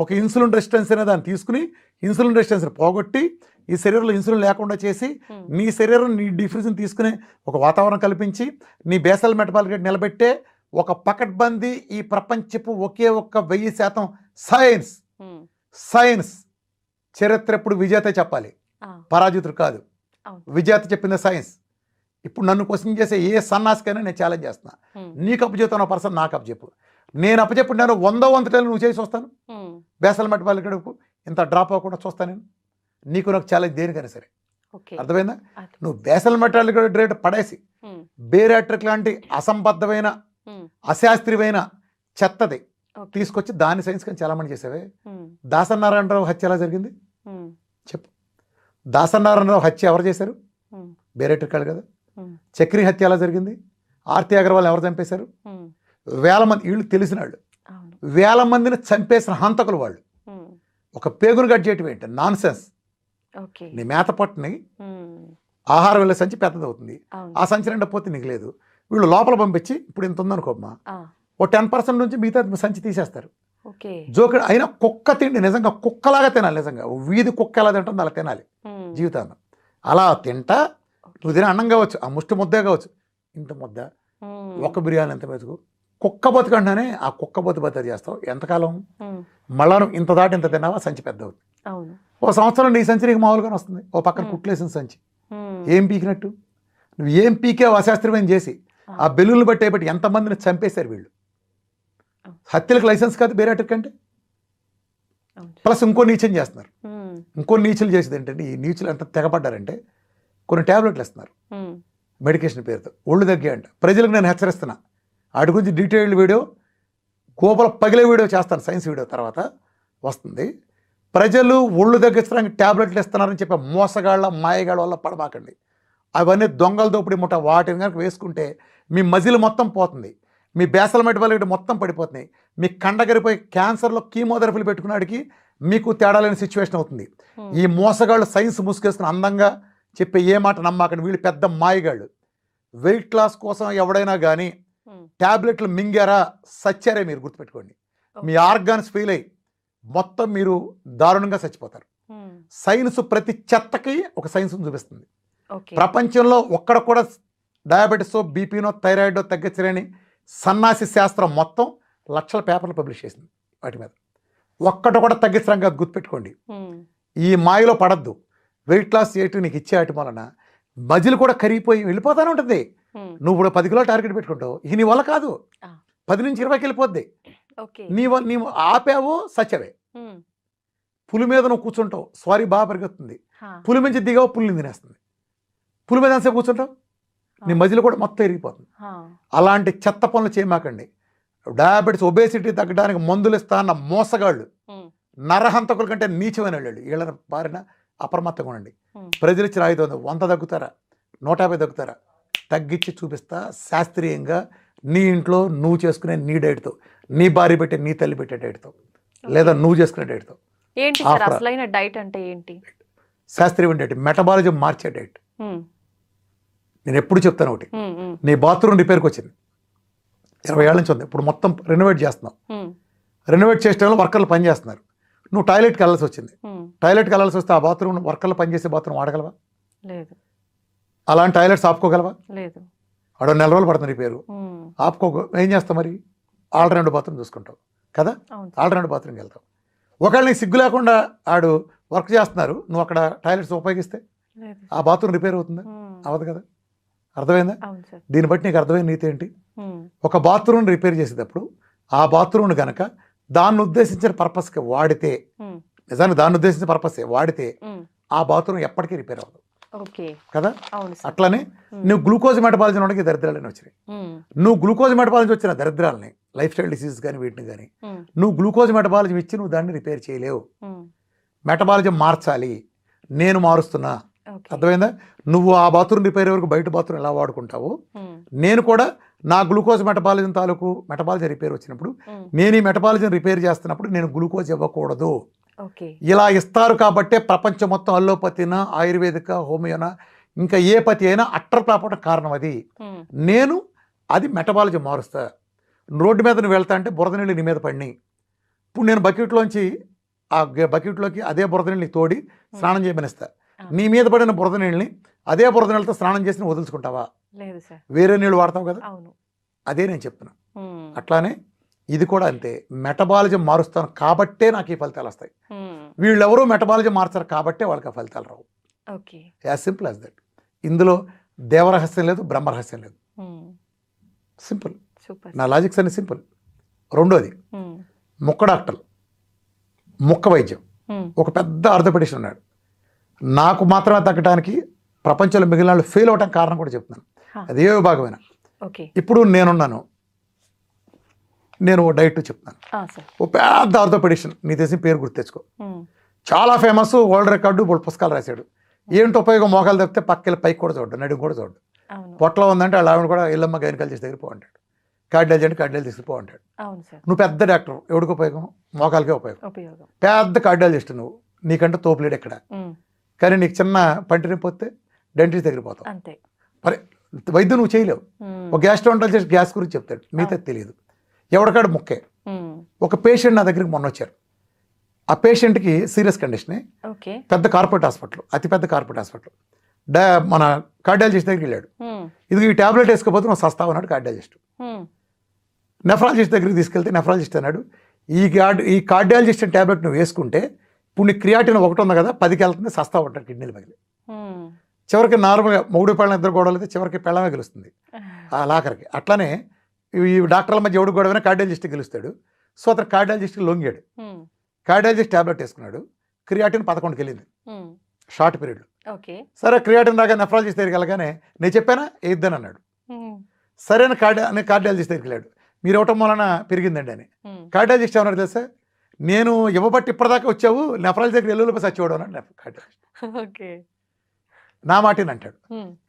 ఒక ఇన్సులిన్ రెసిస్టెన్స్ అనే దాన్ని తీసుకుని ఇన్సులిన్ రెసిస్టెన్స్ పోగొట్టి ఈ శరీరంలో ఇన్సులిన్ లేకుండా చేసి నీ శరీరం నీ డిఫ్యూజన్ తీసుకునే ఒక వాతావరణం కల్పించి నీ బేసల్ మెటబాలిక్ రేట్ నిలబెట్టే ఒక పకడ్బందీ ఈ ప్రపంచపు ఒకే ఒక్క 1000% సైన్స్. సైన్స్ చరిత్ర ఎప్పుడు విజేత చెప్పాలి, పరాజితుడు కాదు. విజేత చెప్పింది సైన్స్. ఇప్పుడు నన్ను క్వశ్చన్ చేసే ఏ సన్నాసికైనా నేను ఛాలెంజ్ చేస్తున్నా, నీకు అప్పచెప్తున్న పర్సన్ నాకు అప్పచెప్పు, నేను అప్పచెప్పు నేను 100 నువ్వు చేసి వస్తాను, బేసల్ మెటబాలిక్ రేట్ ఇంత డ్రాప్ అవ్వకుండా చూస్తాను నేను. నీకు నాకు ఛాలెంజ్ దేనికైనా సరే, అర్థమైందా? నువ్వు బేసల్ మెటబాలిక్ రేట్ పడేసి బేరాట్రిక్ లాంటి అసంబద్ధమైన అశాస్త్రీయమైన చెత్తది తీసుకొచ్చి దాని సైన్స్ కానీ చాలామంది చేసేవే. దాసనారాయణరావు హత్య ఎలా జరిగింది చెప్పు? దాసనారాయణరావు హత్య ఎవరు చేశారు? బేరాట్రిక్ కాదు కదా. చక్రి హత్య ఎలా జరిగింది? ఆర్తి అగర్వాల్ ఎవరు చంపేశారు? ఉమ్, వేల మంది, వీళ్ళు తెలిసిన వాళ్ళు, అవును. వేల మందిని చంపేసిన హంతకులు వాళ్ళు. ఉమ్, ఒక పేగును కట్ చేయటం ఏంటి? Non sense. ఓకే. నీ మేత పట్టుని ఉమ్, ఆహారం వెళ్ళే సంచి పెద్దది అవుతుంది, అవును. ఆ సంచి నిండా పోతే నీకు లేదు. వీళ్ళు లోపల పంపించి ఇప్పుడు ఇంత ఉందనుకోమ్మా, ఆ, ఓ 10% నుంచి మిగతా సంచి తీసేస్తారు. ఓకే. జోకుడు అయినా కుక్క తిండి నిజంగా కుక్కలాగా తినాలి. నిజంగా వీధి కుక్క ఎలా తింటుందో అలా తినాలి ఉమ్, జీవితాన్ని. అలా తింటా నువ్వు తినే అన్నం కావచ్చు, ఆ ముష్టి ముద్దే కావచ్చు, ఇంత ముద్ద, ఉమ్, ఒక్క బిర్యానీ ఎంత మెతుకు, కుక్క బతుకంటానే ఆ కుక్క బతుకు చేస్తావు ఎంతకాలం? ఉమ్, మళ్ళా నువ్వు ఇంత దాటి ఇంత తిన్నావా సంచి పెద్ద అవుతుంది. అవును. ఓ సంవత్సరం నీ సంచి నీకు మామూలుగానే వస్తుంది, ఓ పక్కన కుట్లేసిన సంచి. ఉమ్, ఏం పీకినట్టు? నువ్వు ఏం పీకే అశాస్త్రమైన చేసి ఆ బెలూన్లు బట్టి ఎంతమందిని చంపేశారు వీళ్ళు. హత్యలకు లైసెన్స్ కాదు బేరేటర్ కంటే. అవును. ప్లస్ ఇంకో నీచం చేస్తున్నారు. ఉమ్, ఇంకో నీచులు చేసేది ఏంటంటే, ఈ నీచులు ఎంత తెగపడ్డారంటే కొన్ని ట్యాబ్లెట్లు ఇస్తున్నారు ఉమ్, మెడికేషన్ పేరుతో, ఒళ్ళు తగ్గే అంట. ప్రజలకు నేను హెచ్చరిస్తున్నా, వాటి గురించి డీటెయిల్డ్ వీడియో, గోపల పగిలే వీడియో చేస్తాను, సైన్స్ వీడియో తర్వాత వస్తుంది. ప్రజలు ఒళ్ళు తగ్గించడానికి ట్యాబ్లెట్లు ఇస్తున్నారని చెప్పే మోసగాళ్ళ మాయగాళ్ళ వల్ల పడబాకండి. అవన్నీ దొంగల దోపిడి ముఠ. వాటిని కనుక వేసుకుంటే మీ మజిల్ మొత్తం పోతుంది, మీ బేసల మెటబాలిటీ మొత్తం పడిపోతున్నాయి, మీ కండగరిపోయి క్యాన్సర్లో కీమోథెరపీలు పెట్టుకున్నాడికి మీకు తేడా లేని సిచ్యువేషన్ అవుతుంది. ఈ మోసగాళ్ళు సైన్స్ ముసుగేసుకుని అందంగా చెప్పే ఏ మాట నమ్మకండి, వీళ్ళు పెద్ద మాయగాళ్ళు. వెయిట్ లాస్ కోసం ఎవడైనా కానీ ట్యాబ్లెట్లు మింగారా సచ్చారే మీరు గుర్తుపెట్టుకోండి. మీ ఆర్గాన్స్ ఫెయిల్ అయ్యి మొత్తం మీరు దారుణంగా చచ్చిపోతారు. ఉమ్, సైన్స్ ప్రతి చెత్తకి ఒక సైన్స్ చూపిస్తుంది. ఓకే. ప్రపంచంలో ఒక్కడ కూడా డయాబెటీసో బీపీనో థైరాయిడో తగ్గించలేని సన్నాసి శాస్త్రం మొత్తం లక్షల పేపర్లు పబ్లిష్ చేసింది వాటి మీద. ఒక్కటి కూడా తగ్గించడానికి అది గుర్తుపెట్టుకోండి. ఉమ్, ఈ మాయలో పడద్దు. వెయిట్ లాస్ చేయటం నీకు ఇచ్చే వాటి వలన మజిల్ కూడా కరిగిపోయి వెళ్ళిపోతానే ఉంటుంది. ఉమ్, నువ్వు ఇప్పుడు 10 కిలో టార్గెట్ పెట్టుకుంటావు, ఇది నీ వల్ల కాదు, ఆ. 10 నుంచి 20కి వెళ్ళిపోద్ది. ఓకే. నీవు ఆపావో సచ్చవే. ఉమ్, పులి మీద నువ్వు కూర్చుంటావు, స్వారీ బాగా పెరుగుతుంది, హా, పులి నుంచి దిగావు, పులిని తినేస్తుంది. పులి మీద ఎంతసేపు కూర్చుంటావు, నీ మజిల్ కూడా మొత్తం ఎరిగిపోతుంది. హా, అలాంటి చెత్త పనులు చేయమాకండి. డయాబెటీస్ ఒబేసిటీ తగ్గడానికి మందులు ఇస్తా అన్న మోసగాళ్ళు, ఉమ్, నరహంతకుల కంటే నీచమైన వాళ్ళు, వీళ్ళ బారిన అప్రమత్తంగా ఉండండి. ప్రజలు ఇచ్చిన 500 100 తగ్గుతారా, 150 తగ్గుతారా, తగ్గించి చూపిస్తా శాస్త్రీయంగా. నీ ఇంట్లో నువ్వు చేసుకునే నీ డైట్తో, నీ భార్య పెట్టే నీ తల్లి పెట్టే డైట్తో, లేదా నువ్వు చేసుకునే డైట్తో. ఏంటి సార్ అసలైన డైట్ అంటే ఏంటి? శాస్త్రీయ డైట్, మెటబాలిజం మార్చే డైట్. ఉమ్, నేను ఎప్పుడు చెప్తాను ఒకటి, ఉమ్, ఉమ్, నీ బాత్రూమ్ రిపేర్కి వచ్చింది 20 ఏళ్ళ నుంచి ఉంది, ఇప్పుడు మొత్తం రెనోవేట్ చేస్తున్నావు. ఉమ్, రెనోవేట్ చేసే వర్కర్లు పని చేస్తున్నారు. నువ్వు టాయిలెట్కి వెళ్ళాల్సి వచ్చింది. ఉమ్, టాయిలెట్కి వెళ్ళాల్సి వస్తే ఆ బాత్రూమ్ వర్కర్లు పనిచేసే బాత్రూమ్ వాడగలవా? లేదు. అలాంటి టాయిలెట్స్ ఆపుకోగలవా? లేదు. ఆడ 4 రోజులు పడుతుంది రిపేరు, ఉమ్, ఏం చేస్తావు మరి? ఆల్టర్నేటివ్ బాత్రూమ్ చూసుకుంటావు కదా, అవును. ఆల్టర్నేటివ్ బాత్రూమ్కి వెళ్తావు. ఒకవేళ నీకు సిగ్గు లేకుండా ఆడు వర్క్ చేస్తున్నారు, నువ్వు అక్కడ టాయిలెట్స్ ఉపయోగిస్తే లేదు. ఆ బాత్రూమ్ రిపేర్ అవుతుందా? ఉమ్, అవ్వదు కదా. అర్థమైందా? అవును సార్. దీన్ని బట్టి నీకు అర్థమైన నీతి ఏంటి? ఉమ్, ఒక బాత్రూమ్ రిపేర్ చేసేటప్పుడు ఆ బాత్రూమ్ను కనుక దాన్ని ఉద్దేశించిన పర్పస్కి వాడితే, ఉమ్, నిజానికి దాన్ని ఉద్దేశించిన పర్పస్ వాడితే ఉమ్, ఆ బాత్రూమ్ ఎప్పటికీ రిపేర్ అవ్వదు ఓకే. కదా. అవును సార్. అట్లనే నువ్వు గ్లూకోజ్ మెటబాలిజం ఉండడానికి దరిద్రాలని వచ్చినాయి. ఉమ్, నువ్వు గ్లూకోజ్ మెటబాలిజం వచ్చిన దరిద్రాలని, లైఫ్ స్టైల్ డిసీజ్ కానీ వీటిని కానీ ఉమ్, నువ్వు గ్లూకోజ్ మెటబాలిజం ఇచ్చి నువ్వు దాన్ని రిపేర్ చేయలేవు. ఉమ్, మెటబాలిజం మార్చాలి, నేను మారుస్తున్నా. ఓకే. అర్థమైందా? నువ్వు ఆ బాత్రూమ్ రిపేర్ వరకు బయట బాత్రూమ్ ఎలా వాడుకుంటావు, ఉమ్, నేను కూడా నా గ్లూకోజ్ మెటబాలిజం తాలూకు మెటబాలిజం రిపేర్ వచ్చినప్పుడు ఉమ్, నేను ఈ మెటబాలిజం రిపేర్ చేస్తున్నప్పుడు నేను గ్లూకోజ్ ఇవ్వకూడదు. ఓకే. ఇలా ఇస్తారు కాబట్టే ప్రపంచం మొత్తం అల్లోపతినా ఆయుర్వేదిక హోమియోనా ఇంకా ఏ పతి అయినా అట్టర్ ప్రాపడం కారణం అది. ఉమ్, నేను అది మెటబాలిజం మారుస్తా. రోడ్డు మీద నువ్వు వెళ్తా అంటే బురద నీళ్ళు నీ మీద పడినాయి, ఇప్పుడు నేను బకెట్లోంచి ఆ బకెట్లోకి అదే బురద నీళ్ళని తోడి స్నానం చేయమనిస్తా. నీ మీద పడిన బురద నీళ్ళని అదే బురద నీళ్ళతో స్నానం చేసి నువ్వు వదులుచుకుంటావా? లేదు సార్. వేరే నీళ్ళు వాడతావు కదా. అవును. అదే నేను చెప్తున్నా. ఉమ్, అట్లానే ఇది కూడా అంతే. మెటబాలిజం మారుస్తాను కాబట్టే నాకు ఈ ఫలితాలు వస్తాయి. ఉమ్, వీళ్ళెవరూ మెటబాలిజం మార్చారు కాబట్టే వాళ్ళకి ఆ ఫలితాలు రావు. Okay. As simple as that. ఇందులో దేవరహస్యం లేదు, బ్రహ్మరహస్యం లేదు. Um, simple. సూపర్. నా లాజిక్స్ అన్ని సింపుల్. రెండోది, ఉమ్, ముక్క డాక్టర్లు, ముక్క వైద్యం. ఉమ్, ఒక పెద్ద ఆర్థోపెడిషన్ ఉన్నాడు. నాకు మాత్రమే తగ్గడానికి ప్రపంచంలో మిగిలిన వాళ్ళు ఫెయిల్ అవడానికి కారణం కూడా చెప్తున్నాను. అదే విభాగమైన. ఓకే. ఇప్పుడు నేనున్నాను, నేను డైట్ చెప్తున్నాను. సార్. ఓ పెద్ద ఆర్థోపెడిషన్, నీ తెలిసిన పేరు గుర్తు తెచ్చుకో, ఉమ్, చాలా ఫేమస్, వరల్డ్ రికార్డు, 3 పుస్తకాలు రాశాడు. ఏంటి ఉపయోగం? మోకాలు తప్పితే పక్కకి పైకి కూడా చూడ్డు, నడుము కూడా చూడ్డు. అవును పొట్టలో ఉందంటే వాళ్ళ ఆవిడ కూడా ఎల్లమ్మ గైనకాలజిస్ట్ దగ్గర పోంటాడు, కార్డియాలజీ అంటే కార్డియాలజీ తీసుకుపో అంటాడు. అవును సార్. నువ్వు పెద్ద డాక్టర్, ఎవడికి ఉపయోగం? మోకాలకే ఉపయోగం. ఉపయోగం. పెద్ద కార్డియాలజిస్ట్ నువ్వు, నీకంటే తోపులేడు ఎక్కడ. కానీ నీకు చిన్న పంటి నొప్పి వస్తే డెంటిస్ట్ దగ్గర పోతావు. అంతే. మరి వైద్యం నువ్వు చేయలేవు. ఒక గ్యాస్ట్రాంటాలజిస్ట్ గ్యాస్ గురించి చెప్తాడు, మిగతా తెలియదు. ఎవరికాడు ముక్కే. ఒక పేషెంట్ నా దగ్గరికి మొన్న వచ్చారు. ఆ పేషెంట్కి సీరియస్ కండిషనే, ఓకే, పెద్ద కార్పొరేట్ హాస్పిటల్, అతిపెద్ద కార్పొరేట్ హాస్పిటల్. మన కార్డియాలజిస్ట్ దగ్గరికి వెళ్ళాడు. ఇది ఈ ట్యాబ్లెట్ వేసుకోకపోతే నువ్వు సస్తా ఉన్నాడు కార్డియాలజిస్ట్. నెఫ్రాలజిస్ట్ దగ్గరికి తీసుకెళ్తే నెఫ్రాలజిస్ట్ అన్నాడు, ఈ కార్డియాలజిస్ట్ ట్యాబ్లెట్ నువ్వు వేసుకుంటే ఇప్పుడు నీ క్రియాటిన్ 1 ఉంది కదా, 10కి వెళ్తుంది, సస్తా ఉంటాడు కిడ్నీలు పగిలి. చివరికి నార్మల్గా మొగుడు పెళ్ళం ఇద్దరు గొడవలు అయితే చివరికి పెళ్ళమే గెలుస్తుంది ఆ లాకర్కి. అట్లానే ఈ డాక్టర్ల మధ్య ఎవడు గొడవైనా కార్డియాలజిస్ట్ గెలుస్తాడు. సో అతను కార్డియాలజిస్ట్కి లొంగాడు. కార్డియాలజిస్ట్ ట్యాబ్లెట్ వేసుకున్నాడు, క్రియాటిన్ 11కి వెళ్ళింది షార్ట్ పీరియడ్లో. సరే క్రియాటిన్ రాగా నెఫ్రాలజిస్ట్ దగ్గరికి వెళ్ళగానే నేను చెప్పానా వేద్దని అన్నాడు. సరే అని కార్డియాలజిస్ట్ దగ్గరికి వెళ్ళాడు, మీరు ఇవ్వటం వలన పెరిగిందండి అని. కార్డియాలజిస్ట్ ఏమన్నారు తెలుసా, నేను ఇవ్వబట్టి ఇప్పటిదాకా వచ్చావు, నెఫ్రాలజీ దగ్గర ఎల్లులోపై చచ్చివాడు అన్నాడు కార్డియాలజిస్ట్. నా మాటని అంటాడు.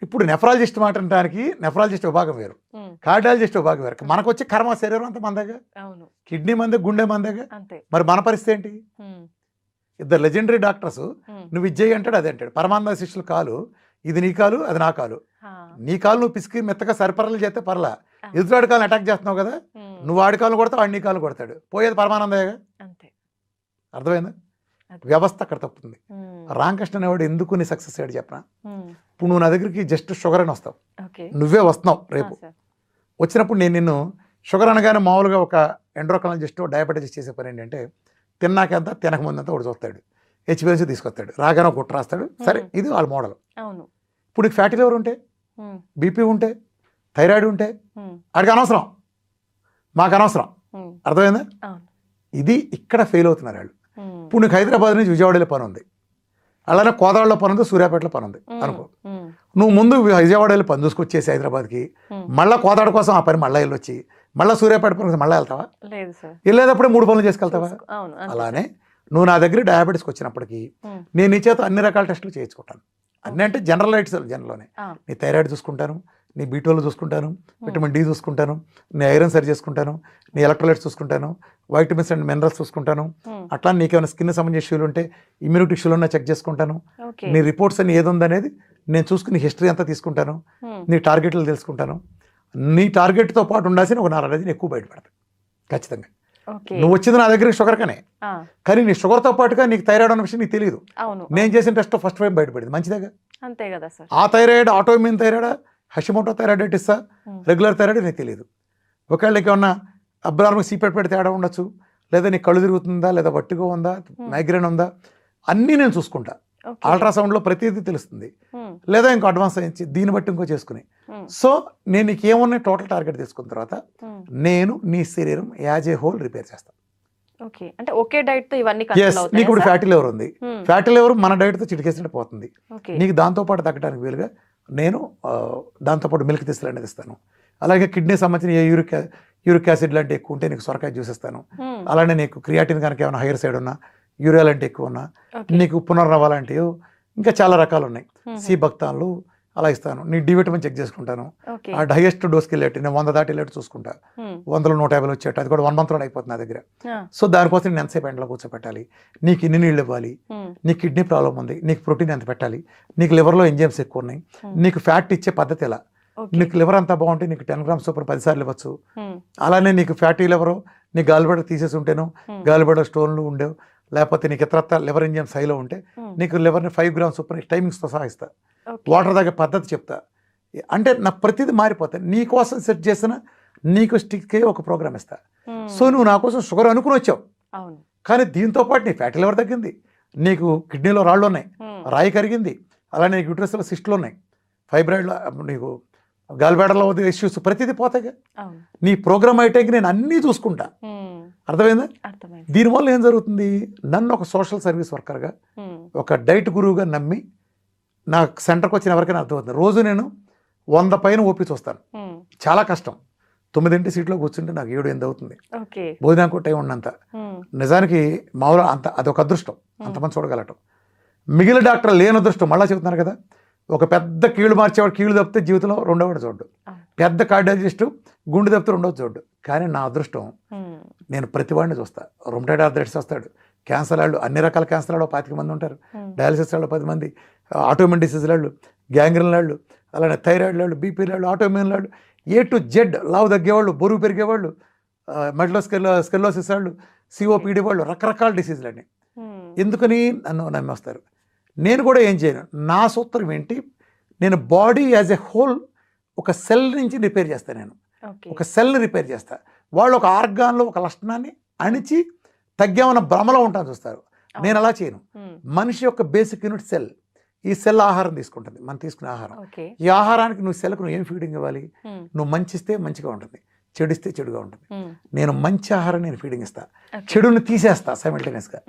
ఇప్పుడు నెఫ్రాలజిస్ట్ మాట అంటానికి నెఫ్రాలజిస్ట్ విభాగం వేరు, కార్డియాలజిస్ట్ విభాగం వేరు. మనకు వచ్చే కర్మ శరీరం అంతా మందగా, కిడ్నీ మందే, గుండె మందగా. మరి మన పరిస్థితి ఏంటి? ఇద్దరు లెజెండరీ డాక్టర్స్, నువ్వు ఇది చేయి అంటాడు, అది అంటాడు. పరమానంద శిష్యుల కాలు, ఇది నీ కాలు, అది నా కాలు. నీ కాలు నువ్వు పిసికి మెత్తగా సరిపరలు చేస్తే పర్లా, ఎదురాడి కాలను అటాక్ చేస్తున్నావు కదా, నువ్వు ఆడి కాలు కొడతావు, వాడి నీ కాలు కొడతాడు, పోయేది పరమానందయ్యగా. అర్థమైందా? వ్యవస్థ అక్కడ తప్పుతుంది. రామకృష్ణ అనేవాడు ఎందుకు నీ సక్సెస్ అయ్యాడు చెప్పనా? ఇప్పుడు నువ్వు నా దగ్గరికి జస్ట్ షుగర్ అని వస్తావు, నువ్వే వస్తున్నావు రేపు. వచ్చినప్పుడు నేను నిన్ను షుగర్ అనగానే మామూలుగా ఒక ఎండ్రోక్రాలజిస్ట్ డయాబెటీస్ చేసే పని ఏంటంటే తిన్నాకంతా తినకముందంతా ఒకటి చూస్తాడు, హెచ్బిఎన్సీ తీసుకొస్తాడు, రాగానే ఒక గుట్ట రాస్తాడు. సరే ఇది వాళ్ళ మోడల్. ఇప్పుడు నీకు ఫ్యాటీ లివర్ ఉంటే, బీపీ ఉంటే, థైరాయిడ్ ఉంటే వాడికి అనవసరం, మాకు అనవసరం. అర్థమైందా? ఇది ఇక్కడ ఫెయిల్ అవుతున్నారు వాళ్ళు. ఇప్పుడు నీకు హైదరాబాద్ నుంచి విజయవాడలో పని ఉంది, అలానే కోదాడలో పని ఉంది, సూర్యాపేటలో పని ఉంది అనుకో. నువ్వు ముందు విజయవాడలో పని చూసుకొచ్చేసి హైదరాబాద్కి, మళ్ళీ కోదాడ కోసం ఆ పని మళ్ళీ వెళ్ళొచ్చి, మళ్ళీ సూర్యాపేట పని మళ్ళీ వెళ్తావా? వెళ్ళేటప్పుడే 3 పనులు చేసుకెళ్తావా? అలానే నువ్వు నా దగ్గర డయాబెటీస్కి వచ్చినప్పటికీ నేను నీ చేత అన్ని రకాల టెస్టులు చేయించుకుంటాను. అన్నీ అంటే జనరల్ రైట్స్, జనరల్లోనే నీ థైరాయిడ్ చూసుకుంటాను, నీ బీ12 చూసుకుంటాను, విటమిన్ డి చూసుకుంటాను, నీ ఐరన్ సరి చేసుకుంటాను, నీ ఎలక్ట్రోలైట్స్ చూసుకుంటాను, వైటమిన్స్ అండ్ మినరల్స్ చూసుకుంటాను. అట్లా నీకేమైనా స్కిన్ సంబంధించిన ఇష్యూలు ఉంటే, ఇమ్యూనిటీ ఇష్యూలు ఉన్నా చెక్ చేసుకుంటాను. నీ రిపోర్ట్స్ అని ఏది ఉందనేది నేను చూసుకుని హిస్టరీ అంతా తీసుకుంటాను, నీ టార్గెట్లు తెలుసుకుంటాను. నీ టార్గెట్తో పాటు ఉండాల్సిన ఒక 4 రోజులు ఎక్కువ బయటపడతాను ఖచ్చితంగా. నువ్వు వచ్చింది నా దగ్గర షుగర్ కనే, కానీ నీ షుగర్తో పాటుగా నీకు థైరాయిడ్ అన్న విషయం నీకు తెలియదు. నేను చేసిన టెస్ట్ ఫస్ట్ టైం బయటపడింది, మంచిదేగా. అంతే కదా సార్. ఆ thyroid autoimmune thyroid, Hashimoto thyroiditis, regular thyroid నీకు తెలియదు. ఒకవేళ నీకు ఏమన్నా అబ్నార్మల్ సీపెట్ పెడితే తేడా ఉండొచ్చు, లేదా నీకు కళ్ళు తిరుగుతుందా, లేదా వట్టిగా ఉందా, మైగ్రేన్ ఉందా, అన్నీ నేను చూసుకుంటా. అల్ట్రాసౌండ్లో ప్రతిదీ తెలుస్తుంది, లేదా ఇంకో అడ్వాన్స్ అయ్యించి దీన్ని బట్టి ఇంకో చేసుకుని. సో నేను నీకు ఏమున్నాయి టోటల్ టార్గెట్ తీసుకున్న తర్వాత నేను నీ శరీరం యాజ్ ఏ హోల్ రిపేర్ చేస్తాను. అంటే ఒకే డైట్ తో ఇవన్నీ నీకు ఇప్పుడు ఫ్యాటీ లివర్ ఉంది, ఫ్యాటీ లివర్ మన డైట్తో చిటికేసినట్టు పోతుంది. నీకు దాంతోపాటు తగ్గడానికి వీలుగా నేను దాంతోపాటు మిల్క్ తీసుకునేది ఇస్తాను. అలాగే కిడ్నీ సంబంధించిన ఏ యూరిక్ యాసిడ్ లాంటి ఎక్కువ ఉంటే నీకు సొరకాయ జ్యూస్ ఇస్తాను. అలానే నీకు క్రియాటిన్ కనుక ఏమైనా హైయర్ సైడ్ ఉన్నా, యూరియా లాంటి ఎక్కువ ఉన్నా, నీకు పునర్నవ లాంటివి ఇంకా చాలా రకాలు ఉన్నాయి, సి భక్తాలు అలా ఇస్తాను. నీ డి విటమిన్ చెక్ చేసుకుంటాను. ఆ హైయెస్ట్ డోస్కి వెళ్ళేట్టు నేను 100 దాటి వెళ్ళేట్టు చూసుకుంటా. 100లో 150 వచ్చేట్టు, అది కూడా 1 monthలో అయిపోతుంది నా దగ్గర. సో దానికోసం నేను ఎంతసేపు ఎండలో కూర్చోపెట్టాలి, నీకు ఇన్ని నీళ్ళు ఇవ్వాలి, నీకు కిడ్నీ ప్రాబ్లం ఉంది, నీకు ప్రోటీన్ ఎంత పెట్టాలి, నీకు లివర్లో ఎంజైమ్స్ ఎక్కువ ఉన్నాయి, నీకు ఫ్యాట్ ఇచ్చే పద్ధతి ఎలా, నీకు లివర్ అంతా బాగుంటే నీకు 10 grams చొప్పున 10 సార్లు ఇవ్వచ్చు. అలానే నీకు ఫ్యాటీ లివరు నీ గాలిబెడ తీసేసి ఉంటేనో, గాలిబెడ స్టోన్లు ఉండేవు, లేకపోతే నీకు ఇతరత్ర లివర్ ఎంజైమ్స్ హైలో ఉంటే నీకు లివర్ని 5 grams చొప్పున టైమింగ్స్తో సహా ఇస్తా, వాటర్ తాగే పద్ధతి చెప్తా. అంటే నా ప్రతిదీ మారిపోతాయి. నీ కోసం సెట్ చేసిన నీకు స్టిక్కే ఒక ప్రోగ్రామ్ ఇస్తా. సో నువ్వు నా కోసం షుగర్ అనుకుని వచ్చావు, కానీ దీంతో పాటు నీ ఫ్యాటీ లివర్ తగ్గింది, నీకు కిడ్నీలో రాళ్ళు ఉన్నాయి, రాయి కరిగింది, అలానే నీకు యూట్రస్లో సిస్టులు ఉన్నాయి, ఫైబ్రాయిడ్లో నీకు గాల్బ్లాడర్లో ఇష్యూస్ ప్రతిదీ పోతాయిగా. నీ ప్రోగ్రామ్ అయితే నేను అన్నీ చూసుకుంటా. అర్థమైందా? దీనివల్ల ఏం జరుగుతుంది, నన్ను ఒక సోషల్ సర్వీస్ వర్కర్గా, ఒక డైట్ గురువుగా నమ్మి నా సెంటర్కి వచ్చిన ఎవరికైనా అర్థమవుతుంది. రోజు నేను 100 పైన ఓపి చూస్తాను, చాలా కష్టం. 9 సీట్లో కూర్చుంటే నాకు 7-8 అవుతుంది, భోజనానికి టైం ఉన్నంత. నిజానికి మామూలు అంత అదొక అదృష్టం, అంతమంది చూడగలటం. మిగిలిన డాక్టర్ లేని అదృష్టం. మళ్ళీ చెబుతున్నారు కదా, ఒక పెద్ద కీళ్ళు మార్చేవాడు కీళ్ళు తప్పితే జీవితంలో రెండోవాడు చూడ్డు, పెద్ద కార్డియాలజిస్టు గుండె తప్పితే రెండోది చూడ్డు. కానీ నా అదృష్టం నేను ప్రతి వాడిని చూస్తా. రొమటైడ్ ఆర్థరైటిస్ వస్తాడు, క్యాన్సర్ వాళ్ళు, అన్ని రకాల క్యాన్సర్ వాళ్ళు 25 మంది ఉంటారు, డయాలసిస్ వాళ్ళు 10 మంది, ఆటోమిన్ డిసీజ్ వాళ్ళు, గ్యాంగ్రీన్ వాళ్ళు, అలానే థైరాయిడ్ వాళ్ళు, బీపీ వాళ్ళు, ఆటోమిన్ వాళ్ళు, A to Z, లావు తగ్గేవాళ్ళు, బరువు పెరిగేవాళ్ళు, మెడలో స్కెల్లోసిస్ వాళ్ళు, సిఓపిడి వాళ్ళు, రకరకాల డిసీజులన్నీ. ఎందుకని నన్ను నమ్మేస్తారు. నేను కూడా ఏం చేయను. నా సూత్రం ఏంటి, నేను బాడీ యాజ్ ఎ హోల్ ఒక సెల్ నుంచి రిపేర్ చేస్తాను. నేను ఒక సెల్ని రిపేర్ చేస్తా. వాళ్ళు ఒక ఆర్గాన్లో ఒక లక్షణాన్ని అణిచి తగ్గామన్న భ్రమలో ఉంటాను చూస్తారు. నేను అలా చేయను. మనిషి యొక్క బేసిక్ యూనిట్ సెల్. ఈ సెల్ ఆహారం తీసుకుంటుంది, మనం తీసుకునే ఆహారం. ఈ ఆహారానికి నువ్వు సెల్కు నువ్వు ఏం ఫీడింగ్ ఇవ్వాలి, నువ్వు మంచిస్తే మంచిగా ఉంటుంది, చెడిస్తే చెడుగా ఉంటుంది. నేను మంచి ఆహారం నేను ఫీడింగ్ ఇస్తా, చెడుని తీసేస్తా సైమల్టేనియస్గా.